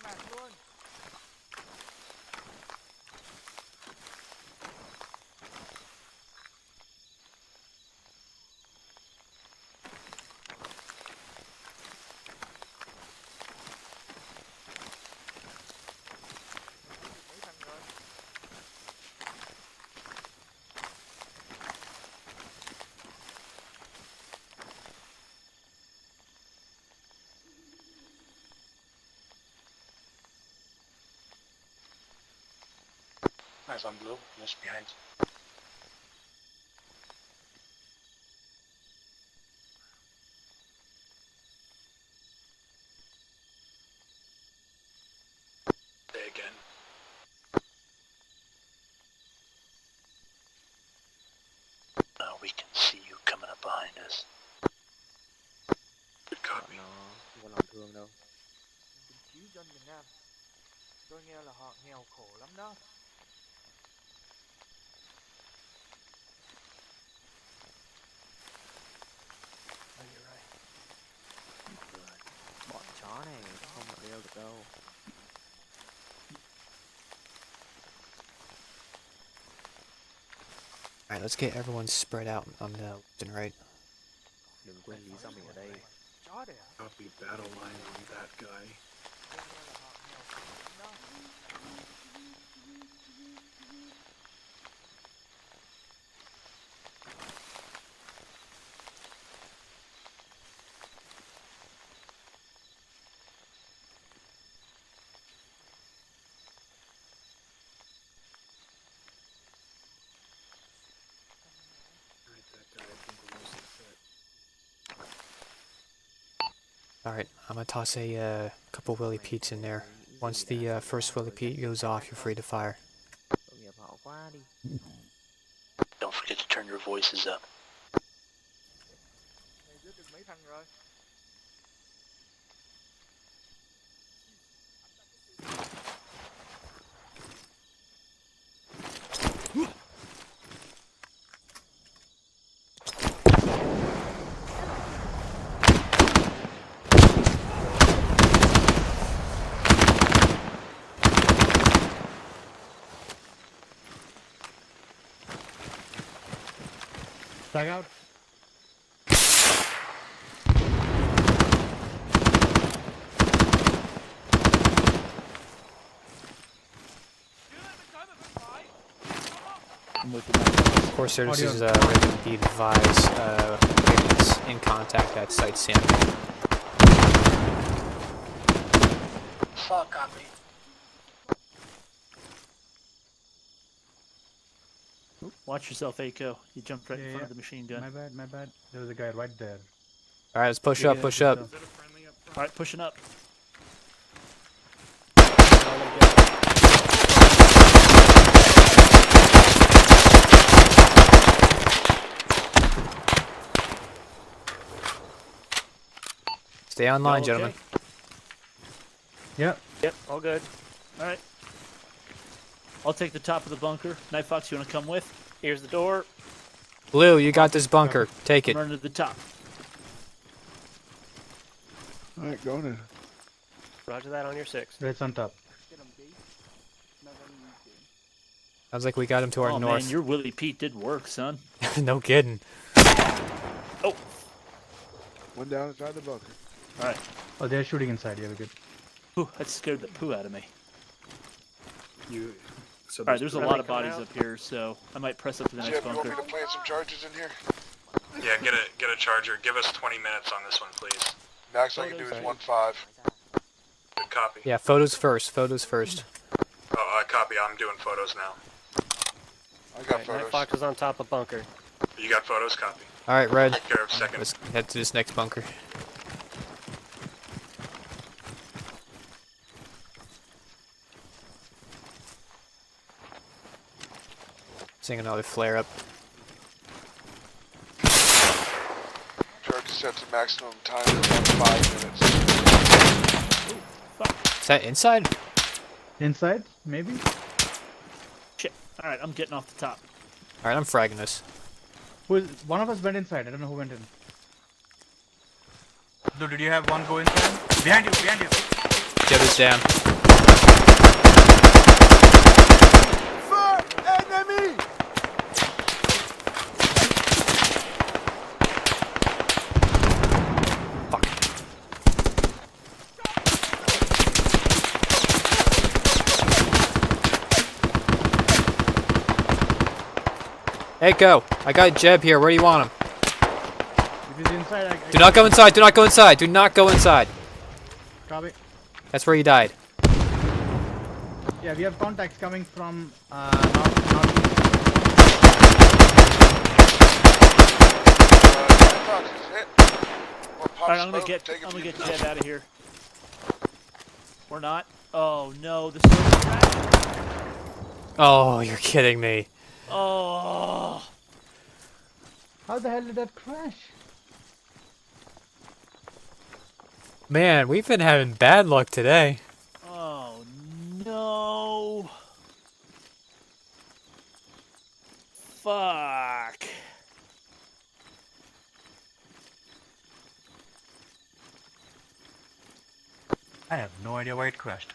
Speaker 8: Eyes on blue, just behind. Say again.
Speaker 1: We can see you coming up behind us.
Speaker 8: Good copy.
Speaker 17: Nó không có lòng thương đâu.
Speaker 18: Chí dân miền Nam. Tôi nghe là họ nghèo khổ lắm đó.
Speaker 17: đâu.
Speaker 5: Alright, let's get everyone spread out on the left and right.
Speaker 17: Đừng quên lý do mình ở đây.
Speaker 18: Chó đấy hả?
Speaker 8: Copy battle line on that guy.
Speaker 18: Coi như là họ nghèo khổ đó.
Speaker 5: Alright, I'm gonna toss a couple Willy Pete's in there. Once the first Willy Pete goes off, you're free to fire.
Speaker 17: Tội nghiệp họ quá đi.
Speaker 1: Don't forget to turn your voices up.
Speaker 18: Mày giết được mấy thằng rồi?
Speaker 7: Tag out.
Speaker 5: Of course, services ready to advise agents in contact at Site Sam.
Speaker 10: Fuck, copy.
Speaker 1: Watch yourself, Aiko. You jumped right in front of the machine gun.
Speaker 7: My bad, my bad. There was a guy right there.
Speaker 5: Alright, let's push up, push up.
Speaker 1: Alright, pushing up.
Speaker 5: Stay online,
Speaker 1: Okay.
Speaker 5: gentlemen.
Speaker 7: Yep.
Speaker 1: Yep, all good. Alright. I'll take the top of the bunker. Night Fox, you want to come with? Here's the door.
Speaker 5: Blue, you got this bunker. Take it.
Speaker 1: Run to the top.
Speaker 15: Alright, going in.
Speaker 3: Roger that on your 6.
Speaker 7: Red's on top.
Speaker 5: Sounds like we got him to our
Speaker 1: Oh
Speaker 5: north.
Speaker 1: man, your Willy Pete did work, son.
Speaker 5: No kidding.
Speaker 1: Oh.
Speaker 15: One down inside the bunker.
Speaker 1: Alright.
Speaker 7: Oh, they're shooting inside. Yeah, we're good.
Speaker 1: Ooh, that scared the poo out of me.
Speaker 8: So
Speaker 1: Alright, there's a lot of bodies up here, so I might press up to the next
Speaker 15: Jim, you want
Speaker 1: bunker.
Speaker 15: me to plant some charges in here?
Speaker 19: Yeah, get a charger. Give us 20 minutes on this one, please.
Speaker 15: Max I can do is 1-5.
Speaker 19: Good copy.
Speaker 5: Yeah, photos first. Photos first.
Speaker 19: Oh, copy. I'm doing photos now.
Speaker 15: I got
Speaker 3: Night
Speaker 15: photos.
Speaker 3: Fox is on top of bunker.
Speaker 19: You got photos? Copy.
Speaker 5: Alright, Red.
Speaker 19: Take care of second.
Speaker 5: Let's head to this next bunker. Seeing another flare up.
Speaker 15: Charge is set to maximum time of about 5 minutes.
Speaker 5: Is that inside?
Speaker 7: Inside, maybe?
Speaker 1: Shit. Alright, I'm getting off the top.
Speaker 5: Alright, I'm fragging this.
Speaker 7: One of us went inside. I don't know who went in.
Speaker 20: Dude, did you have one go inside? Behind you, behind you.
Speaker 5: Jeb is down.
Speaker 15: Enemy!
Speaker 5: Hey, go. I got Jeb here. Where do you want him?
Speaker 7: If he's inside, I
Speaker 5: Do not go inside. Do not go inside. Do not go inside.
Speaker 7: Copy.
Speaker 5: That's where he died.
Speaker 7: Yeah, we have contacts coming from northeast.
Speaker 1: Alright, I'm gonna get Jeb out of here. We're not. Oh no, the server crashed.
Speaker 5: Oh, you're kidding me.
Speaker 1: Oh.
Speaker 7: How the hell did that crash?
Speaker 5: Man, we've been having bad luck today.
Speaker 1: Oh no. Fuck.
Speaker 20: I have no idea where it crashed.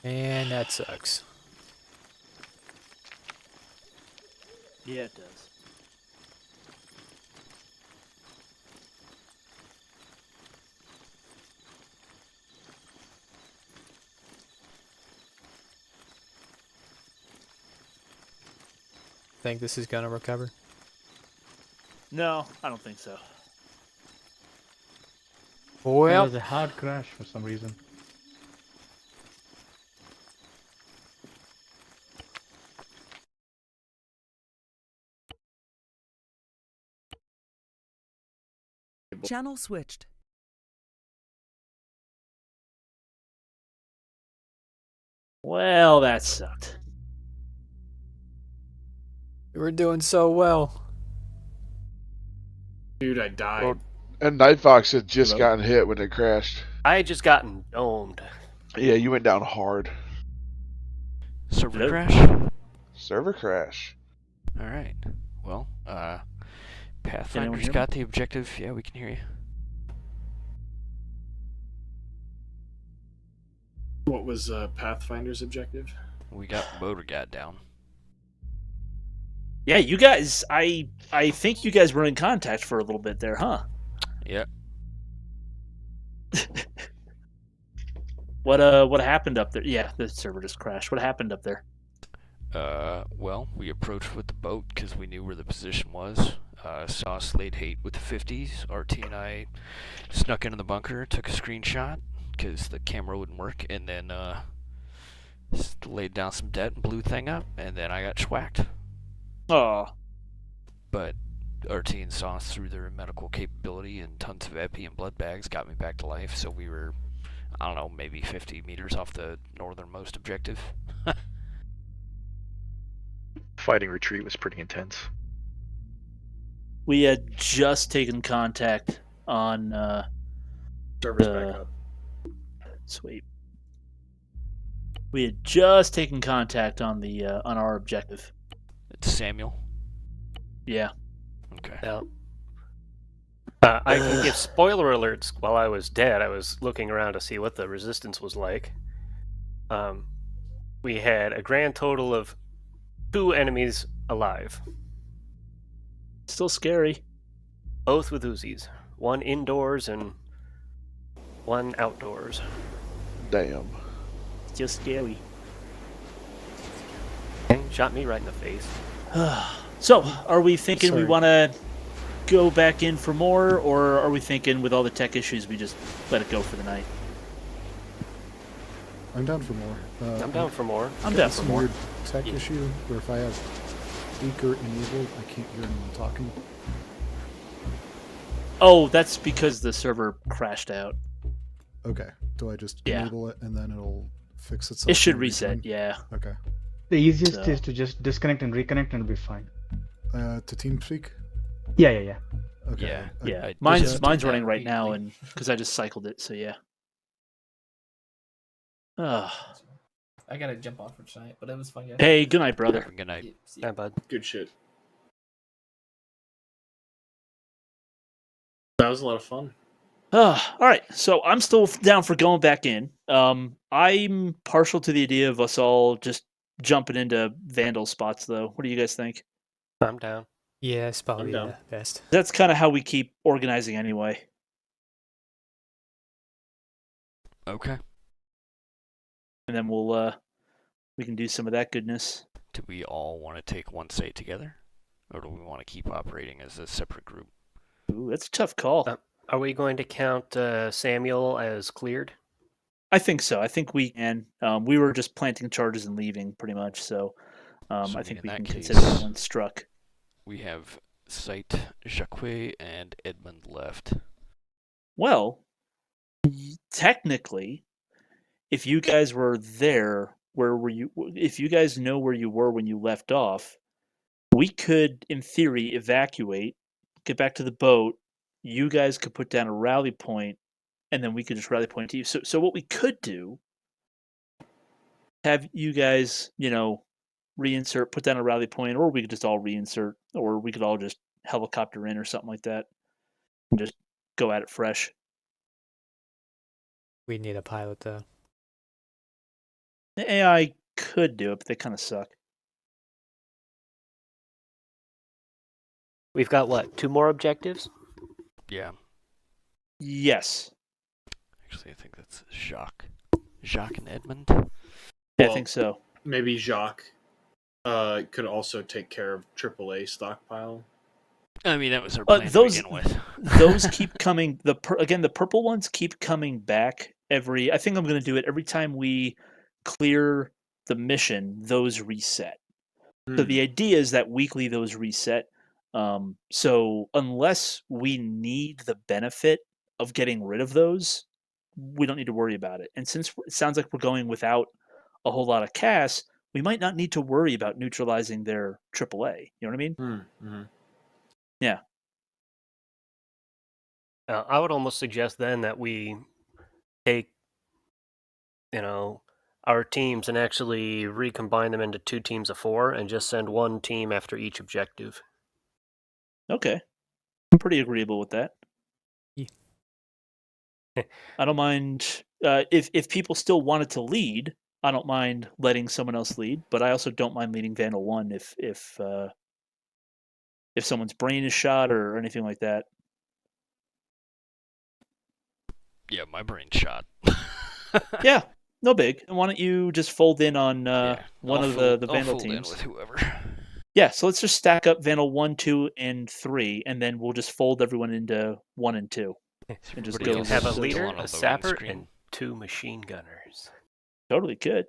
Speaker 5: And that sucks.
Speaker 1: Yeah, it does.
Speaker 5: Think this is gonna recover?
Speaker 1: No, I don't think so.
Speaker 7: There
Speaker 5: Well,
Speaker 7: was a hard crash for some reason.
Speaker 9: Channel switched.
Speaker 1: Well, that sucked.
Speaker 5: we're doing so well.
Speaker 8: Dude, I died.
Speaker 15: Well, and Nightfox had just
Speaker 3: Hello?
Speaker 15: gotten hit when it crashed.
Speaker 3: I had just gotten domed.
Speaker 15: Yeah, you went down hard.
Speaker 2: Server crash?
Speaker 15: Server crash.
Speaker 2: Alright. Well,
Speaker 1: Anyone
Speaker 2: Pathfinder's
Speaker 1: hear me?
Speaker 2: got the objective. Yeah, we can hear you.
Speaker 8: What was Pathfinder's objective?
Speaker 2: We got motor guy down.
Speaker 1: Yeah, you guys. I think you guys were in contact for a little bit there, huh?
Speaker 2: Yep.
Speaker 1: What happened up there? Yeah, the server just crashed. What happened up there?
Speaker 2: Well, we approached with the boat because we knew where the position was. Saw Slade Hate with the 50s. RT and I snuck into the bunker, took a screenshot because the camera wouldn't work, and then laid down some debt and blew the thing up, and then I got schwacked.
Speaker 1: Oh.
Speaker 2: But RT and Sauce, through their medical capability and tons of epi and blood bags, got me back to life, so we were, I don't know, maybe 50 meters off the northernmost objective.
Speaker 4: Fighting retreat was pretty intense.
Speaker 1: We had just taken contact on
Speaker 8: Server's back up.
Speaker 1: Sweet. We had just taken contact on the on our objective.
Speaker 2: It's Samuel.
Speaker 1: Yeah.
Speaker 2: Okay.
Speaker 3: Now, I can give spoiler alerts. While I was dead, I was looking around to see what the resistance was like. We had a grand total of 2 enemies alive.
Speaker 1: Still scary.
Speaker 3: Both with Uzis. One indoors and one outdoors.
Speaker 15: Damn.
Speaker 1: Still scary.
Speaker 3: Shot me right in the face.
Speaker 1: So, are we thinking we
Speaker 6: Sorry.
Speaker 1: want to go back in for more, or are we thinking with all the tech issues we just let it go for the night?
Speaker 6: I'm down for more.
Speaker 3: I'm down for more.
Speaker 1: I'm
Speaker 6: got
Speaker 1: down for
Speaker 6: some
Speaker 1: more.
Speaker 6: weird tech issue where if I have speaker enabled, I can't hear anyone talking.
Speaker 1: Oh, that's because the server crashed out.
Speaker 6: Okay. Do I just
Speaker 1: Yeah.
Speaker 6: enable it and then it'll fix itself?
Speaker 1: It should
Speaker 6: and
Speaker 1: reset,
Speaker 6: rejoin?
Speaker 1: yeah.
Speaker 6: Okay.
Speaker 7: The easiest
Speaker 1: So-
Speaker 7: is to just disconnect and reconnect and it'll be fine.
Speaker 6: To TeamSpeak?
Speaker 7: Yeah.
Speaker 6: Okay.
Speaker 2: Yeah.
Speaker 1: Yeah,
Speaker 2: I
Speaker 1: mine's
Speaker 2: just
Speaker 1: mine's
Speaker 2: did
Speaker 1: running
Speaker 2: that
Speaker 1: right now,
Speaker 2: immediately.
Speaker 1: and because I just cycled it, so yeah. Ah.
Speaker 10: I gotta jump off for tonight, but it was fun, guys.
Speaker 1: Hey, good night, brother.
Speaker 2: Good night.
Speaker 10: See ya.
Speaker 3: Yeah, bud.
Speaker 8: Good shit. That was a lot of fun.
Speaker 1: All right, so I'm still down for going back in. I'm partial to the idea of us all just jumping into Vandal spots, though. What do you guys think?
Speaker 3: I'm down.
Speaker 5: Yeah, it's probably
Speaker 8: down.
Speaker 5: the best.
Speaker 1: That's kind of how we keep organizing anyway.
Speaker 2: Okay.
Speaker 1: And then we can do some of that goodness.
Speaker 2: Do we all want to take one site together? Or do we want to keep operating as a separate group?
Speaker 1: Ooh, that's a tough call.
Speaker 3: Are we going to count Samuel as cleared?
Speaker 1: I think so. I think we can. We were just planting charges and leaving, pretty much. So,
Speaker 2: So,
Speaker 1: I think
Speaker 2: in
Speaker 1: we
Speaker 2: that
Speaker 1: can
Speaker 2: case,
Speaker 1: consider that one struck.
Speaker 2: We have Site, Jacques, and Edmund left.
Speaker 1: Well, technically, if you guys were there, where were you? If you guys know where you were when you left off, we could, in theory, evacuate, get back to the boat. You guys could put down a rally point, and then we could just rally point to you. So what we could do, have you guys, reinsert, put down a rally point, or we could just all reinsert, or we could all just helicopter in or something like that, and just go at it fresh.
Speaker 5: We need a pilot though.
Speaker 1: The AI could do it, but they kind of suck.
Speaker 3: We've got what? 2 more objectives?
Speaker 2: Yeah.
Speaker 1: Yes.
Speaker 2: Actually, I think that's Jacques. Jacques and Edmund.
Speaker 1: Yeah, I think so.
Speaker 8: Maybe Jacques could also take care of AAA stockpile.
Speaker 2: I mean, that was our plan
Speaker 1: those,
Speaker 2: to begin with.
Speaker 1: Those keep coming. The purple ones keep coming back I think I'm going to do it every time we clear the mission. Those reset. So the idea is that weekly those reset. So unless we need the benefit of getting rid of those, we don't need to worry about it. And since it sounds like we're going without a whole lot of CAS, we might not need to worry about neutralizing their AAA. You know what I mean?
Speaker 8: Mm-hmm.
Speaker 1: Yeah.
Speaker 3: I would almost suggest then that we take, our teams and actually recombine them into 2 teams of 4 and just send 1 team after each objective.
Speaker 1: Okay. I'm pretty agreeable with that.
Speaker 5: Yeah.
Speaker 1: I don't mind if people still wanted to lead. I don't mind letting someone else lead, but I also don't mind leading Vandal 1 if someone's brain is shot or anything like that.
Speaker 2: Yeah, my brain's shot.
Speaker 1: Yeah, no big. Why don't you just fold in on one of the Vandal
Speaker 2: I'll fold
Speaker 1: teams?
Speaker 2: in with whoever.
Speaker 1: Yeah, so let's just stack up Vandal 1, 2, and 3, and then we'll just fold everyone into 1 and 2. And just go
Speaker 3: Have a
Speaker 1: with
Speaker 3: leader,
Speaker 2: on a
Speaker 3: a sapper,
Speaker 2: loading screen.
Speaker 3: and 2 machine gunners.
Speaker 1: Totally good.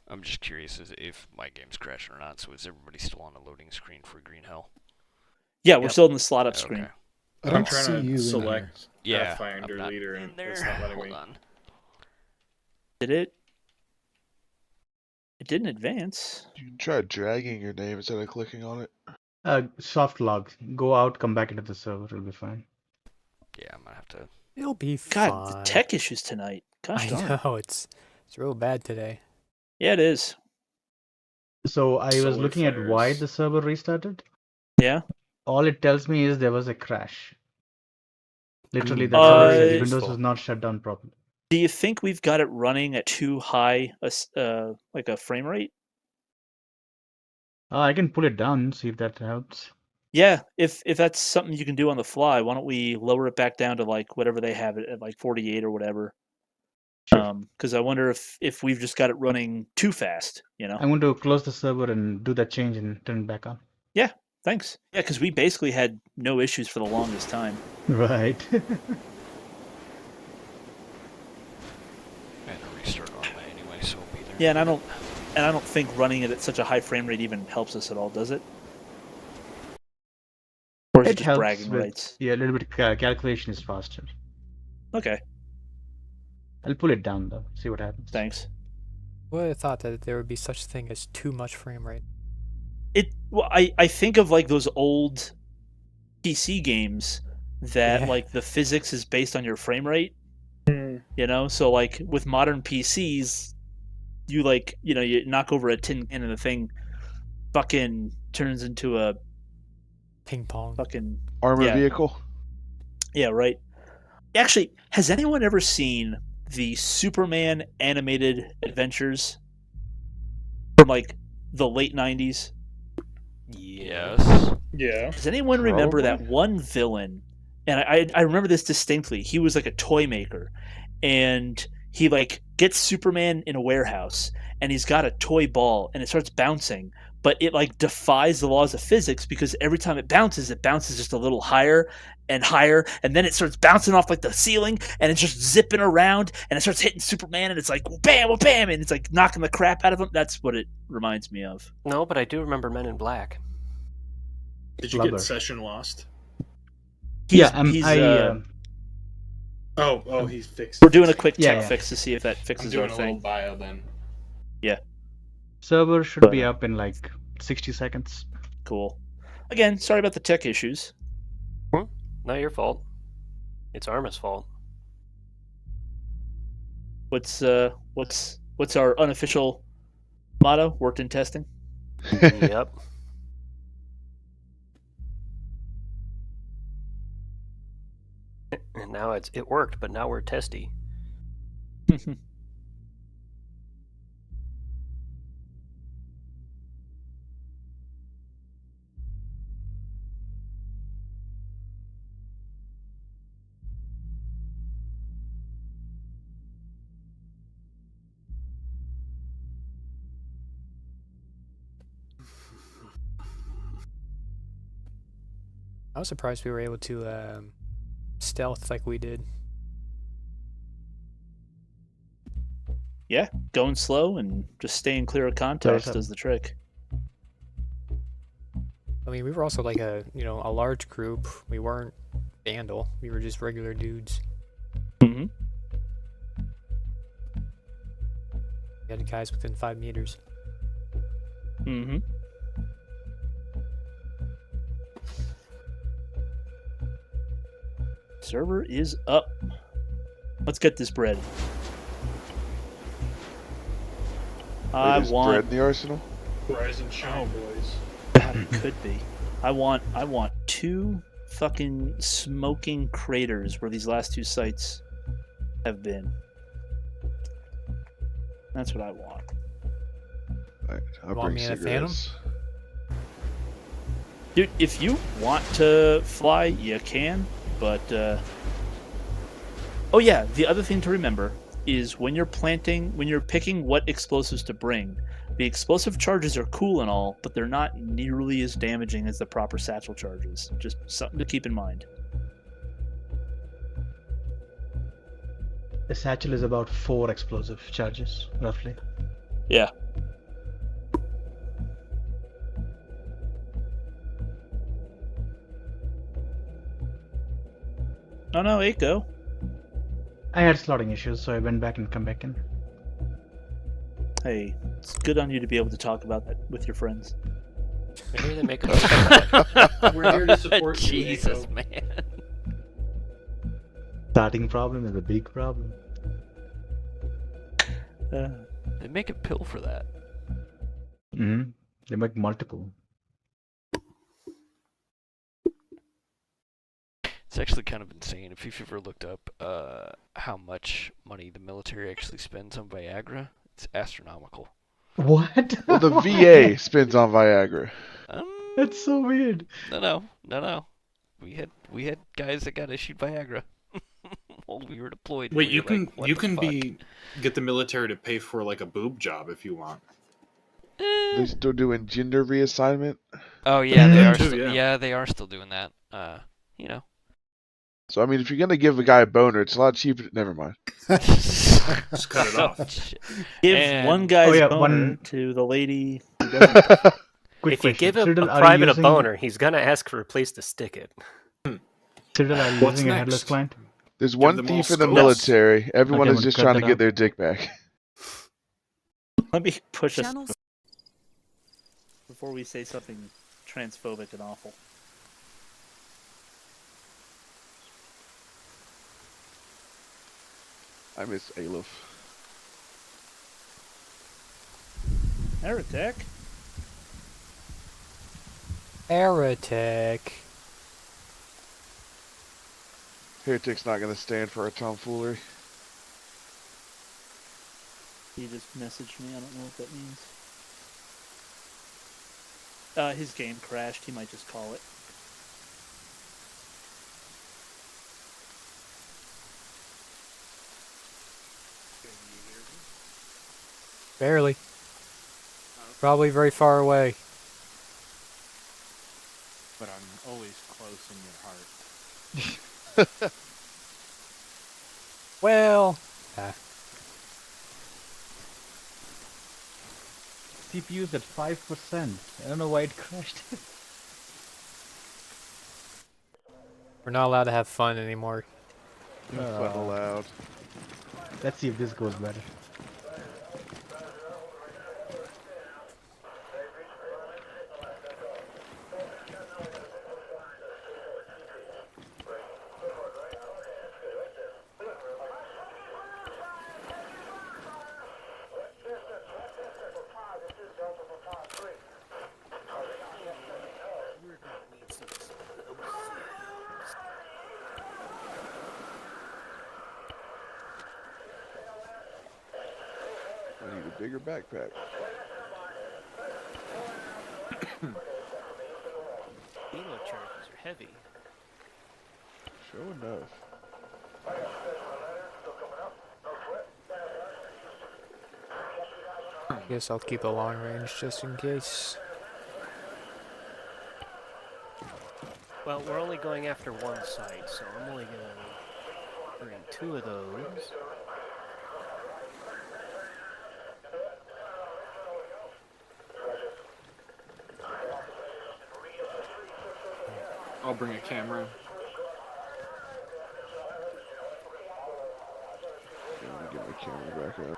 Speaker 2: I'm just curious as if my game's crashing or not, so is everybody still on a loading screen for Green Hell?
Speaker 1: Yeah, we're still in the slot up screen.
Speaker 2: Okay.
Speaker 6: I don't
Speaker 8: I'm trying
Speaker 6: see
Speaker 8: to
Speaker 6: you
Speaker 8: select
Speaker 2: Yeah,
Speaker 8: Pathfinder
Speaker 2: I'm not
Speaker 8: leader,
Speaker 2: in
Speaker 8: and
Speaker 2: there.
Speaker 8: it's not letting
Speaker 2: Hold
Speaker 8: me.
Speaker 2: on.
Speaker 1: Did it? It didn't advance.
Speaker 15: You can try dragging your name instead of clicking on it.
Speaker 7: Soft log. Go out, come back into the server. It'll be fine.
Speaker 2: Yeah, I'm gonna have to.
Speaker 5: It'll be
Speaker 1: God,
Speaker 5: fine.
Speaker 1: the tech issues tonight. Gosh darn.
Speaker 5: I know it's real bad today.
Speaker 1: Yeah, it is.
Speaker 7: So I was
Speaker 8: Solar
Speaker 7: looking at why
Speaker 8: flares.
Speaker 7: the server restarted.
Speaker 1: Yeah.
Speaker 7: All it tells me is there was a crash. Literally, that's
Speaker 1: Uh,
Speaker 7: all it says.
Speaker 3: Useful.
Speaker 7: Windows was not shut down properly.
Speaker 1: Do you think we've got it running at too high, like a frame rate?
Speaker 7: I can pull it down, see if that helps.
Speaker 1: Yeah, if that's something you can do on the fly, why don't we lower it back down to like whatever they have it at, like 48 or whatever? Because I wonder if we've just got it running too fast.
Speaker 7: I'm going to close the server and do that change and turn it back on.
Speaker 1: Yeah, thanks. Yeah, because we basically had no issues for the longest time.
Speaker 7: Right.
Speaker 2: I had to restart on my anyway, so it'll be there.
Speaker 1: Yeah, and I don't think running it at such a high frame rate even helps us at all, does it? Or is it just
Speaker 7: helps
Speaker 1: bragging
Speaker 7: with,
Speaker 1: rights?
Speaker 7: Yeah, a little bit calculation is faster.
Speaker 1: Okay,
Speaker 7: I'll pull it down though, see what happens.
Speaker 1: thanks.
Speaker 5: Who would have thought that there would be such thing as too much frame rate?
Speaker 1: I think of like those old PC games that
Speaker 5: Yeah.
Speaker 1: like the physics is based on your frame rate. So like with modern PCs, you you knock over a tin can and the thing fucking turns into a
Speaker 5: Ping pong.
Speaker 1: fucking
Speaker 15: Armored vehicle.
Speaker 1: Yeah, right. Actually, has anyone ever seen the Superman animated adventures from like the late 90s?
Speaker 2: Yes.
Speaker 8: Yeah.
Speaker 1: Does anyone remember that one villain? And I remember this distinctly. He was like a toy maker, and he like gets Superman in a warehouse, and he's got a toy ball, and it starts bouncing, but it like defies the laws of physics because every time it bounces just a little higher and higher, and then it starts bouncing off like the ceiling, and it's just zipping around, and it starts hitting Superman, and it's like bam, bam, and it's like knocking the crap out of him. That's what it reminds me of.
Speaker 3: No, but I do remember Men in Black.
Speaker 8: Did you get session lost?
Speaker 1: He's
Speaker 8: fixed.
Speaker 1: We're doing a quick
Speaker 7: Yeah,
Speaker 1: tech
Speaker 7: yeah.
Speaker 1: fix to see if that fixes
Speaker 8: I'm doing
Speaker 1: our
Speaker 8: a little
Speaker 1: thing.
Speaker 8: bio then.
Speaker 1: Yeah.
Speaker 7: Server should be up in like 60 seconds.
Speaker 1: Cool. Again, sorry about the tech issues.
Speaker 3: Not your fault. It's Arma's fault.
Speaker 1: What's our unofficial motto? Worked in testing.
Speaker 3: Yep. And now it worked, but now we're testy.
Speaker 5: I was surprised we were able to stealth like we did.
Speaker 1: Yeah, going slow and just staying clear of contact does the trick.
Speaker 5: I mean, we were also like a large group. We weren't Vandal. We were just regular dudes.
Speaker 1: Mm-hmm.
Speaker 5: We had guys within 5 meters.
Speaker 1: Mm-hmm. Server is up. Let's get this bread. I want
Speaker 15: bread in the arsenal.
Speaker 8: Rise and shine, boys.
Speaker 1: God, it could be. I want 2 fucking smoking craters where these last 2 sites have been. That's what I want.
Speaker 15: Alright, I'll
Speaker 5: Want
Speaker 15: bring
Speaker 5: me in a
Speaker 15: cigarettes.
Speaker 1: Dude, if you want to fly, you can, but oh yeah, the other thing to remember is when you're picking what explosives to bring, the explosive charges are cool and all, but they're not nearly as damaging as the proper satchel charges. Just something to keep in mind.
Speaker 7: The satchel is about 4 explosive charges, roughly.
Speaker 1: Yeah. Oh no, 8 go.
Speaker 7: I had slotting issues, so I went back and come back in.
Speaker 1: Hey, it's good on you to be able to talk about that with your friends.
Speaker 3: I hear they make a
Speaker 8: We're here to support you,
Speaker 2: Jesus,
Speaker 8: Eiko.
Speaker 2: man.
Speaker 7: Starting problem is a big problem.
Speaker 2: They make a pill for that.
Speaker 7: Mm-hmm. They make multiple.
Speaker 2: It's actually kind of insane. If you've ever looked up how much money the military actually spends on Viagra, it's astronomical.
Speaker 7: What?
Speaker 15: Well, the VA spends on Viagra.
Speaker 7: That's so weird.
Speaker 2: No. We had guys that got issued Viagra while we were deployed.
Speaker 8: Wait,
Speaker 2: We
Speaker 8: you
Speaker 2: were
Speaker 8: can
Speaker 2: like, what
Speaker 8: you
Speaker 2: the
Speaker 8: can
Speaker 2: fuck?
Speaker 8: get the military to pay for like a boob job if you want.
Speaker 15: They're still doing gender reassignment.
Speaker 2: Oh yeah, they are.
Speaker 8: Too, yeah.
Speaker 2: They are still doing that. You know.
Speaker 15: So I mean, if you're gonna give a guy a boner, it's a lot cheaper. Never mind.
Speaker 8: Just cut it off.
Speaker 1: Give one guy's boner to the lady who doesn't.
Speaker 3: If you give a
Speaker 7: Cyril, are
Speaker 3: private
Speaker 7: you
Speaker 3: a
Speaker 7: using-
Speaker 3: boner, he's gonna ask for a place to stick it.
Speaker 7: Cyril, are you
Speaker 8: What's
Speaker 7: using a
Speaker 8: next?
Speaker 7: headless client?
Speaker 15: There's
Speaker 8: Give
Speaker 15: one
Speaker 8: them all
Speaker 15: thief in the
Speaker 8: scopes.
Speaker 15: military. Everyone
Speaker 7: Okay,
Speaker 15: is
Speaker 7: I'm
Speaker 15: just
Speaker 7: gonna
Speaker 15: trying
Speaker 7: cut
Speaker 15: to
Speaker 7: that
Speaker 15: get
Speaker 7: out.
Speaker 15: their dick back.
Speaker 1: Let me push us
Speaker 9: Channel
Speaker 1: before we say something transphobic and awful.
Speaker 15: I miss Aleph.
Speaker 1: Heretic.
Speaker 5: Heretic.
Speaker 15: Heretic's not gonna stand for our tomfoolery.
Speaker 1: He just messaged me. I don't know what that means. His game crashed. He might just call it.
Speaker 5: Barely. Probably very far away.
Speaker 20: But I'm always close in your heart.
Speaker 5: Well.
Speaker 7: CPU's at 5%. I don't know why it crashed.
Speaker 5: We're not allowed to have fun anymore.
Speaker 15: Fun allowed.
Speaker 7: Let's see if this goes better.
Speaker 15: bigger backpack.
Speaker 3: Helo charges are heavy.
Speaker 15: Sure enough.
Speaker 5: Guess I'll keep a long range just in case.
Speaker 3: Well, we're only going after one site, so I'm only gonna bring 2 of those.
Speaker 8: I'll bring a camera.
Speaker 15: Yeah, let me get my camera back up.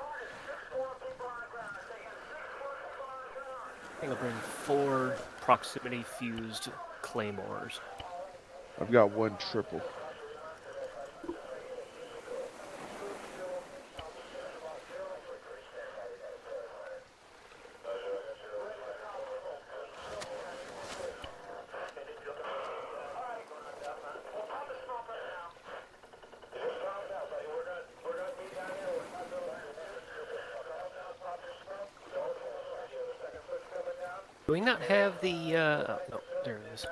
Speaker 3: I think I'll bring 4 proximity fused claymores.
Speaker 15: I've got 1 triple.
Speaker 3: Do we not have the, oh, no, there it is.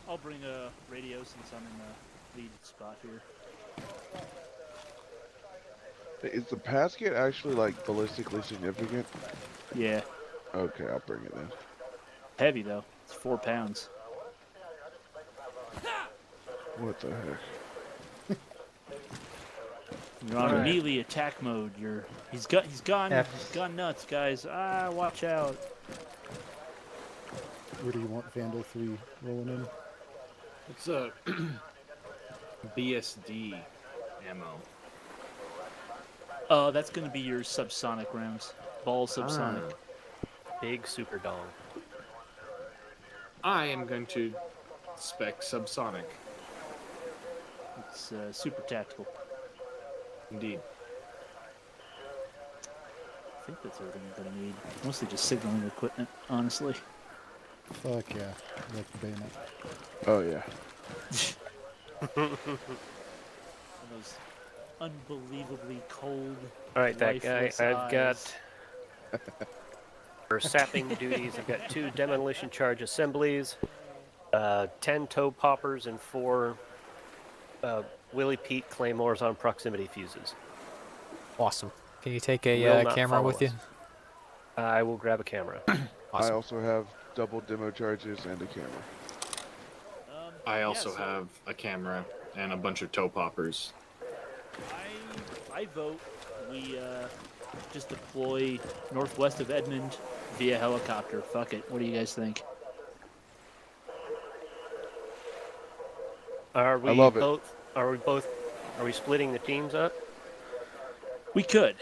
Speaker 1: I'll bring a radio since I'm in the lead spot here.
Speaker 15: Is the passkit actually, like, ballistically significant?
Speaker 1: Yeah.
Speaker 15: Okay, I'll bring it then.
Speaker 1: Heavy though. It's 4 pounds.
Speaker 15: What the heck?
Speaker 1: You're on melee attack mode. He's gone nuts, guys. Ah, watch out.
Speaker 6: Where do you want Vandal 3 rolling in?
Speaker 8: It's a BSD ammo.
Speaker 1: That's gonna be your subsonic rounds. Ball subsonic.
Speaker 3: Big super dong.
Speaker 8: I am going to spec subsonic.
Speaker 1: It's super tactical.
Speaker 8: Indeed.
Speaker 1: I think that's everything I'm gonna need. Mostly just signaling equipment, honestly.
Speaker 6: Fuck yeah. I like the bayonet.
Speaker 15: Oh yeah.
Speaker 1: Those unbelievably cold.
Speaker 3: Alright, that guy,
Speaker 1: lifeless
Speaker 3: I've
Speaker 1: eyes.
Speaker 3: got... For sapping duties, I've got 2 demolition charge assemblies, 10 toe poppers, and 4 Willie Pete claymores on proximity fuses.
Speaker 5: Awesome. Can you take a camera with you?
Speaker 3: I will grab a camera.
Speaker 5: Awesome.
Speaker 15: I also have double demo charges and a camera.
Speaker 8: I also have a camera and a bunch of toe poppers.
Speaker 1: I vote we just deploy northwest of Edmond via helicopter. Fuck it. What do you guys think?
Speaker 3: Are we
Speaker 15: I love it.
Speaker 3: both? Are we splitting the teams up?
Speaker 1: We could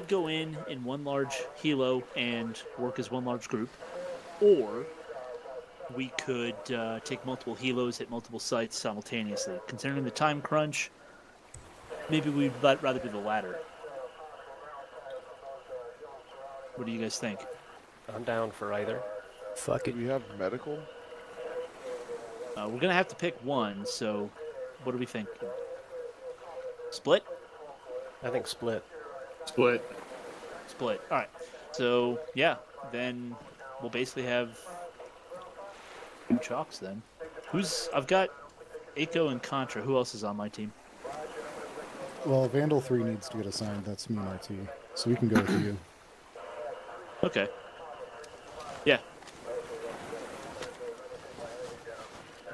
Speaker 1: go in one large helo and work as one large group, or we could take multiple helos, hit multiple sites simultaneously. Considering the time crunch, maybe we'd rather do the latter. What do you guys think?
Speaker 3: I'm down for either.
Speaker 5: Fuck it.
Speaker 15: Do we have medical?
Speaker 1: We're gonna have to pick one. So, what do we think? Split?
Speaker 3: I think split.
Speaker 8: Split.
Speaker 1: Split. All right. So yeah, then we'll basically have 2 chalks then. I've got Aiko and Contra. Who else is on my team?
Speaker 6: Well, Vandal 3 needs to get assigned. That's me and RT. So we can go with you.
Speaker 1: Okay. Yeah.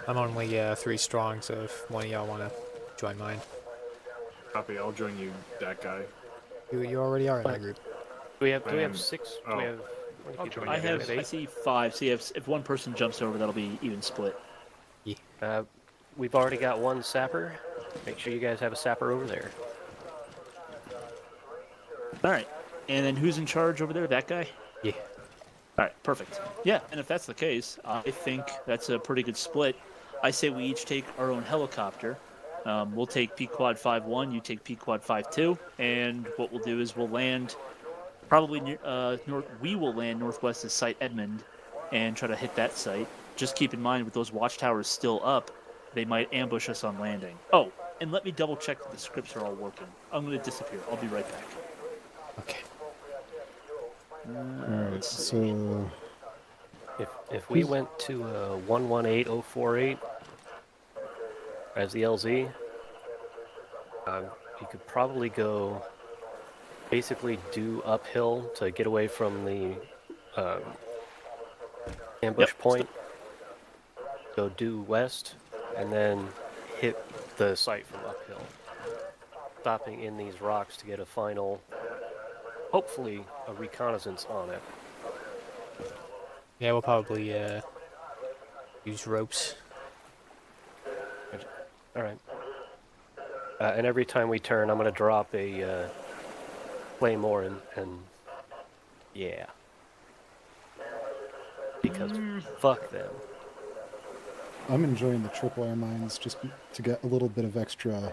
Speaker 5: I'm only 3 strong, so if one of y'all want to join mine.
Speaker 8: Copy, I'll join you, that guy.
Speaker 5: You already are in that group.
Speaker 3: Do we have 6?
Speaker 8: Oh.
Speaker 3: Do we have...
Speaker 1: I see 5. So if one person jumps over, that'll be even split.
Speaker 5: Yeah.
Speaker 3: We've already got 1 sapper. Make sure you guys have a sapper over there.
Speaker 1: All right. And then who's in charge over there? That guy?
Speaker 5: Yeah.
Speaker 1: All right, perfect. Yeah, and if that's the case, I think that's a pretty good split. I say we each take our own helicopter. We'll take Pequod 5-1, you take Pequod 5-2, and what we'll do is we'll land probably we will land northwest of Site Edmund and try to hit that site. Just keep in mind, with those watchtowers still up, they might ambush us on landing. Oh, and let me double check that the scripts are all working. I'm going to disappear. I'll be right back.
Speaker 5: Okay.
Speaker 6: Alright, so...
Speaker 3: If we went to 118048 as the LZ, you could probably go basically due uphill to get away from the ambush point, go due west, and then hit the site from uphill, stopping in these rocks to get a final, hopefully a reconnaissance on it.
Speaker 5: Yeah, we'll probably use ropes.
Speaker 3: Alright. And every time we turn, I'm going to drop a claymore and yeah. Because fuck them.
Speaker 6: I'm enjoying the tripwire mines just to get a little bit of extra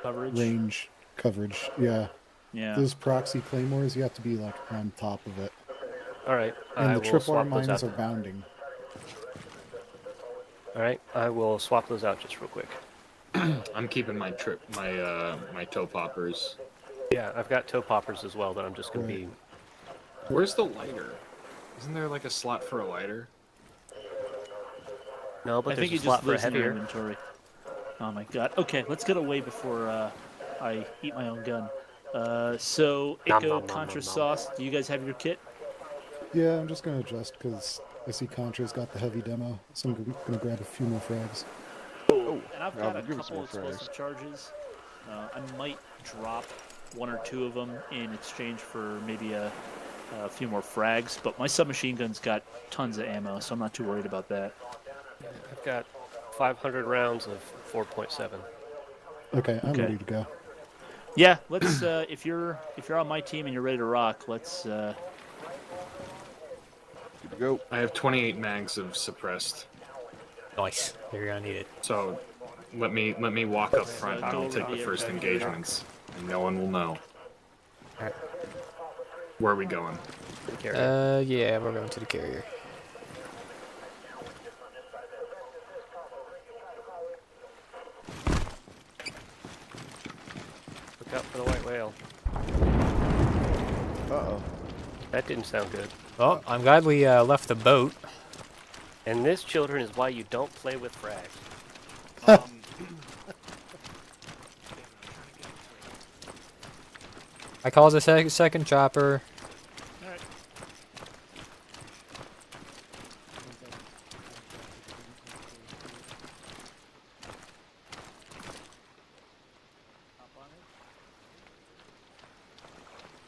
Speaker 6: range coverage. Yeah.
Speaker 1: Yeah.
Speaker 6: Those proxy claymores, you have to be like on top of it.
Speaker 3: Alright.
Speaker 6: And the tripwire mines are bounding.
Speaker 3: Alright, I will swap those out just real quick.
Speaker 8: I'm keeping my my toe poppers.
Speaker 3: Yeah, I've got toe poppers as well that I'm just going to be...
Speaker 8: Where's the lighter? Isn't there like a slot for a lighter?
Speaker 3: No, but
Speaker 1: I
Speaker 3: there's
Speaker 1: think
Speaker 3: a
Speaker 1: it
Speaker 3: slot
Speaker 1: just
Speaker 3: for a
Speaker 1: lives in your
Speaker 3: heavier.
Speaker 1: inventory. Oh my god. Okay, let's get away before I eat my own gun. So, Echo, Contra Sauce, do you guys have your kit?
Speaker 6: Yeah, I'm just going to adjust because I see Contra's got the heavy demo, so I'm going to grab a few more frags.
Speaker 1: Oh, and I've got a couple explosive charges. I might drop one or two of them in exchange for maybe a few more frags, but my submachine gun's got tons of ammo, so I'm not too worried about that.
Speaker 3: I've got 500 rounds of 4.7.
Speaker 6: Okay, I'm ready to go.
Speaker 1: Yeah, let's. If you're on my team and you're ready to rock, let's.
Speaker 8: Go. I have 28 mags of suppressed.
Speaker 5: Nice. You're gonna need it.
Speaker 8: So, let me walk up front. And I'll take the first engagements, and no one will know.
Speaker 5: Alright.
Speaker 8: Where are we going?
Speaker 5: Yeah, we're going to the carrier.
Speaker 3: Look out for the white whale.
Speaker 15: Uh-oh.
Speaker 3: That didn't sound good.
Speaker 5: Well, I'm glad we left the boat.
Speaker 3: And this, children, is why you don't play with frags.
Speaker 5: I called the second chopper.
Speaker 1: Alright.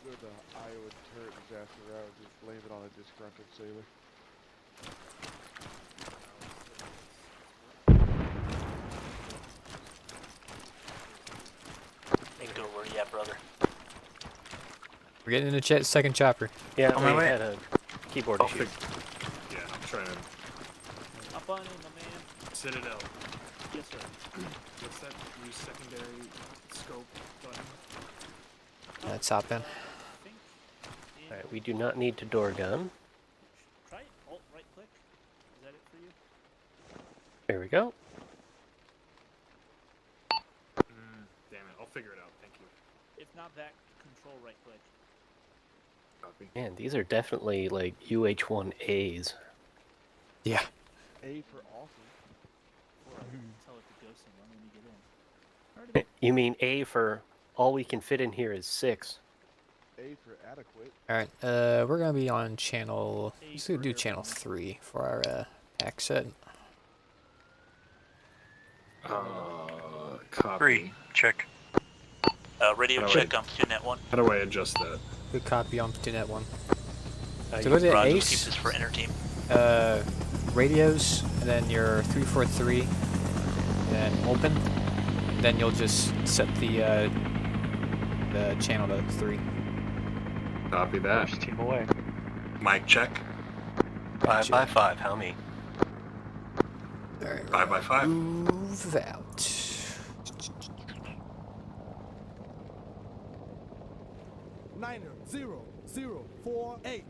Speaker 15: Go to Iowa turret disaster route, just blame it on a disgruntled sailor.
Speaker 13: Ain't go where you at, brother.
Speaker 5: We're getting in the second chopper.
Speaker 3: Yeah,
Speaker 5: on my way.
Speaker 3: had a keyboard issue.
Speaker 8: Yeah, I'm trying to.
Speaker 1: Up on in, my man.
Speaker 8: Citadel.
Speaker 1: Yes, sir.
Speaker 8: What's that new secondary scope button?
Speaker 5: Let's hop in.
Speaker 3: Alright, we do not need to door gun.
Speaker 1: Try alt right click. Is that it for you?
Speaker 3: There we go.
Speaker 8: Damn it, I'll figure it out. Thank you.
Speaker 1: If not that, control right click.
Speaker 8: Copy.
Speaker 3: Man, these are definitely like UH-1As.
Speaker 5: Yeah.
Speaker 15: A for awesome.
Speaker 1: Tell it to go somewhere when you get in.
Speaker 3: You mean A for all we can fit in here is 6.
Speaker 15: A for adequate.
Speaker 5: Alright, we're gonna be on channel. Let's do channel 3 for our pack set.
Speaker 8: Copy.
Speaker 13: 3, check. Radio check on net 1.
Speaker 8: How do I adjust that?
Speaker 5: Good copy on net 1. So
Speaker 3: you
Speaker 5: go to
Speaker 13: Roger, keep
Speaker 5: Ace,
Speaker 13: this for inner team.
Speaker 5: radios, and then your 343, and then open. And then you'll just set the channel to 3.
Speaker 8: Copy that.
Speaker 3: Team away.
Speaker 8: Mic check.
Speaker 3: 5 by 5, how many?
Speaker 5: Alright,
Speaker 8: 5 by 5.
Speaker 5: move out.
Speaker 18: 900048.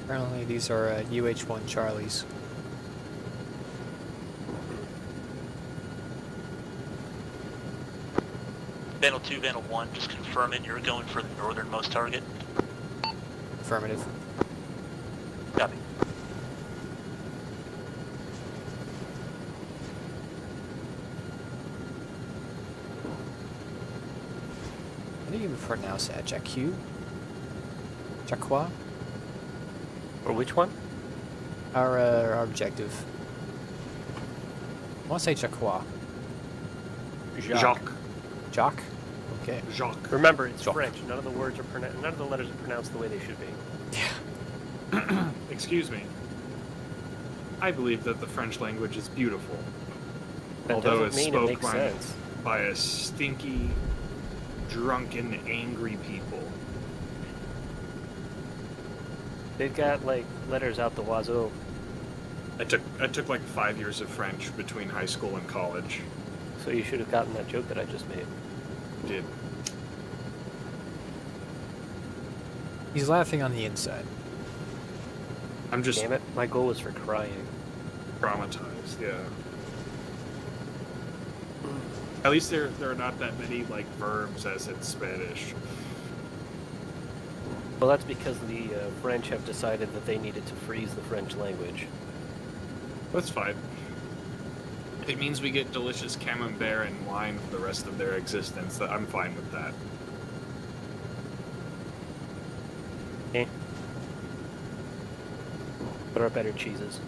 Speaker 5: Apparently these are UH-1 Charlies.
Speaker 13: Vandal 2, Vandal 1, just confirming you're going for the northernmost target.
Speaker 5: Affirmative.
Speaker 13: Copy.
Speaker 5: How do you even pronounce that? Jacques? Jacqua?
Speaker 3: Or which one?
Speaker 5: Our objective. I want to say Jacqua.
Speaker 8: Jacques.
Speaker 5: Jacques? Okay.
Speaker 8: Jacques.
Speaker 3: Remember, it's
Speaker 5: Jacques.
Speaker 3: French. None of the words are none of the letters are pronounced the way they should be.
Speaker 8: Excuse me. I believe that the French language is beautiful.
Speaker 3: That
Speaker 8: although
Speaker 3: doesn't
Speaker 8: it's
Speaker 3: mean it
Speaker 8: spoke
Speaker 3: makes sense.
Speaker 8: by a stinky, drunken, angry people.
Speaker 3: They've got like letters out the wazoo.
Speaker 8: I took like 5 years of French between high school and college.
Speaker 3: So you should have gotten that joke that I just made.
Speaker 8: Did.
Speaker 5: He's laughing on the inside.
Speaker 8: I'm just
Speaker 3: Damn it, my goal was for crying.
Speaker 8: traumatized, yeah. At least there are not that many like verbs as in Spanish.
Speaker 3: Well, that's because the French have decided that they needed to freeze the French language.
Speaker 8: That's fine. It means we get delicious camembert and wine for the rest of their existence. I'm fine with that.
Speaker 3: Eh. What are better cheeses?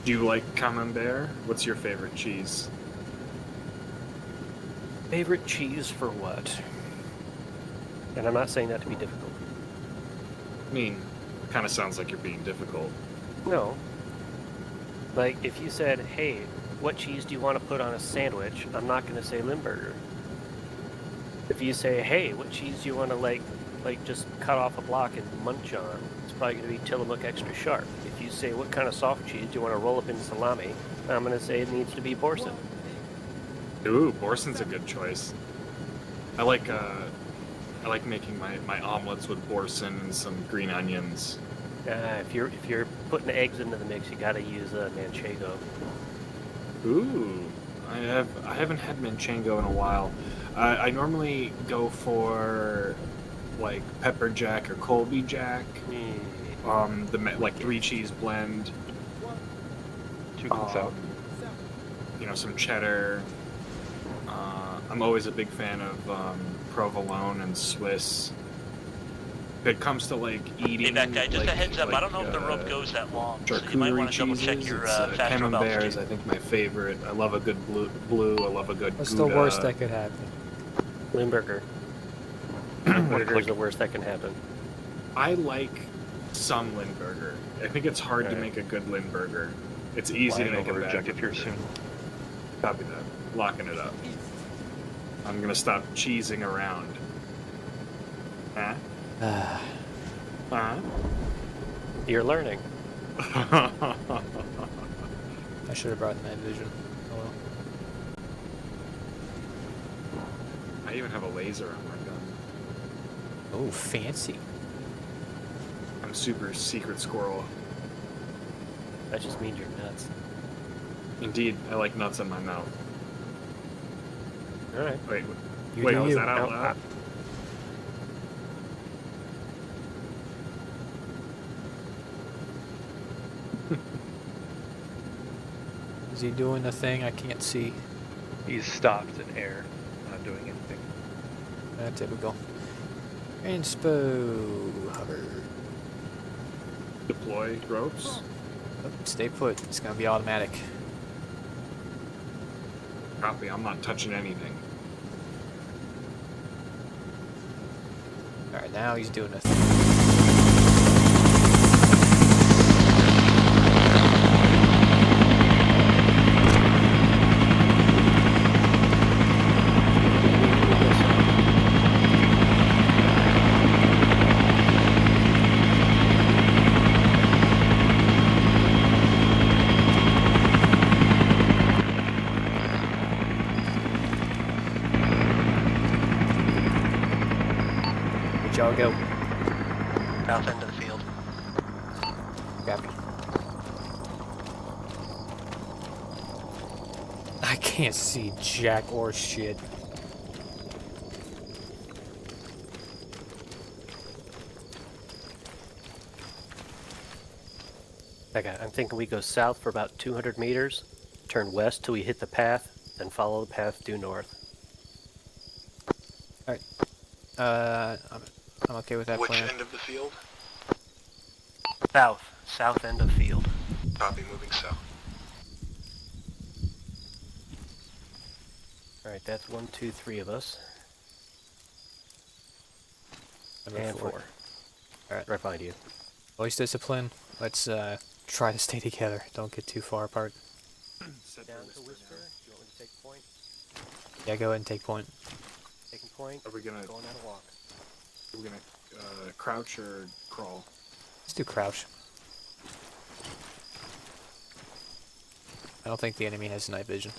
Speaker 8: Do you like camembert? What's your favorite cheese?
Speaker 3: Favorite cheese for what? And I'm not saying that to be difficult.
Speaker 8: I mean, kind of sounds like you're being difficult.
Speaker 3: No. Like, if you said, hey, what cheese do you want to put on a sandwich? I'm not going to say Limburger. If you say, hey, what cheese do you want to, like just cut off a block and munch on? It's probably going to be Tillamook Extra Sharp. If you say, what kind of soft cheese do you want to roll up in salami? I'm going to say it needs to be Boursin.
Speaker 8: Ooh, Boursin's a good choice. I like making my omelets with Boursin and some green onions.
Speaker 3: If you're putting eggs into the mix, you got to use Manchego.
Speaker 8: Ooh, I haven't had Manchego in a while. I normally go for like pepper jack or Colby jack. The like 3 cheese blend.
Speaker 4: 2 cooks out.
Speaker 8: You know, some cheddar. I'm always a big fan of provolone and Swiss. If it comes to like eating,
Speaker 13: Hey, that guy, just
Speaker 8: like,
Speaker 13: a heads up, I don't know if the
Speaker 8: uh,
Speaker 13: rope goes that long, so you might
Speaker 8: charcuterie
Speaker 13: want to double check
Speaker 8: cheeses,
Speaker 13: your
Speaker 8: it's,
Speaker 13: fast
Speaker 8: camembert
Speaker 13: valves
Speaker 8: is,
Speaker 13: too.
Speaker 8: I think, my favorite. I love a good blue. I love a good
Speaker 5: What's
Speaker 8: Gouda.
Speaker 5: the worst that could happen?
Speaker 3: Limburger. Limburger is the worst that can happen.
Speaker 8: I like some Limburger. I think it's hard to make a good Limburger. It's easy to make a bad
Speaker 4: objective here soon.
Speaker 8: Copy that. Locking it up. I'm gonna stop cheesing around. Huh? Huh?
Speaker 3: You're learning.
Speaker 5: I should have brought night vision. Oh well.
Speaker 8: I even have a laser on my gun.
Speaker 5: Oh, fancy.
Speaker 8: I'm super secret squirrel.
Speaker 3: That just means you're nuts.
Speaker 8: Indeed, I like nuts in my mouth.
Speaker 3: All right.
Speaker 8: Wait,
Speaker 5: You
Speaker 8: wait,
Speaker 5: do
Speaker 8: was
Speaker 5: you.
Speaker 8: that out
Speaker 3: No,
Speaker 8: loud?
Speaker 5: Is he doing the thing? I can't see.
Speaker 4: He's stopped in air, not doing anything.
Speaker 5: Typical. Inspo hover.
Speaker 8: Deploy ropes.
Speaker 5: Oh, stay put. It's gonna be automatic.
Speaker 8: Copy. I'm not touching anything.
Speaker 5: All right, now he's doing a thing. Y'all go.
Speaker 14: South end of the field.
Speaker 5: Copy. I can't see jack or shit.
Speaker 3: Okay, I'm thinking we go south for about 200 meters, turn west till we hit the path, then follow the path due north.
Speaker 5: All right. I'm okay with that
Speaker 19: Which
Speaker 5: plan.
Speaker 19: end of the field?
Speaker 3: South end of field.
Speaker 19: Copy, moving south.
Speaker 3: All right, that's 1, 2, 3 of us.
Speaker 5: Number
Speaker 3: And 4.
Speaker 5: All right.
Speaker 3: Right behind you.
Speaker 5: Voice discipline. Let's try to stay together. Don't get too far apart.
Speaker 3: Down to whisper. Do you want me to take point?
Speaker 5: Yeah, go ahead and take point.
Speaker 3: Taking point.
Speaker 8: Are we gonna
Speaker 3: Going on a walk?
Speaker 8: Are we gonna crouch or crawl?
Speaker 5: Let's do crouch. I don't think the enemy has night vision.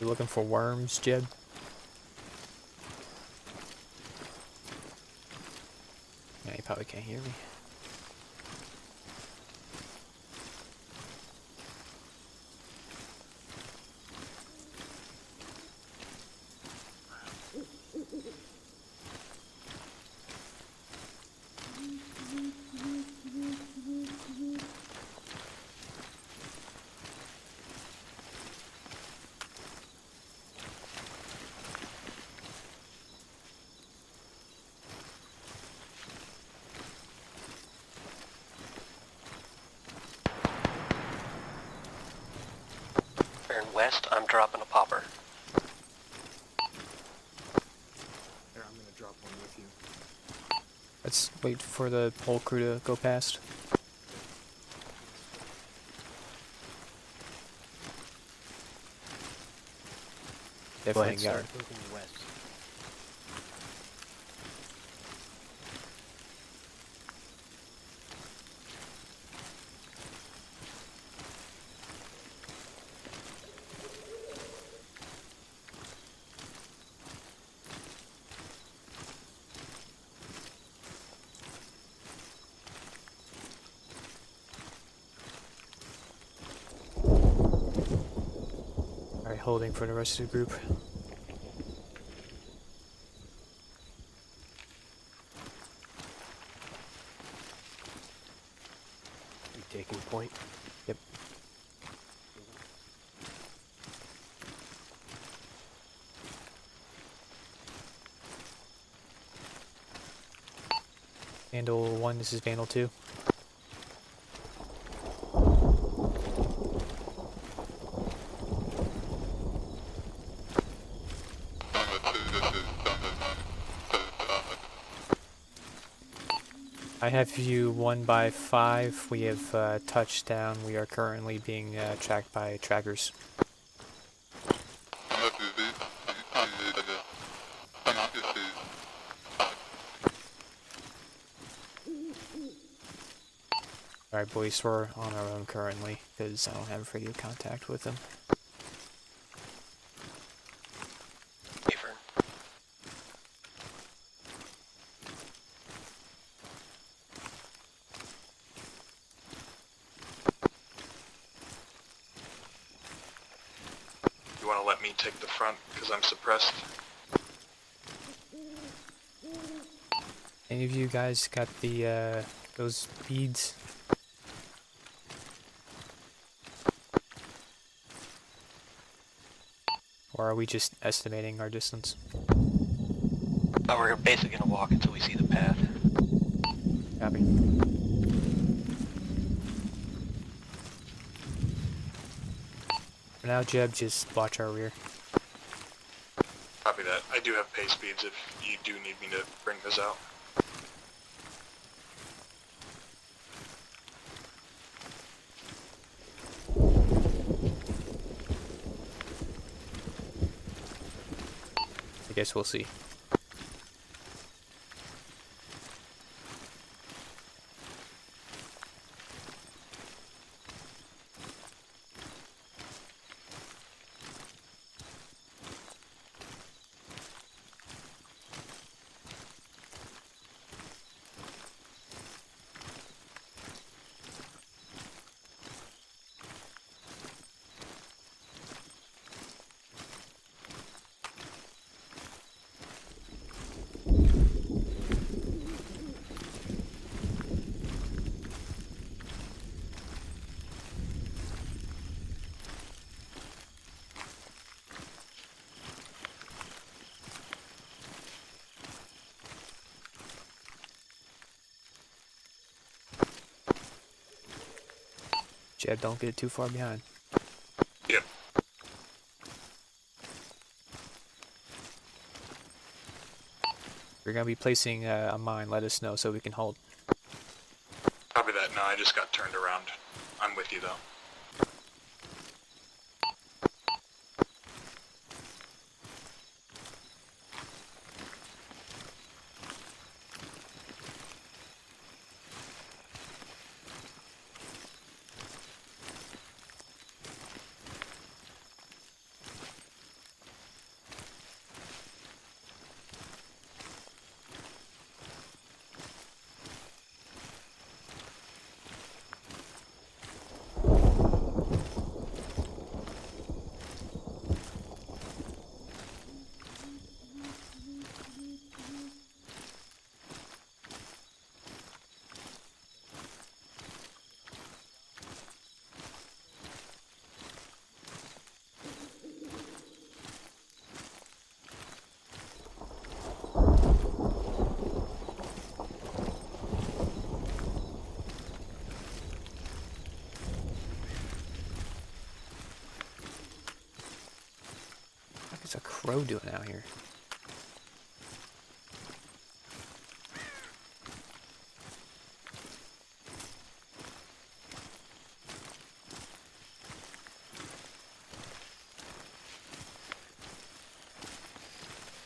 Speaker 5: You looking for worms, Jeb? Yeah, you probably can't hear me.
Speaker 3: Turn west, I'm dropping a popper.
Speaker 8: Here, I'm gonna drop one with you.
Speaker 5: Let's wait for the whole crew to go past.
Speaker 3: Go
Speaker 5: Definitely
Speaker 3: ahead,
Speaker 5: got
Speaker 3: start
Speaker 5: it.
Speaker 3: moving west.
Speaker 5: Alright, holding for the rest of the group.
Speaker 3: You taking point?
Speaker 5: Yep. Vandal 1, this is Vandal 2. I have view 1 by 5. We have touchdown. We are currently being tracked by trackers. Alright boys, we're on our own currently, because I don't have radio contact with them.
Speaker 19: You want to let me take the front because I'm suppressed?
Speaker 5: Any of you guys got the those beads? Or are we just estimating our distance?
Speaker 14: Oh, we're basically gonna walk until we see the path.
Speaker 5: Copy. For now, Jeb, just watch our rear.
Speaker 19: Copy that. I do have pace speeds if you do need me to bring this out.
Speaker 5: I guess we'll see. Jeb, don't get too far behind.
Speaker 19: Yep.
Speaker 5: We're gonna be placing a mine. Let us know so we can hold.
Speaker 19: Copy that. No, I just got turned around. I'm with you though.
Speaker 5: What's a crow doing out here?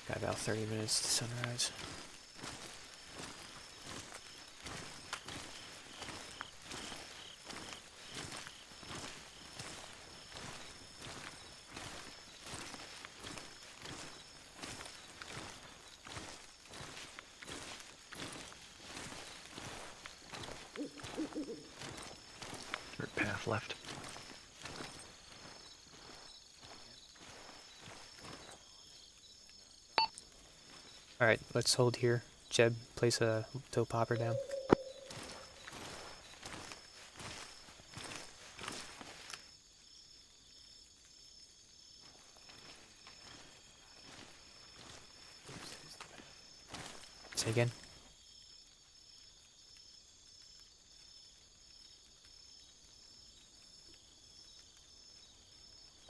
Speaker 5: Got about 30 minutes to sunrise.
Speaker 4: Dirt path left.
Speaker 5: Alright, let's hold here. Jeb, place a tow popper down. Say again.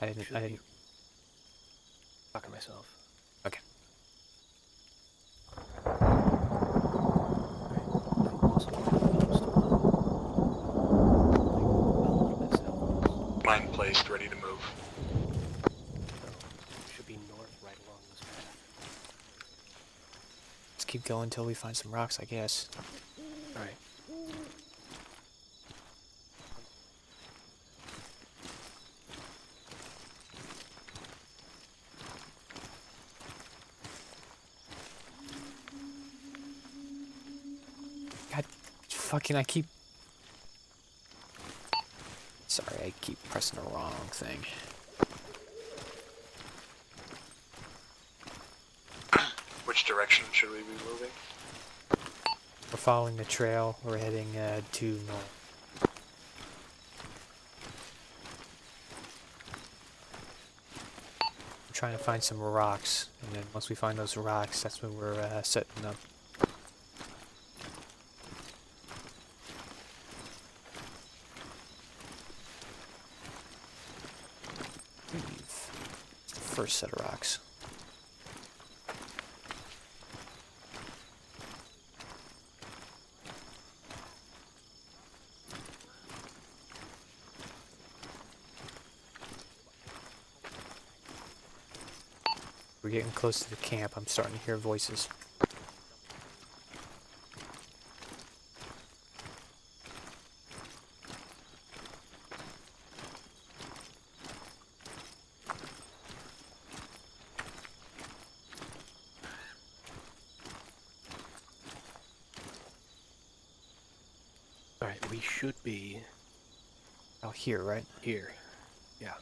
Speaker 5: I didn't.
Speaker 3: Talking to myself.
Speaker 5: Okay.
Speaker 19: Mine placed, ready to move.
Speaker 3: Should be north right along this path.
Speaker 5: Let's keep going until we find some rocks, I guess.
Speaker 3: All right.
Speaker 5: God, fucking, Sorry, I keep pressing the wrong thing.
Speaker 19: Which direction should we be moving?
Speaker 5: We're following the trail. We're heading due north. We're trying to find some rocks, and then once we find those rocks, that's when we're setting up. It's the first set of rocks. We're getting close to the camp. I'm starting to hear voices.
Speaker 3: All right, we should be
Speaker 5: out here, right?
Speaker 3: Here, yeah.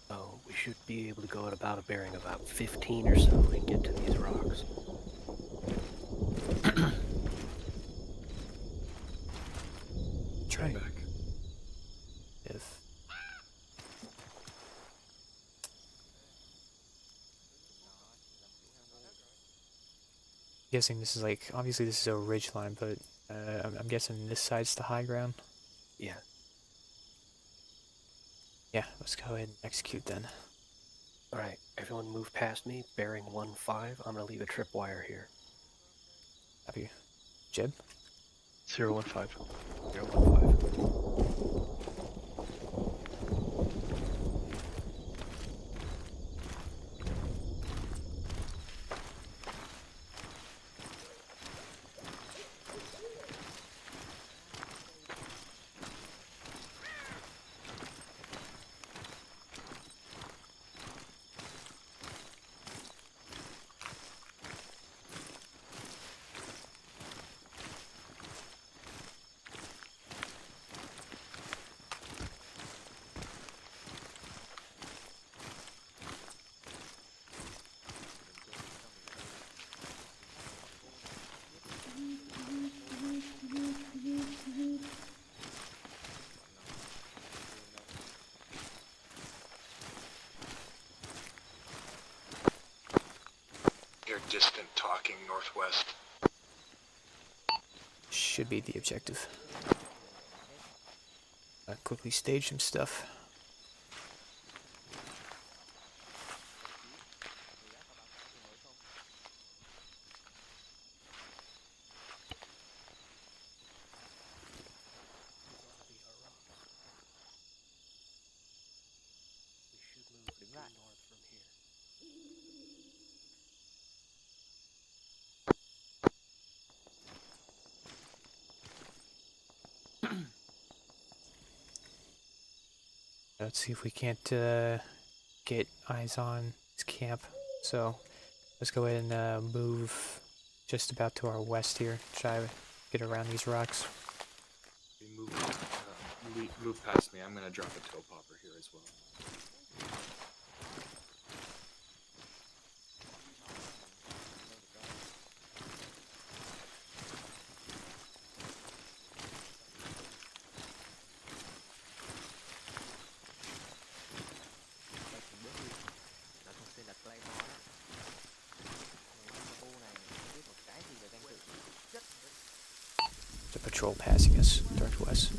Speaker 3: So we should be able to go at about a bearing of about 15 or so and get to these rocks.
Speaker 5: Try
Speaker 11: back.
Speaker 5: If guessing this is like, obviously this is a ridge line, but I'm guessing this side's the high ground.
Speaker 3: Yeah.
Speaker 5: Yeah, let's go ahead and execute then.
Speaker 3: All right, everyone move past me, bearing 1-5. I'm gonna leave a tripwire here.
Speaker 5: Happy. Jeb?
Speaker 4: 015.
Speaker 3: 015.
Speaker 19: You're distant talking northwest.
Speaker 5: Should be the objective. Quickly stage some stuff. Let's see if we can't get eyes on this camp. So let's go ahead and move just about to our west here. Try to get around these rocks.
Speaker 8: Move past me. I'm gonna drop a toe popper here as well.
Speaker 5: The patrol passing us, northwest.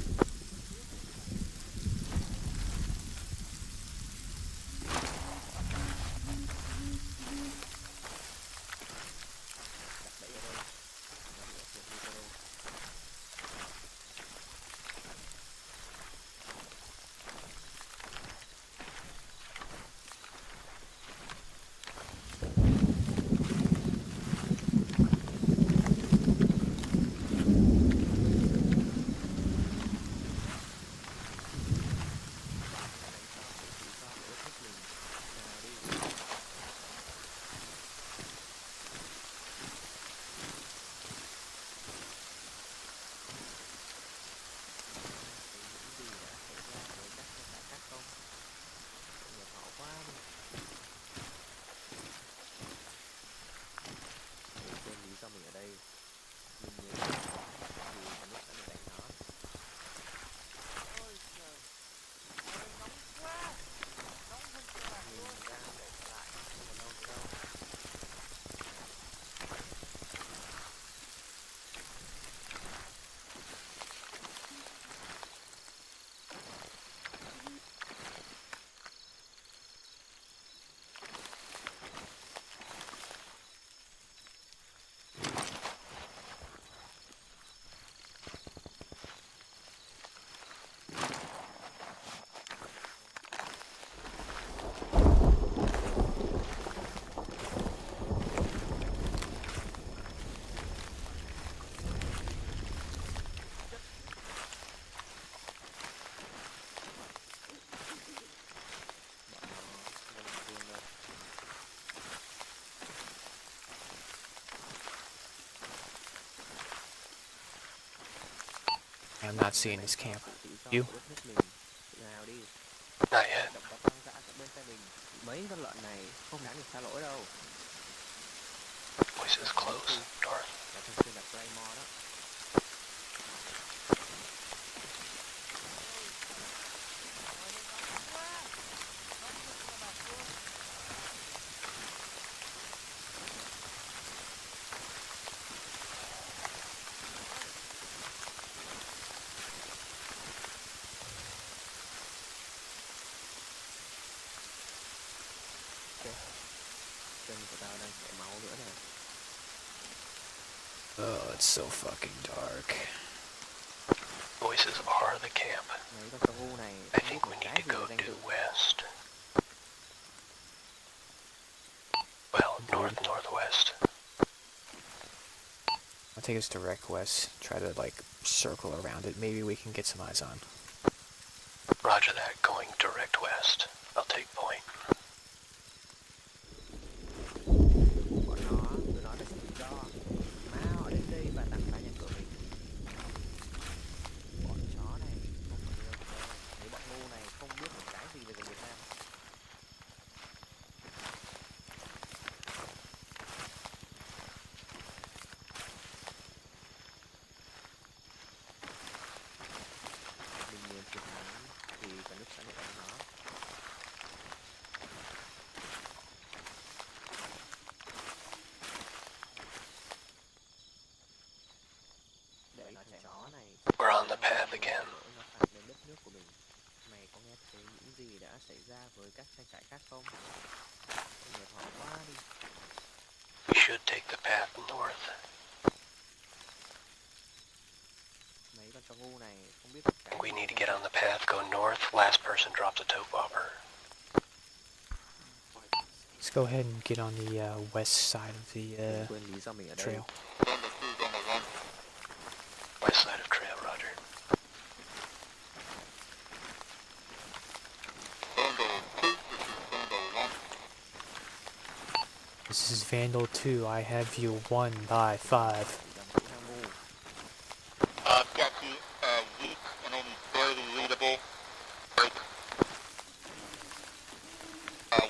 Speaker 5: I'm not seeing his camp. You?
Speaker 2: Not yet. Voices close, north.
Speaker 5: Oh, it's so fucking dark.
Speaker 2: Voices are the camp. I think we need to go due west. Well, north-northwest.
Speaker 5: I'll take us direct west. Try to, like, circle around it. Maybe we can get some eyes on.
Speaker 2: Roger that, going direct west. I'll take point. We're on the path again. We should take the path north. We need to get on the path, go north. Last person drops a toe bopper.
Speaker 5: Let's go ahead and get on the west side of the trail.
Speaker 2: West side of trail, roger.
Speaker 5: This is Vandal 2. I have you 1 by 5.
Speaker 12: Got you weak and only barely readable.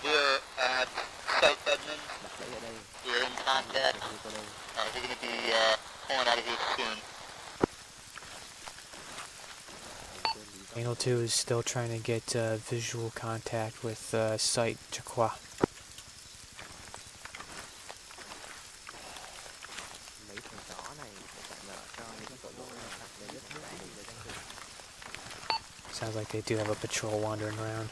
Speaker 12: We're at South Edmond. We're in contact. We're going to be pulling out of here soon.
Speaker 5: Vandal 2 is still trying to get visual contact with Site Jaqua. Sounds like they do have a patrol wandering around.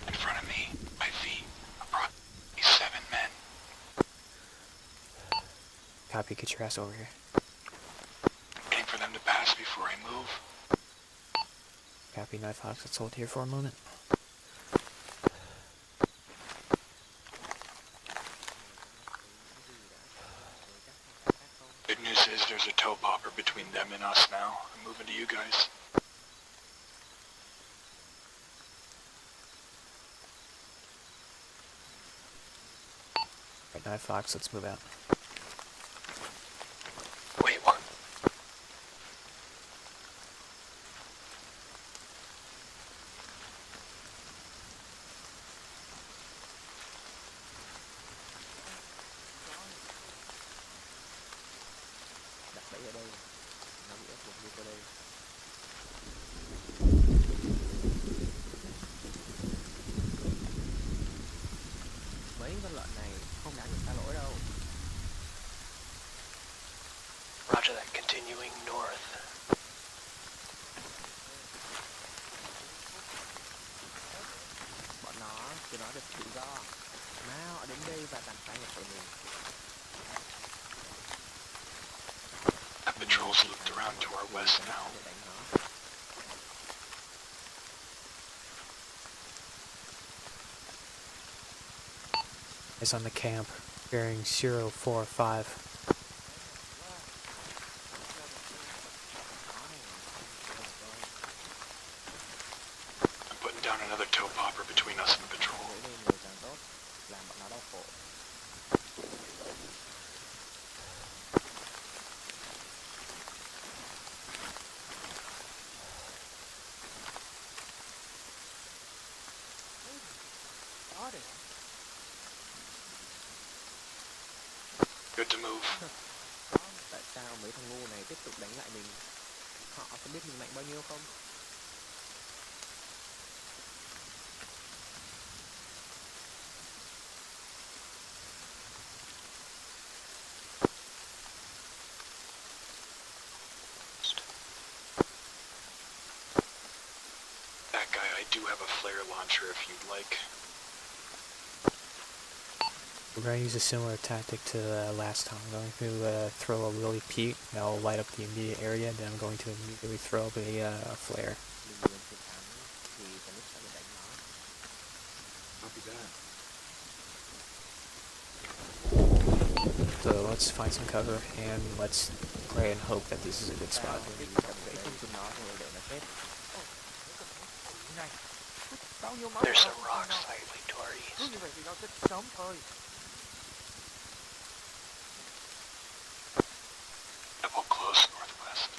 Speaker 19: In front of me, my feet, approximately 7 men.
Speaker 5: Copy, get your ass over here.
Speaker 19: Waiting for them to pass before I move.
Speaker 5: Copy, Night Fox, let's hold here for a moment.
Speaker 19: Good news is there's a toe popper between them and us now. I'm moving to you guys.
Speaker 5: Right, Night Fox, let's move out.
Speaker 2: Wait, what? Roger that, continuing north.
Speaker 19: That patrol's looped around to our west now.
Speaker 5: It's on the camp, bearing 045.
Speaker 19: I'm putting down another toe popper between us and the patrol. good to move.
Speaker 17: Tại sao mấy thằng ngu này tiếp tục đánh lại mình? Họ có biết mình mạnh bao nhiêu không?
Speaker 19: That guy, I do have a flare launcher if you'd like.
Speaker 5: We're going to use a similar tactic to last time. I'm going to throw a willy peak, and I'll light up the immediate area, then I'm going to immediately throw up a flare.
Speaker 19: Copy that.
Speaker 5: So let's find some cover, and let's pray and hope that this is a good spot.
Speaker 12: There's some rocks slightly to our east.
Speaker 19: Double close northwest.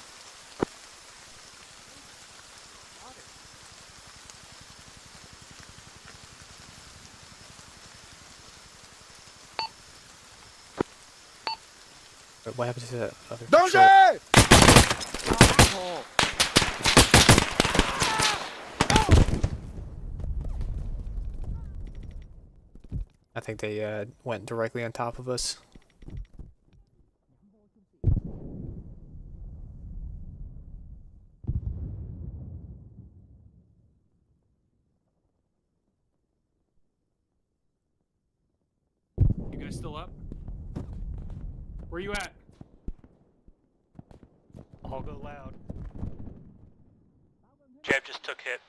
Speaker 5: But what happened to the other
Speaker 15: Danger!
Speaker 5: I think they went directly on top of us.
Speaker 21: You guys still up? Where you at?
Speaker 16: I'll go loud. Jeb just took hit.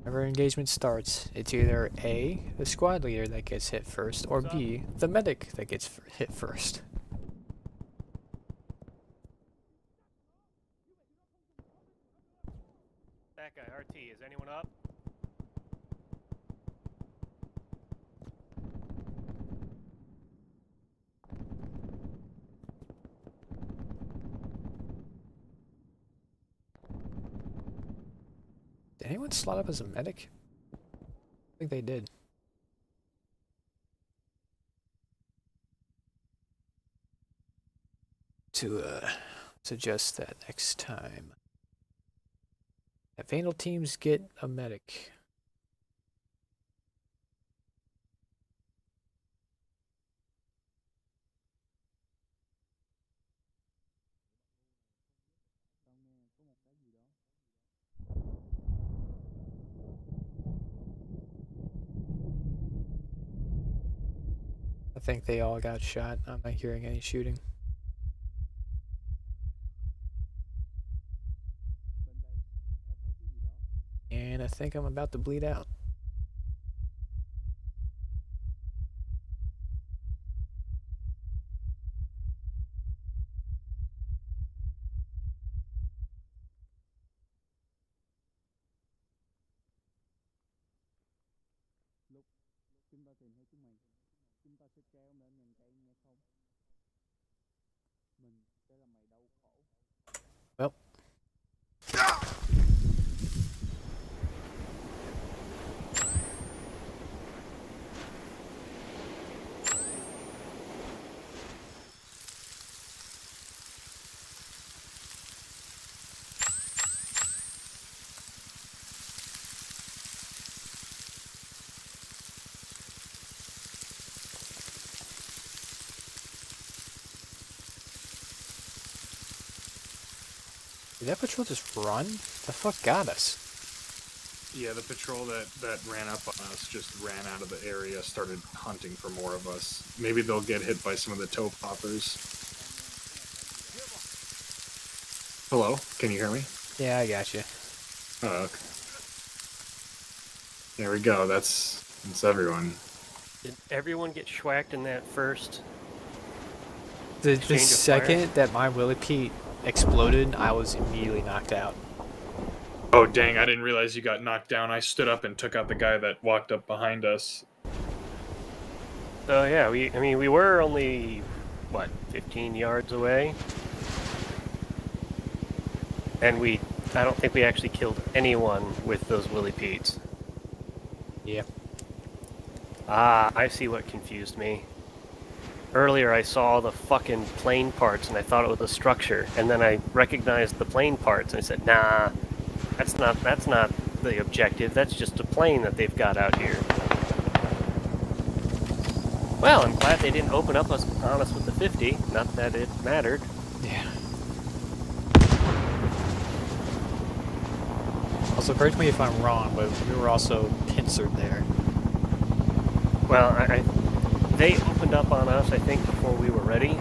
Speaker 5: Whenever engagement starts, it's either A, the squad leader that gets hit first, or B, the medic that gets hit first.
Speaker 16: That guy, RT, is anyone up?
Speaker 5: Did anyone slot up as a medic? I think they did. To suggest that next time, that Vandal teams get a medic. I think they all got shot. I'm not hearing any shooting. And I think I'm about to bleed out. Well. Did that patrol just run? The fuck got us?
Speaker 8: Yeah, the patrol that ran up on us just ran out of the area, started hunting for more of us. Maybe they'll get hit by some of the toe poppers. Hello? Can you hear me?
Speaker 5: Yeah, I got you.
Speaker 8: Oh, okay. There we go. That's everyone.
Speaker 3: Did everyone get schwacked in that first?
Speaker 5: The
Speaker 3: exchange of
Speaker 5: second
Speaker 3: fire?
Speaker 5: that my Willy Pete exploded, I was immediately knocked out.
Speaker 8: Oh, dang, I didn't realize you got knocked down. I stood up and took out the guy that walked up behind us.
Speaker 3: So yeah, we were only, what, 15 yards away? And I don't think we actually killed anyone with those Willy Petes.
Speaker 5: Yeah.
Speaker 3: Ah, I see what confused me. Earlier I saw the fucking plane parts and I thought it was a structure, and then I recognized the plane parts and I said, nah, that's not the objective, that's just a plane that they've got out here. Well, I'm glad they didn't open up on us with the 50, not that it mattered.
Speaker 5: Yeah. Also, correct me if I'm wrong, but we were also pincered there.
Speaker 3: Well, they opened up on us, I think, before we were ready.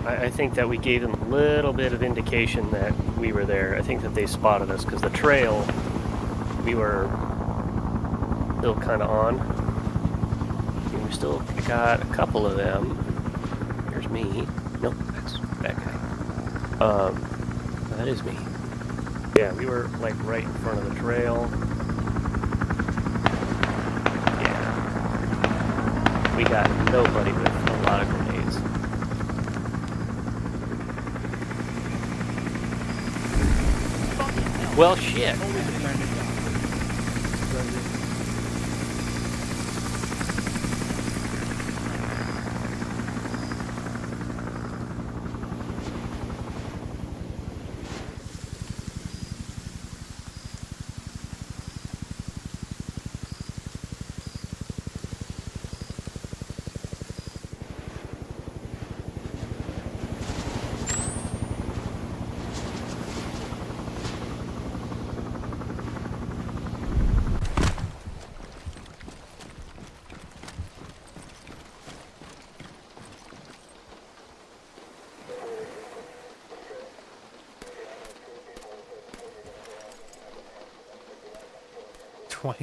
Speaker 3: I think that we gave them a little bit of indication that we were there. I think that they spotted us, because the trail, we were still kind of on. And we still got a couple of them. There's me. Nope, that's that guy. That is me. Yeah, we were, like, right in front of the trail. We got nobody with a lot of grenades. Well, shit.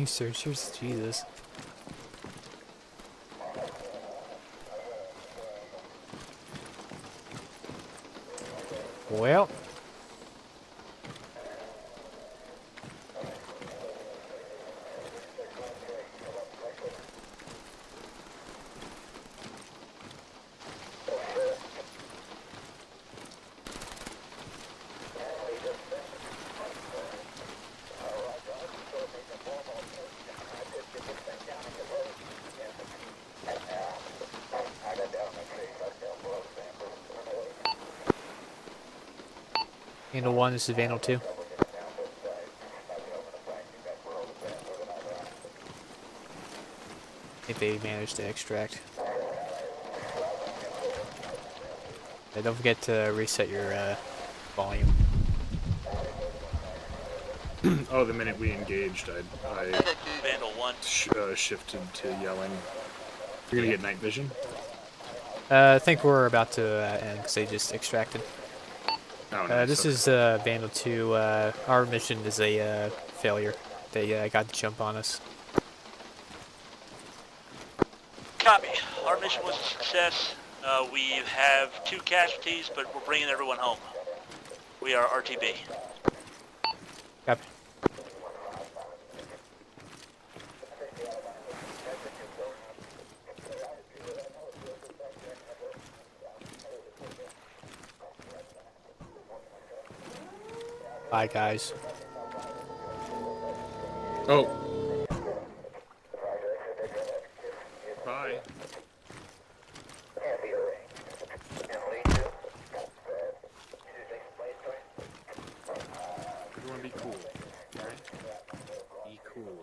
Speaker 5: Searchers, Jesus. Well. Vandal 1, this is Vandal 2. I think they managed to extract. Yeah, don't forget to reset your volume.
Speaker 8: Oh, the minute we engaged, I
Speaker 13: Vandal 1.
Speaker 8: Shifted to yelling. You're gonna get night vision?
Speaker 5: I think we're about to end because they just extracted.
Speaker 8: Oh, nice.
Speaker 5: This is Vandal 2. Our mission is a failure. They got to jump on us.
Speaker 13: Copy. Our mission was a success. We have 2 casualties, but we're bringing everyone home. We are RTB.
Speaker 5: Copy. Bye, guys.
Speaker 8: Oh. Bye. Everyone be cool, alright? Be cool.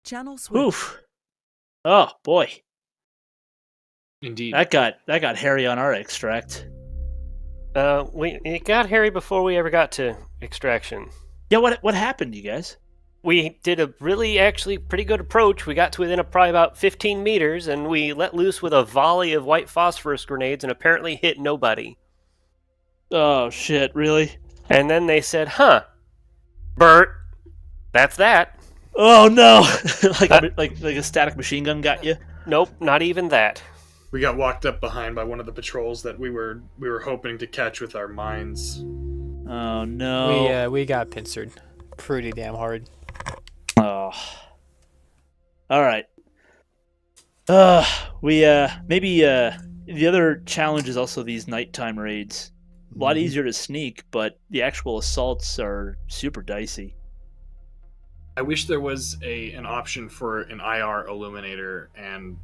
Speaker 9: Channel switch.
Speaker 1: Oof. Oh boy.
Speaker 8: Indeed.
Speaker 1: That got hairy on our extract.
Speaker 3: It got hairy before we ever got to extraction.
Speaker 1: Yeah, what happened, you guys?
Speaker 3: We did a really, actually, pretty good approach. We got to within probably about 15 meters, and we let loose with a volley of white phosphorus grenades and apparently hit nobody.
Speaker 1: Oh, shit, really?
Speaker 3: And then they said, huh, Bert, that's that.
Speaker 1: Oh, no! like a static machine gun got you?
Speaker 3: Nope, not even that.
Speaker 8: We got walked up behind by one of the patrols that we were hoping to catch with our mines.
Speaker 1: Oh, no.
Speaker 5: We got pincered pretty damn hard.
Speaker 1: Oh. All right. Maybe the other challenge is also these nighttime raids. A lot easier to sneak, but the actual assaults are super dicey.
Speaker 8: I wish there was an option for an IR illuminator and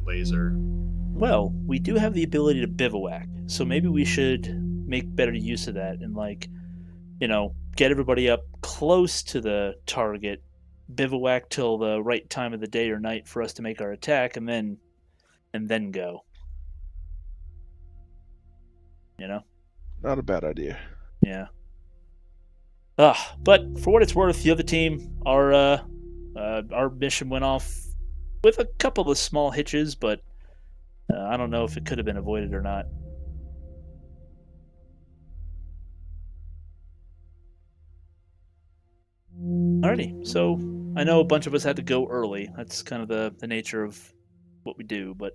Speaker 8: laser.
Speaker 1: Well, we do have the ability to bivouac, so maybe we should make better use of that and, get everybody up close to the target, bivouac till the right time of the day or night for us to make our attack, and then go.
Speaker 15: Not a bad idea.
Speaker 1: Yeah. But for what it's worth, the other team, our mission went off with a couple of small hitches, but I don't know if it could have been avoided or not. Alrighty, so I know a bunch of us had to go early. That's kind of the nature of what we do, but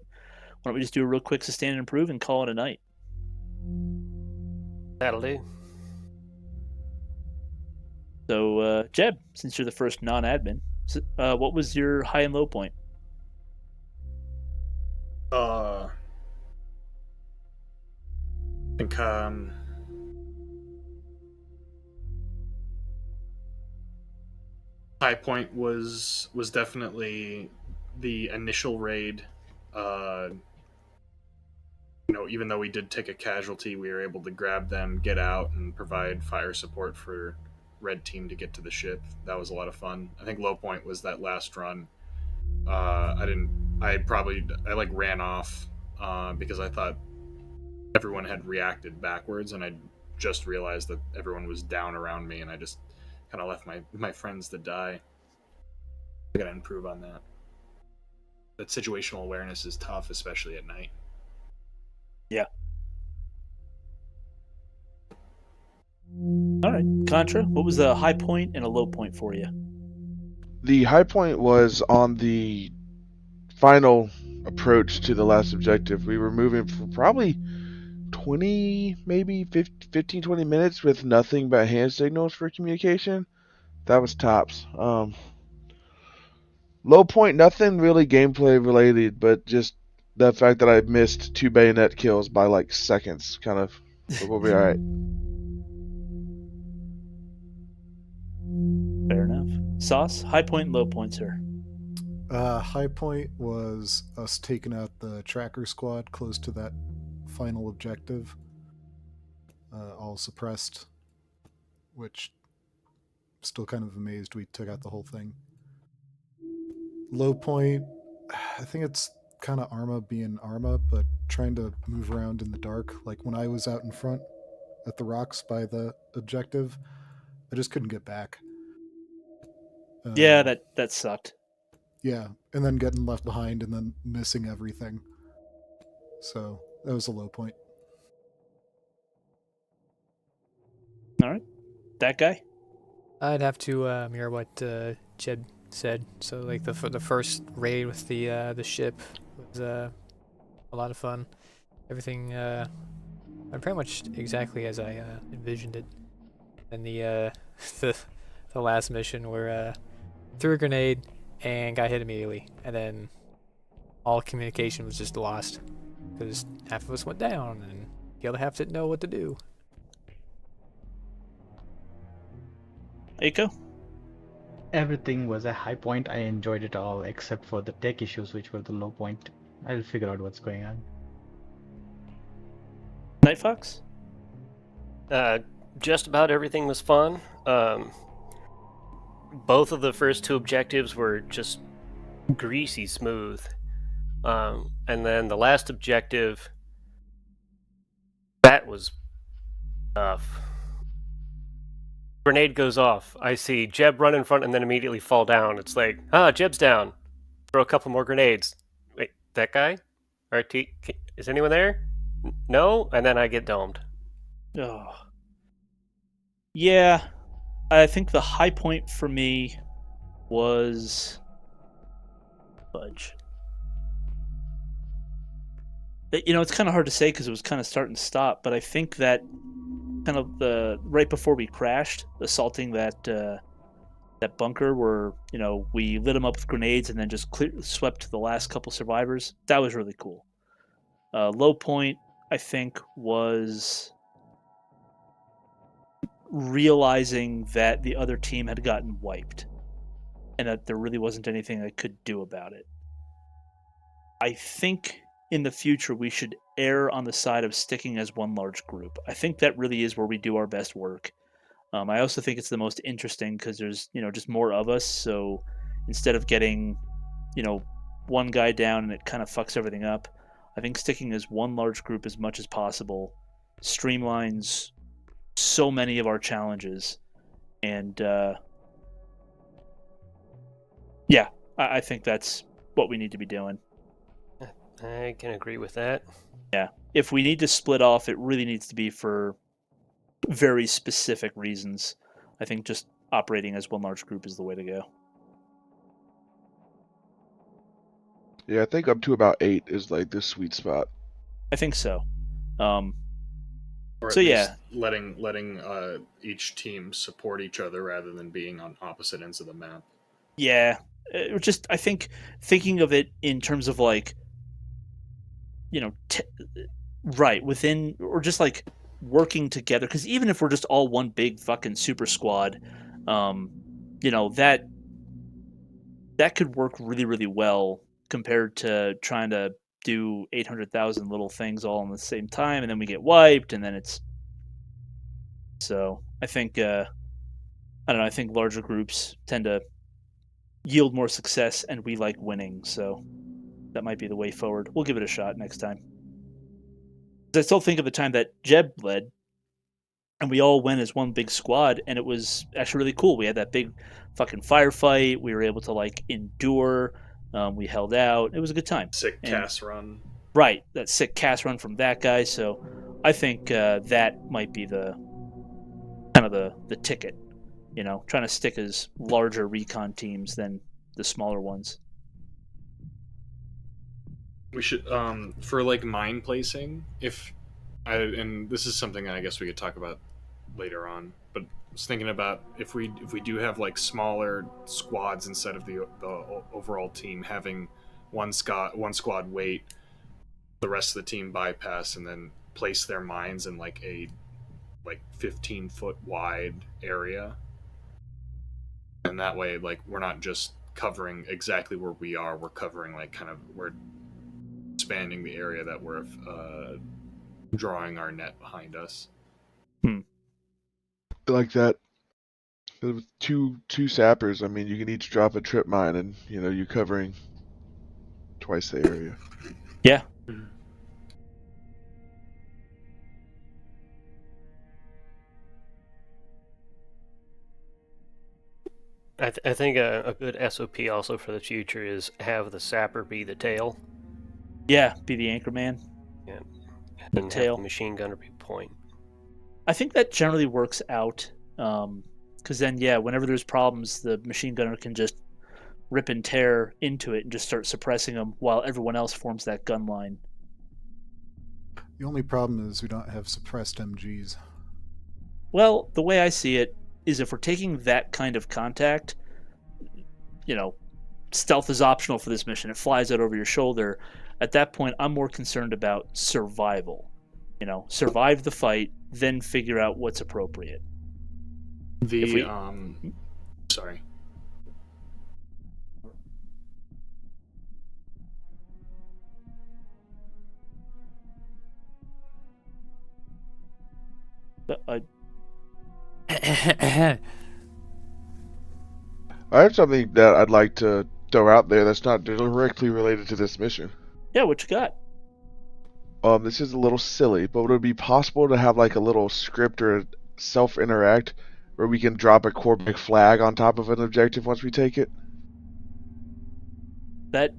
Speaker 1: why don't we just do a real quick sustain and improve and call it a night?
Speaker 3: That'll do.
Speaker 1: So, Jeb, since you're the first non-admin, what was your high and low point?
Speaker 8: I think high point was definitely the initial raid. Even though we did take a casualty, we were able to grab them, get out, and provide fire support for red team to get to the ship. That was a lot of fun. I think low point was that last run. I ran off because I thought everyone had reacted backwards, and I just realized that everyone was down around me, and I just kind of left my friends to die. I gotta improve on that. That situational awareness is tough, especially at night.
Speaker 1: Yeah. All right, Contra, what was the high point and a low point for you?
Speaker 15: The high point was on the final approach to the last objective. We were moving for probably 20, maybe 15, 20 minutes with nothing but hand signals for communication. That was tops. Low point, nothing really gameplay related, but just the fact that I missed 2 bayonet kills by seconds, kind of. But we'll be alright.
Speaker 1: Fair enough. Sauce, high point and low point, sir.
Speaker 6: High point was us taking out the tracker squad close to that final objective. All suppressed, which still kind of amazed we took out the whole thing. Low point, I think it's kind of Arma being Arma, but trying to move around in the dark. Like when I was out in front at the rocks by the objective, I just couldn't get back.
Speaker 1: Yeah, that sucked.
Speaker 6: Yeah, and then getting left behind and then missing everything. So that was a low point.
Speaker 1: All right, that guy.
Speaker 5: I'd have to mirror what Jed said. So the first raid with the ship was a lot of fun. Everything pretty much exactly as I envisioned it. And the last mission where threw a grenade and got hit immediately, and then all communication was just lost because half of us went down and the other half didn't know what to do.
Speaker 1: Eiko?
Speaker 7: Everything was a high point. I enjoyed it all except for the tech issues, which were the low point. I'll figure out what's going on.
Speaker 1: Night Fox?
Speaker 3: Just about everything was fun. Both of the first 2 objectives were just greasy smooth. And then the last objective, that was Grenade goes off. I see Jeb run in front and then immediately fall down. It's like, Jeb's down. Throw a couple more grenades. Wait, that guy? RT, is anyone there? No? And then I get domed.
Speaker 1: Oh. Yeah, I think the high point for me was fudge. It's kind of hard to say because it was kind of start and stop, but I think that kind of the right before we crashed, assaulting that bunker where we lit them up with grenades and then just swept the last couple survivors. That was really cool. Low point, I think, was realizing that the other team had gotten wiped and that there really wasn't anything I could do about it. I think in the future we should err on the side of sticking as one large group. I think that really is where we do our best work. I also think it's the most interesting because there's just more of us, so instead of getting one guy down and it kind of fucks everything up, I think sticking as one large group as much as possible streamlines so many of our challenges, and I think that's what we need to be doing.
Speaker 3: I can agree with that.
Speaker 1: Yeah, if we need to split off, it really needs to be for very specific reasons. I think just operating as one large group is the way to go.
Speaker 15: Yeah, I think up to about 8 is like the sweet spot.
Speaker 1: I think so.
Speaker 8: Or at least letting each team support each other rather than being on opposite ends of the map.
Speaker 1: Yeah, just I think thinking of it in terms of like, right within, or just like working together. Because even if we're just all one big fucking super squad, that could work really, really well compared to trying to do 800,000 little things all at the same time, and then we get wiped, and then it's. So I think I don't know. I think larger groups tend to yield more success, and we like winning, so that might be the way forward. We'll give it a shot next time. I still think of the time that Jeb led, and we all went as one big squad, and it was actually really cool. We had that big fucking firefight. We were able to like endure. We held out. It was a good time.
Speaker 8: Sick cast run.
Speaker 1: Right, that sick cast run from that guy. So I think that might be the kind of the ticket. Trying to stick as larger recon teams than the smaller ones.
Speaker 8: We should for like mine placing. And this is something I guess we could talk about later on. But I was thinking about if we do have like smaller squads instead of the overall team, having one squad wait, the rest of the team bypass, and then place their mines in like a 15-foot wide area. And that way, like, we're not just covering exactly where we are. We're covering we're expanding the area that we're drawing our net behind us.
Speaker 15: Like that. With two sappers, I mean, you can each drop a trip mine, and you're covering twice the area.
Speaker 1: Yeah.
Speaker 3: I think a good SOP also for the future is have the sapper be the tail.
Speaker 1: Yeah, be the anchor man.
Speaker 3: Yeah, and
Speaker 1: tail.
Speaker 3: Have the machine gunner be point.
Speaker 1: I think that generally works out, because then, whenever there's problems, the machine gunner can just rip and tear into it and just start suppressing them while everyone else forms that gun line.
Speaker 6: The only problem is we don't have suppressed MGs.
Speaker 1: Well, the way I see it is if we're taking that kind of contact, stealth is optional for this mission. It flies out over your shoulder. At that point, I'm more concerned about survival. Survive the fight, then figure out what's appropriate.
Speaker 8: Sorry.
Speaker 15: I have something that I'd like to throw out there that's not directly related to this mission.
Speaker 1: Yeah, what you got?
Speaker 15: this is a little silly, but would it be possible to have like a little script or a self-interact where we can drop a Corbec flag on top of an objective once we take it?
Speaker 1: That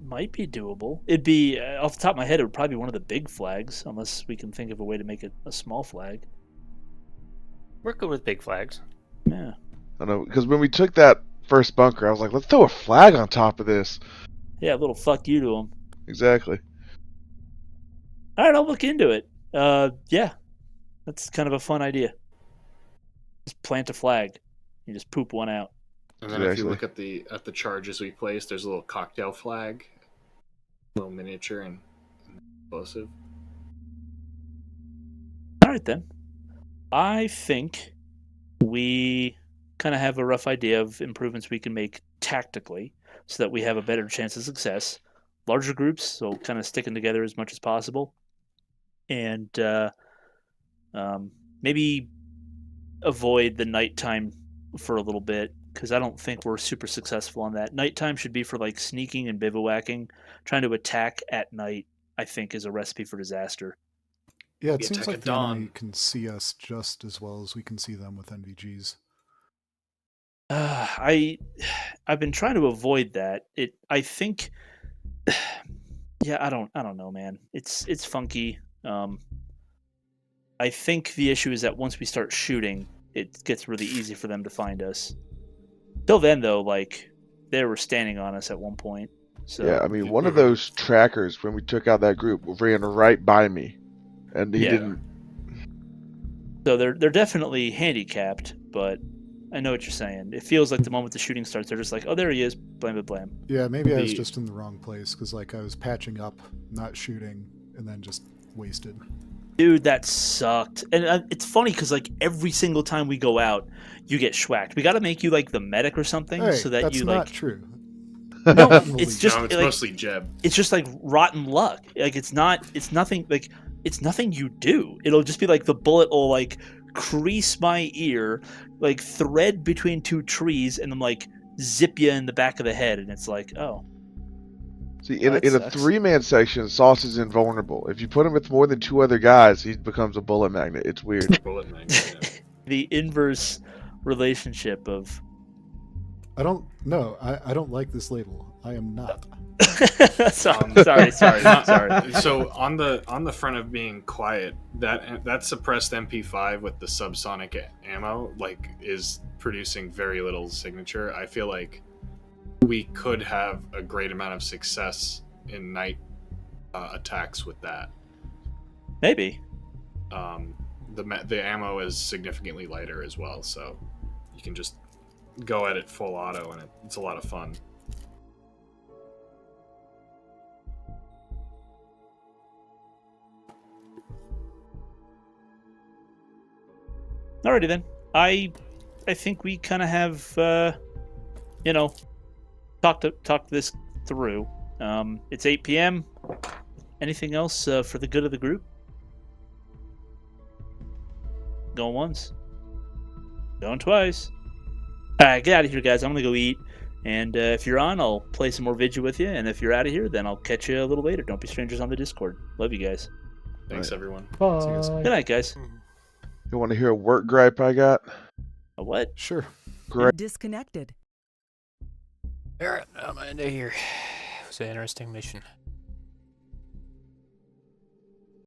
Speaker 1: might be doable. It'd be, off the top of my head, it would probably be one of the big flags, unless we can think of a way to make it a small flag.
Speaker 3: We're good with big flags.
Speaker 1: Yeah.
Speaker 15: I know, because when we took that first bunker, I was like, let's throw a flag on top of this.
Speaker 1: Yeah, a little fuck you to them.
Speaker 15: Exactly.
Speaker 1: All right, I'll look into it. Yeah, that's kind of a fun idea. Just plant a flag. You just poop one out.
Speaker 8: And then if you look at the charges we placed, there's a little cocktail flag, a little miniature and explosive.
Speaker 1: All right then. I think we kind of have a rough idea of improvements we can make tactically, so that we have a better chance of success. Larger groups, so kind of sticking together as much as possible, and maybe avoid the nighttime for a little bit, because I don't think we're super successful on that. Nighttime should be for like sneaking and bivouacking. Trying to attack at night, I think, is a recipe for disaster.
Speaker 6: Yeah, it seems like the enemy can see us just as well as we can see them with NVGs.
Speaker 1: I've been trying to avoid that. I think, yeah, I don't know, man. It's funky. I think the issue is that once we start shooting, it gets really easy for them to find us. Till then, though, like, they were standing on us at one point. So
Speaker 15: yeah, I mean, one of those trackers, when we took out that group, ran right by me, and he didn't.
Speaker 1: So they're definitely handicapped, but I know what you're saying. It feels like the moment the shooting starts, they're just like, oh, there he is, blam, blam, blam.
Speaker 6: Yeah, maybe I was just in the wrong place, because like I was patching up, not shooting, and then just wasted.
Speaker 1: Dude, that sucked. And it's funny because like every single time we go out, you get schwacked. We got to make you like the medic or something, so that
Speaker 6: that's
Speaker 1: you
Speaker 6: not
Speaker 1: like.
Speaker 6: True.
Speaker 1: No, it's just
Speaker 8: it's
Speaker 1: like,
Speaker 8: mostly Jeb.
Speaker 1: It's just like rotten luck. Like it's nothing. Like it's nothing you do. It'll just be like the bullet will like crease my ear, like thread between two trees, and then like zip you in the back of the head, and it's like, oh.
Speaker 15: See, in a 3-man section, Sauce is invulnerable. If you put him with more than 2 other guys, he becomes a bullet magnet. It's weird.
Speaker 8: Bullet magnet. Yeah.
Speaker 1: The inverse relationship of.
Speaker 6: I don't like this label. I am not.
Speaker 1: sorry.
Speaker 8: So on the front of being quiet, that suppressed MP5 with the subsonic ammo like is producing very little signature. I feel like we could have a great amount of success in night attacks with that.
Speaker 1: Maybe.
Speaker 8: The ammo is significantly lighter as well, so you can just go at it full auto, and it's a lot of fun.
Speaker 1: Alrighty then. I think we kind of have talked this through. It's 8 p.m. Anything else for the good of the group? Going once. Going twice. Alright, get out of here, guys. I'm gonna go eat. And if you're on, I'll play some more Vigil with you. And if you're out of here, then I'll catch you a little later. Don't be strangers on the Discord. Love you guys.
Speaker 8: Thanks, everyone.
Speaker 7: Bye.
Speaker 1: Good night, guys.
Speaker 15: You want to hear a work gripe I got?
Speaker 1: A what?
Speaker 6: Sure.
Speaker 15: Great.
Speaker 9: Disconnected.
Speaker 5: Alright, I'm into here. It was an interesting mission.